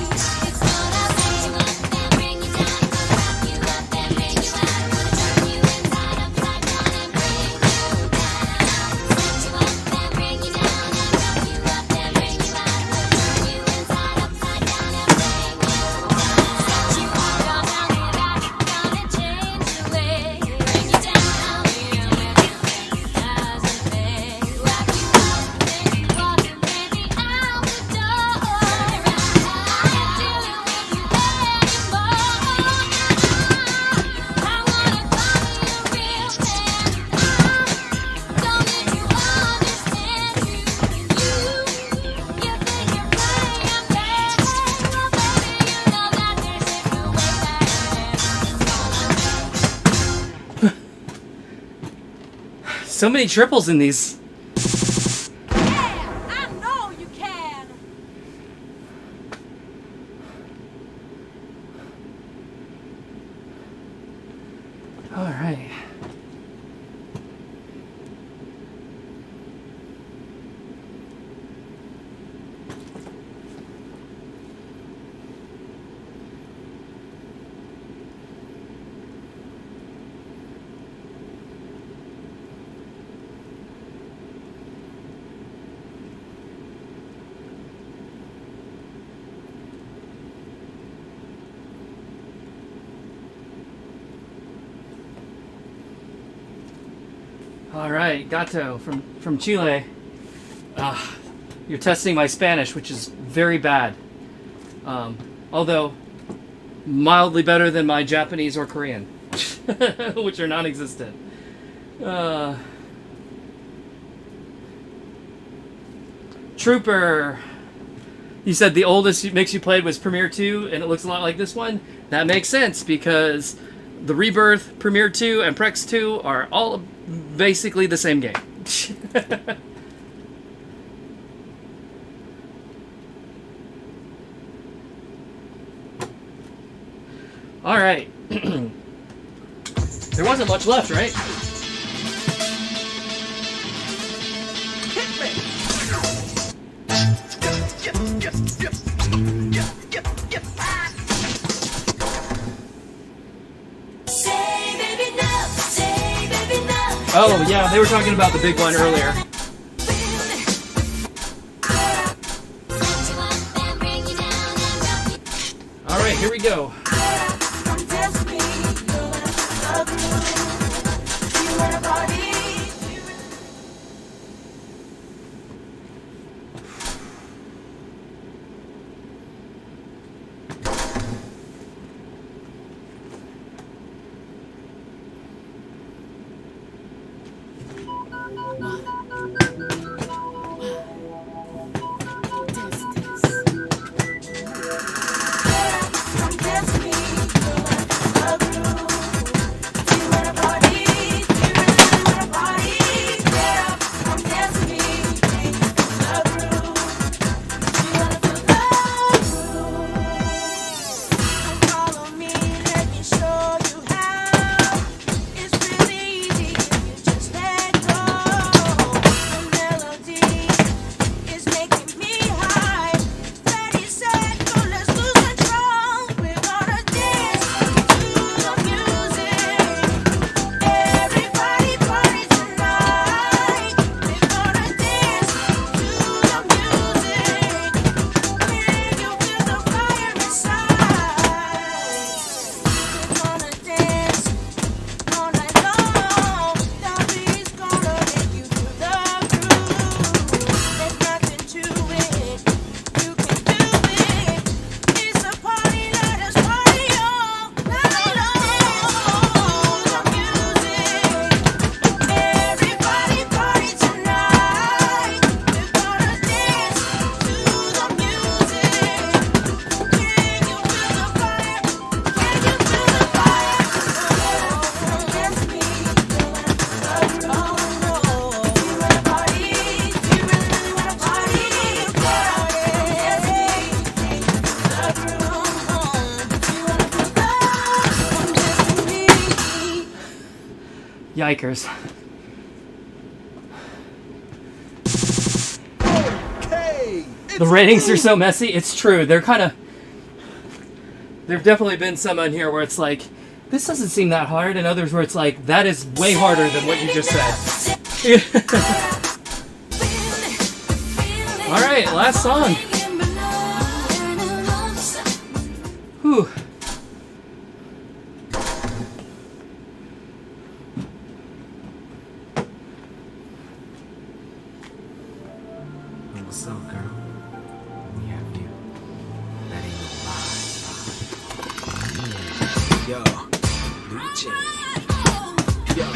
It's gonna set you up and bring you down, gonna wrap you up and bring you out, gonna turn you inside, upside down and bring you down. Set you up and bring you down and wrap you up and bring you out, gonna turn you inside, upside down and bring you down. Set you up, don't tell me that you're gonna change your way. Bring you down, even when you think it doesn't pay. Wrap you up, then you walk and baby out the door. Turn around, I can't deal with you anymore. I wanna find me a real man. I don't need to understand you. You think you're playing fair, well baby you know that there's different ways that So many triples in these. Yeah, I know you can. All right. All right, Gato from Chile. You're testing my Spanish, which is very bad. Although mildly better than my Japanese or Korean, which are non-existent. Trooper. You said the oldest mix you played was Premiere 2, and it looks a lot like this one. That makes sense because the Rebirth, Premiere 2, and Prex 2 are all basically the same game. All right. There wasn't much left, right? Say baby no, say baby no. Oh, yeah, they were talking about the big one earlier. here we go. Yikers. The ratings are so messy. It's true. They're kind of... There've definitely been some on here where it's like, this doesn't seem that hard, and others where it's like, that is way harder than what you just said. Alright, last song. Whew. So, girl, we have you. That ain't no lie. Yo, DJ. Yo.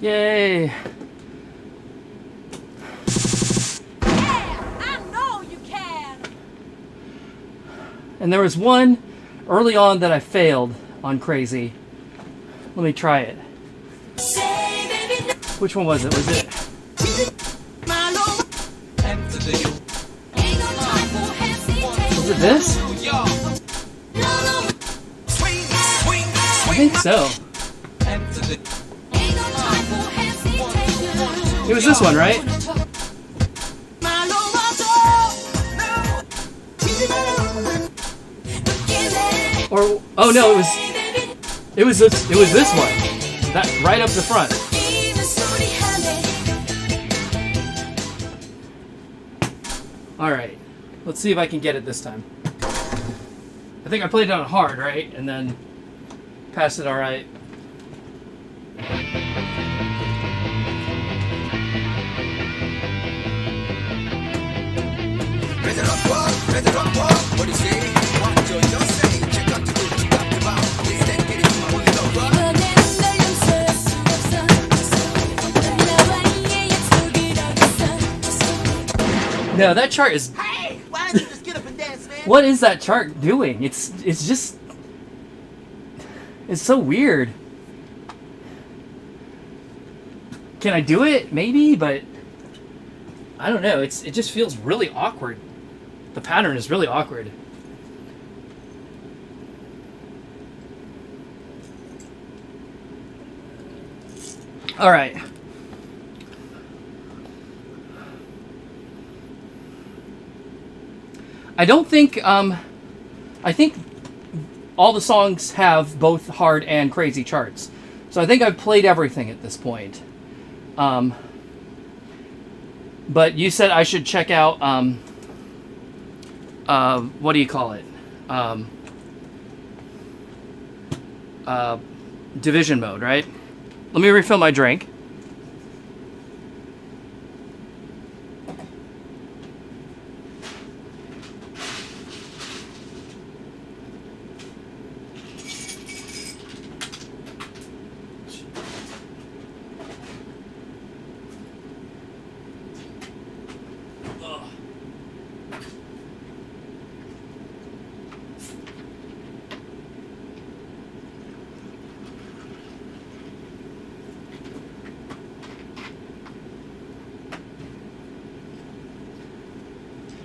Yay! Yeah, I know you can. And there was one early on that I failed on Crazy. Let me try it. Which one was it? Was it? Was it this? I think so. It was this one, right? Or Or oh no, it was this one. That right up the front. All right, let's see if I can get it this time. I think I played it on hard, right? And then passed it all right. No, that chart is. Hey, why don't you just get up and dance, man? What is that chart doing? It's just. It's so weird. Can I do it? Maybe, but I don't know. It just feels really awkward. The pattern is really awkward. All right. I don't think, I think all the songs have both hard and crazy charts. So I think I've played everything at this point. But you said I should check out, what do you call it? Division mode, right? Let me refill my drink.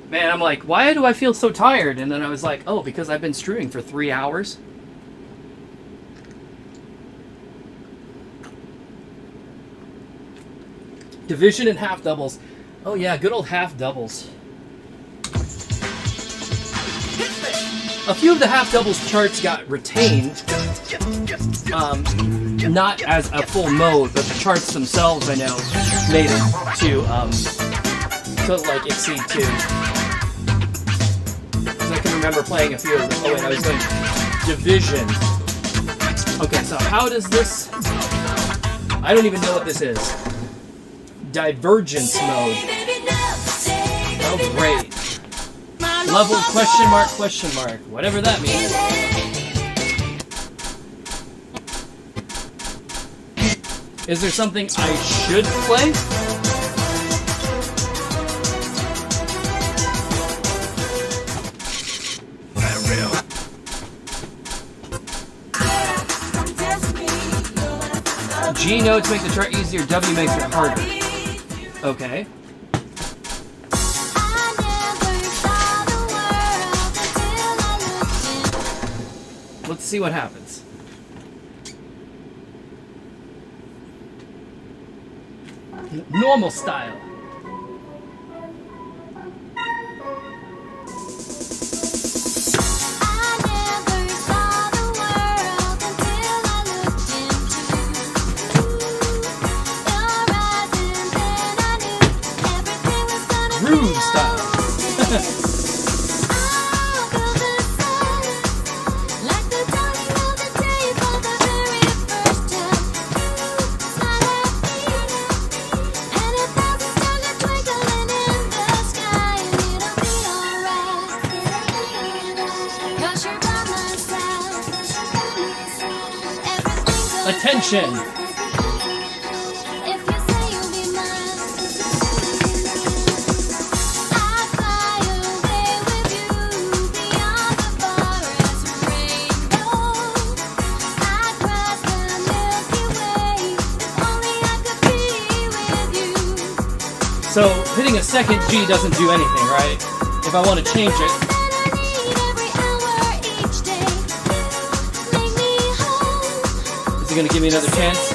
Man, I'm like, why do I feel so tired? And then I was like, oh, because I've been strewing for 3 hours. Division and half doubles. Oh yeah, good old half doubles. A few of the half doubles charts got retained. Not as a full mode, but the charts themselves, I know, made it to like exceed 2. Because I can remember playing a few of them. Oh wait, I was doing division. Okay, so how does this... I don't even know what this is. Divergence mode. Oh great. Level question mark, whatever that means. Is there something I should play? G notes make the chart easier, W makes it harder. Okay. Let's see what happens. Normal style. Groove style. Attention! So hitting a second G doesn't do anything, right? If I want to change it. Is he going to give me another chance?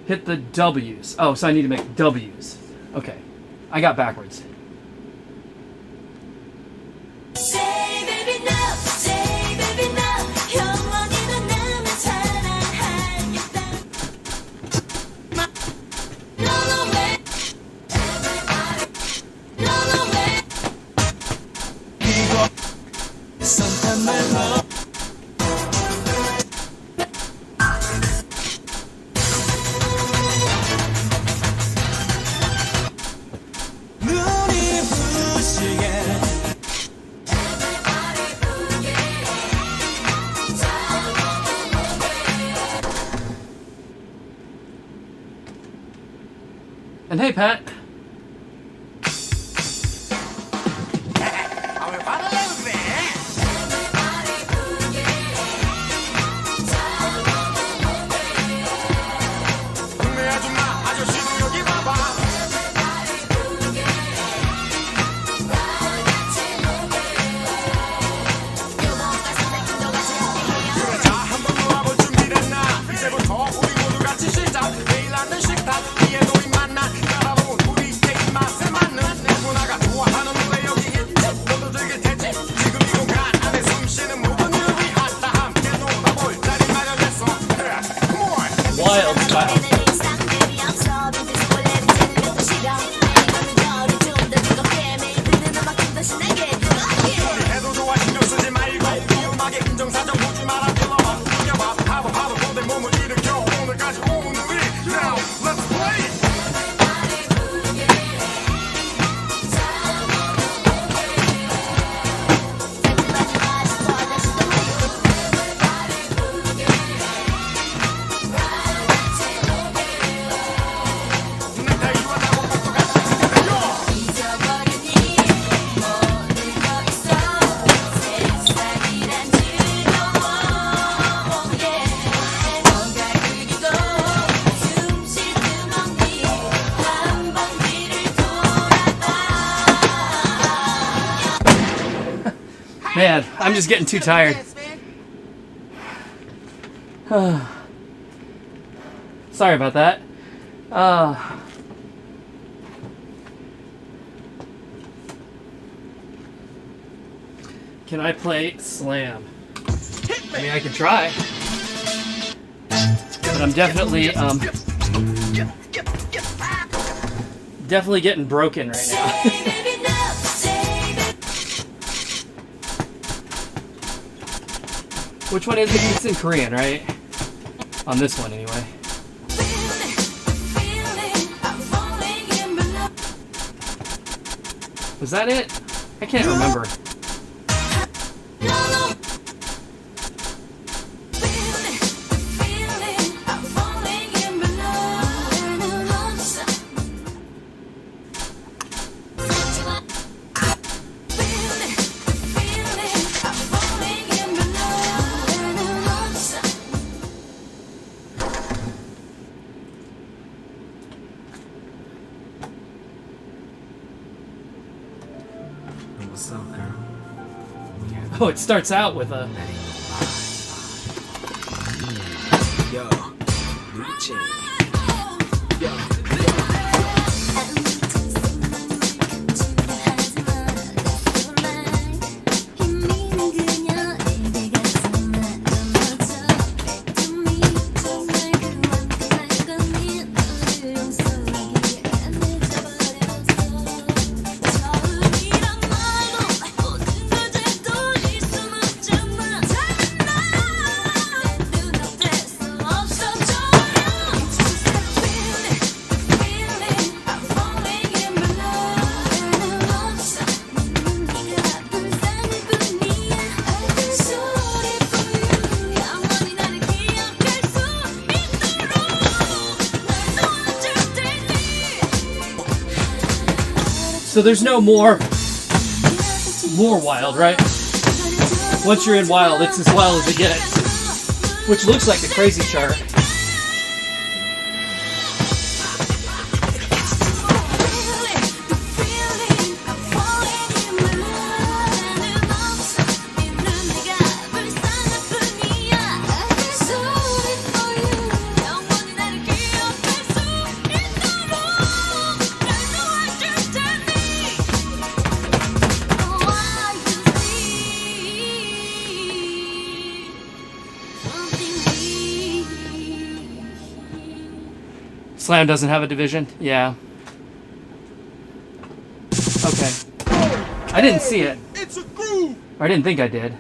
Hit the W's. Oh, so I need to make W's. Okay. I got backwards. Say baby now, say baby now. 영원히도 나만 사랑하겠다. Run away, run away. 눈이 부시게 And hey, Pat. 동네 아줌마 아저씨도 여기 봐봐 그래 자 한번 놓아볼 준비됐나 이제부터 우리 모두 같이 시작 매일 하는 식탁 위에 놓인 만나 따라온 우리의 입맛에 맞는 누구나가 좋아하는 노래 여기 있지 너도 즐길 테지 지금 이 공간 안에 숨쉬는 모든 이를 위한 다 함께 놀아볼 자리 마련했어 Come on Wild style. 해도 좋아 신경 쓰지 말고 이 음악에 인정사정 보지 마라 불러봐 이겨봐 하도 고대 몸을 일으켜 오늘까지 온 우리 Now let's play 넥타이와 나고 똑똑같이 준비되어 Man, I'm just getting too tired. Sorry about that. Can I play Slam? I mean, I can try. But I'm definitely, definitely getting broken right now. Which one is it? It's in Korean, right? On this one, anyway. Was that it? I can't remember. What's up, girl? Oh, it starts out with a... Yo, reaching. So there's no more wild, right? Once you're in wild, it's as wild as it gets. Which looks like a crazy chart. Slam doesn't have a division? Yeah. Okay. I didn't see it. It's a groove. Or I didn't think I did.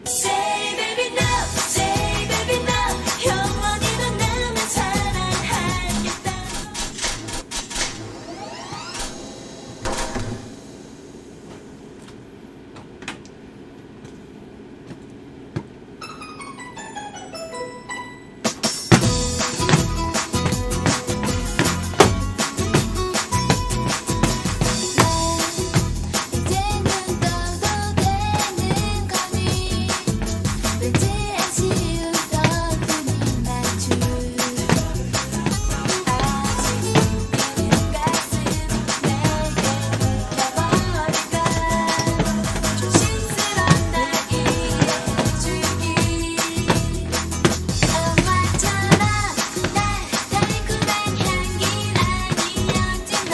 Say baby no, say baby no. 영원히도 나만 사랑하겠다. 이제는 떠도 되는 거니 왠지 아쉬웠던 그만 줄 아직 뛰는 가슴 내게 나버릴까 조심스런 날 이해해주기 엄마처럼 날 달콤한 향긴 아니었지만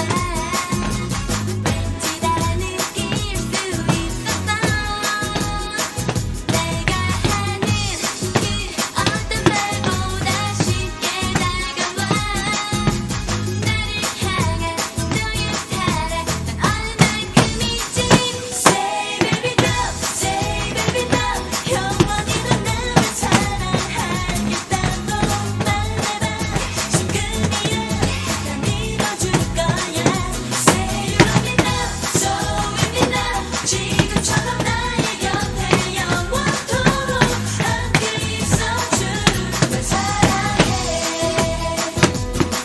왠지 다 느낄 수 있었던 내가 하는 그 어떤 말보다 쉽게 다가와 나를 향한 너의 사랑 난 어느 만큼이지 Say baby no, say baby no 영원히도 나만 사랑하겠다고 말해봐 지금이야 난 믿어줄 거야 Say you love me now, so with me now 지금처럼 나의 곁에 영원토록 함께 있어줄 널 사랑해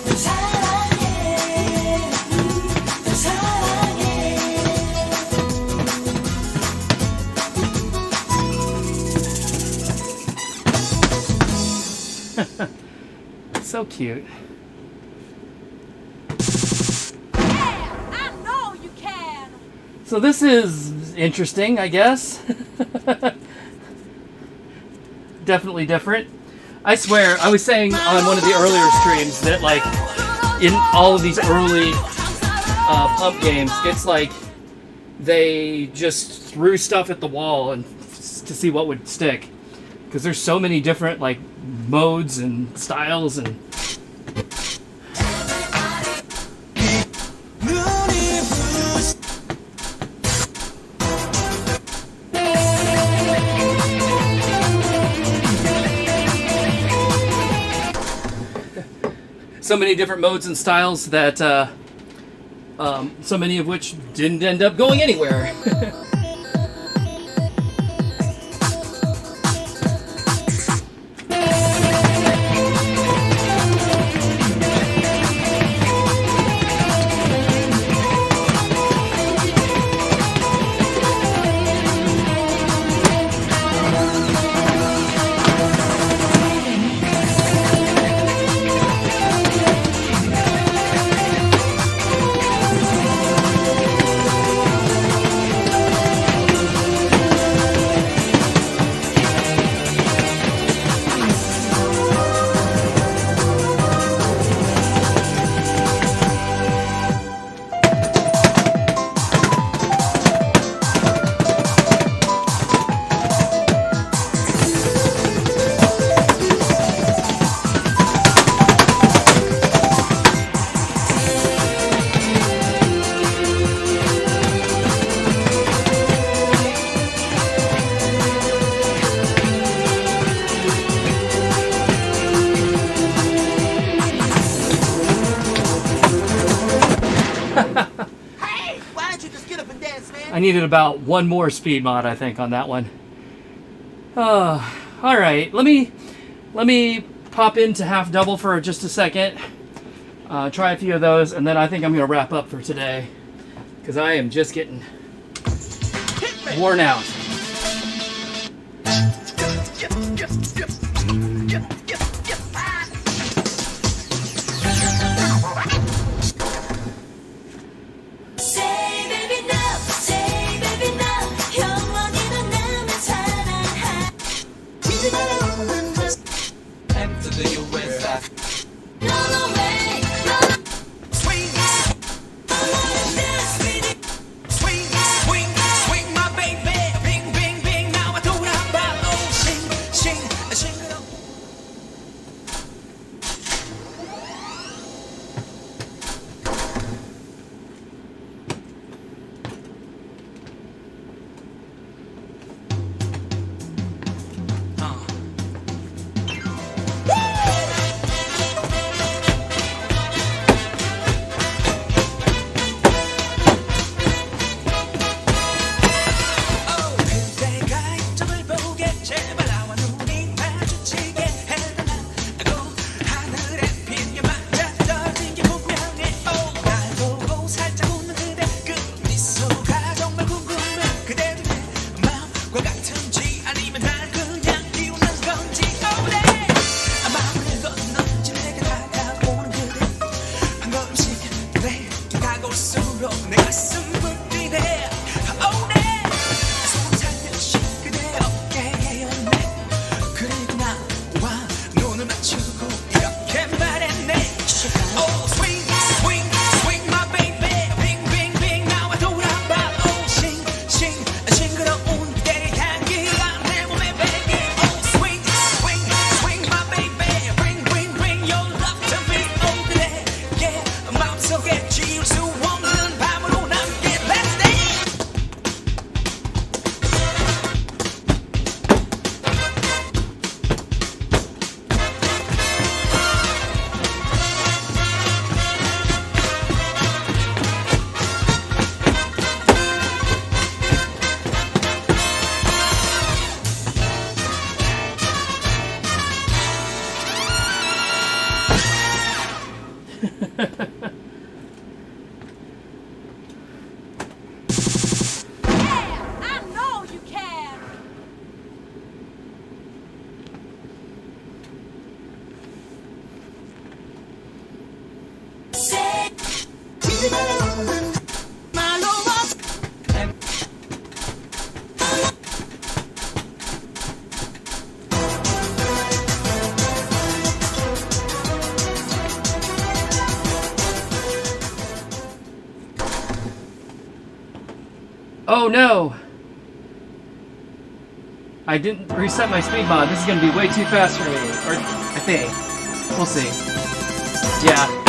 널 사랑해 널 사랑해 So cute. Yeah, I know you can. So this is interesting, I guess. Definitely different. I swear, I was saying on one of the earlier streams that, like, in all of these early pump games, it's like they just threw stuff at the wall and to see what would stick. Because there's so many different, like, modes and styles and... so many different modes and styles that, so many of which didn't end up going anywhere. Hey, why don't you just get up and dance, man? I needed about one more speed mod, I think, on that one. All right, let me pop into half double for just a second. Try a few of those, and then I think I'm gonna wrap up for today because I am just getting worn out. Say baby no, say baby no 영원히도 나만 사랑하 Enter the USA. No, no way, no, Swing, no, no, dance with it. swing, swing, swing, my baby. Oh no! I didn't reset my speed mod. This is gonna be way too fast for me. Or, I think. We'll see. Yeah.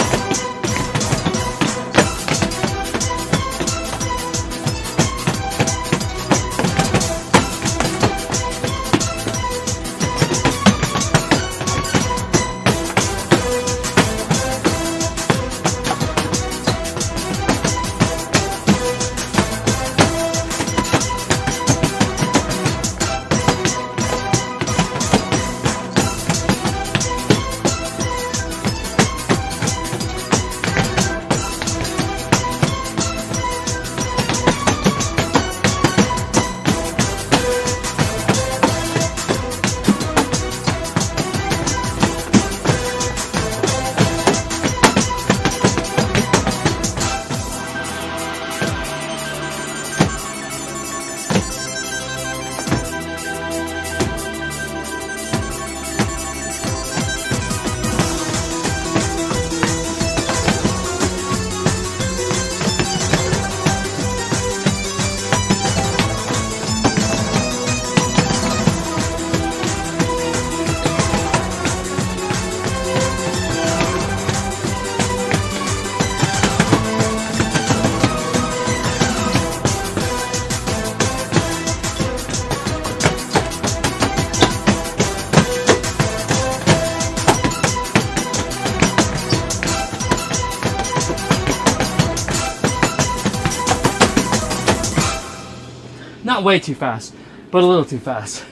Not way too fast, but a little too fast.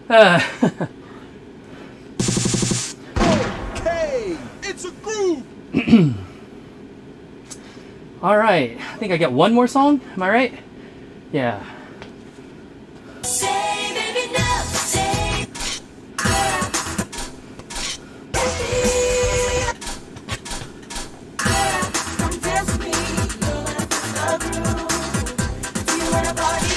Okay, it's a groove. All right, I think I got one more song. Am I right? Yeah. Say, baby, no, say. Come test me, you wanna feel the groove. You wanna party?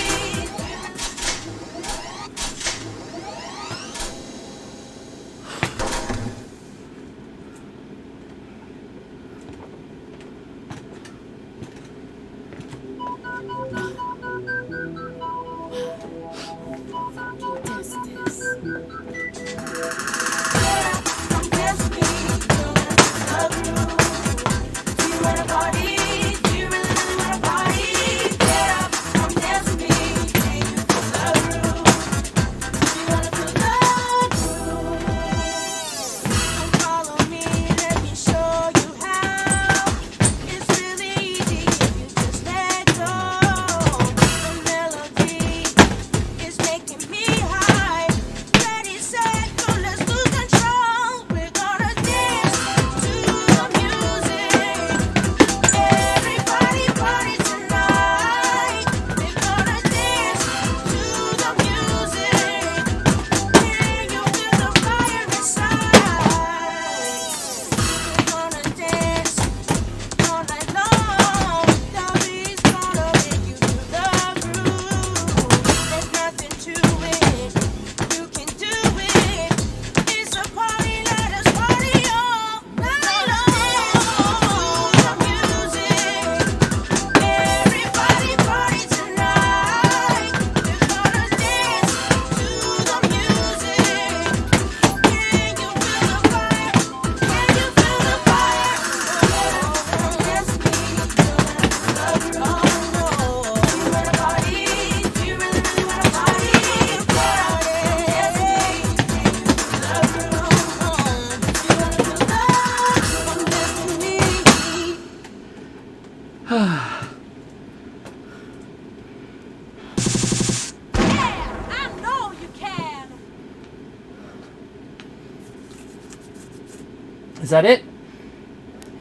Is that it?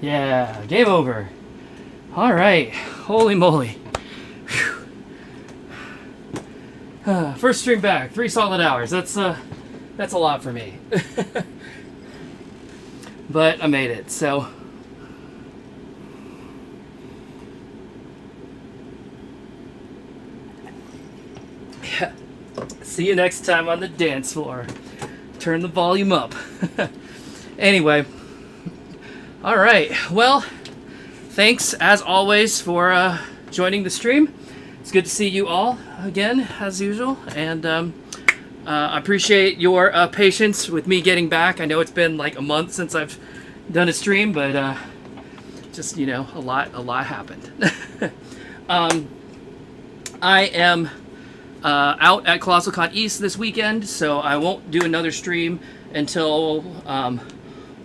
Yeah, game over. All right, holy moly. First stream back, 3 solid hours. That's a lot for me. But I made it, so. Yeah. See you next time on the dance floor. Turn the volume up. Anyway. All right. Well, thanks as always for joining the stream. it's good to see you all again, as usual. And I appreciate your patience with me getting back. I know it's been like a month since I've done a stream, but just, you know, a lot happened. I am out at Colossal Con East this weekend, so I won't do another stream until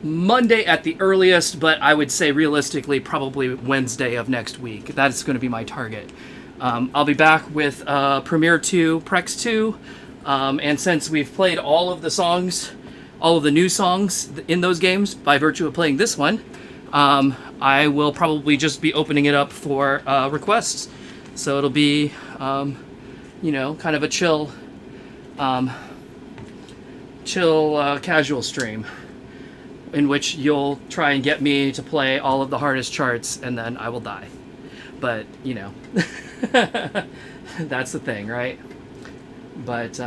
Monday at the earliest, but I would say realistically probably Wednesday of next week. That's going to be my target. I'll be back with Premiere 2, Prex 2, and since we've played all of the songs, all of the new songs in those games by virtue of playing this one, I will probably just be opening it up for requests. So it'll be, you know, kind of a chill casual stream in which you'll try and get me to play all of the hardest charts, and then I will die. But, you know, that's the thing, right? But,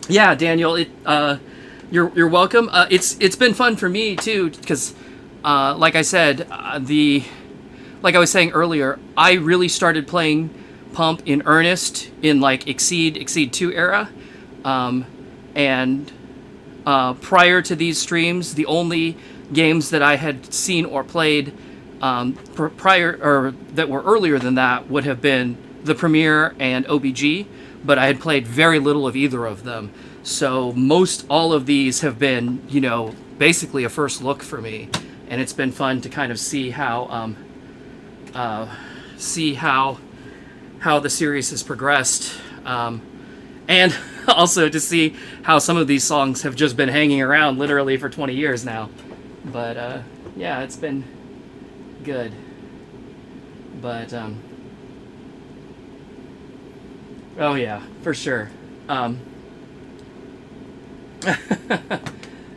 yeah, Daniel, you're welcome. It's been fun for me, too, because, like I said, like I was saying earlier, I really started playing Pump in earnest in, like, Exceed 2 era, and prior to these streams, the only games that I had seen or played prior or that were earlier than that would have been the Premiere and OBG, but I had played very little of either of them. So most all of these have been, you know, basically a first look for me, and it's been fun to kind of see how the series has progressed. And also to see how some of these songs have just been hanging around literally for 20 years now. But, yeah, it's been good. But, oh yeah, for sure.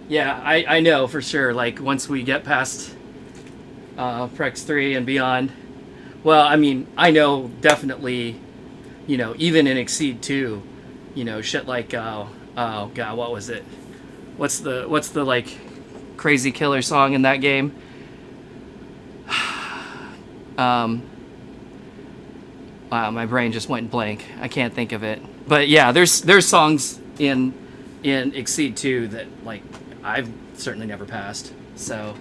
Yeah, I know for sure, like, once we get past Prex 3 and beyond, well, I mean, I know definitely, you know, even in Exceed 2, you know, shit like, oh god, what was it? What's the like crazy killer song in that game? Wow, my brain just went blank. I can't think of it. But yeah, there's songs in Exceed 2 that, like, I've certainly never passed. So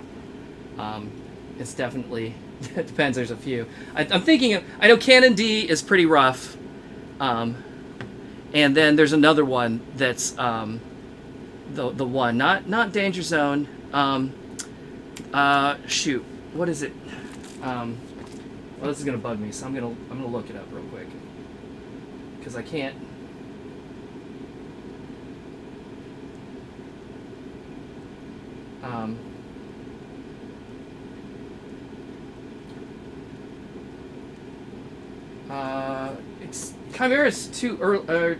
it's definitely it depends. There's a few. I'm thinking of. I know Canon D is pretty rough. And then there's another one that's the one, not Danger Zone. Shoot, what is it? Well, this is gonna bug me, so I'm gonna look it up real quick because I can't. It's Chimera's too early.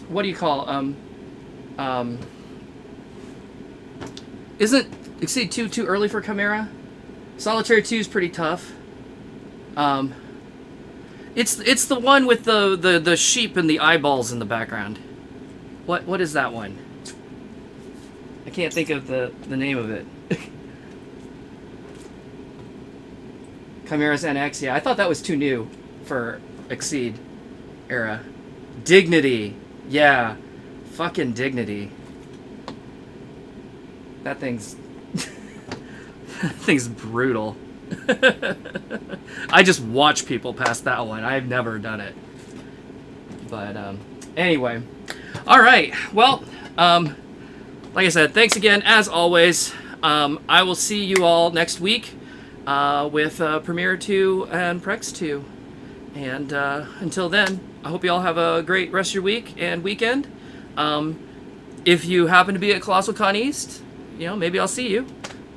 What do you call? Isn't Exceed 2 too early for Chimera? Solitaire 2 is pretty tough. It's the one with the sheep and the eyeballs in the background. What is that one? I can't think of the name of it. Chimera's NX, yeah. I thought that was too new for Exceed era. Dignity. Yeah. Fucking Dignity. That thing's brutal. I just watch people pass that one. I've never done it. But anyway. Alright. Well, like I said, thanks again as always. I will see you all next week with Premiere 2 and Prex 2. And until then, I hope you all have a great rest of your week and weekend. If you happen to be at Colossal Con East, you know, maybe I'll see you.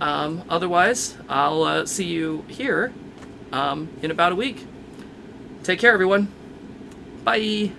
Otherwise, I'll see you here in about a week. Take care, everyone. Bye.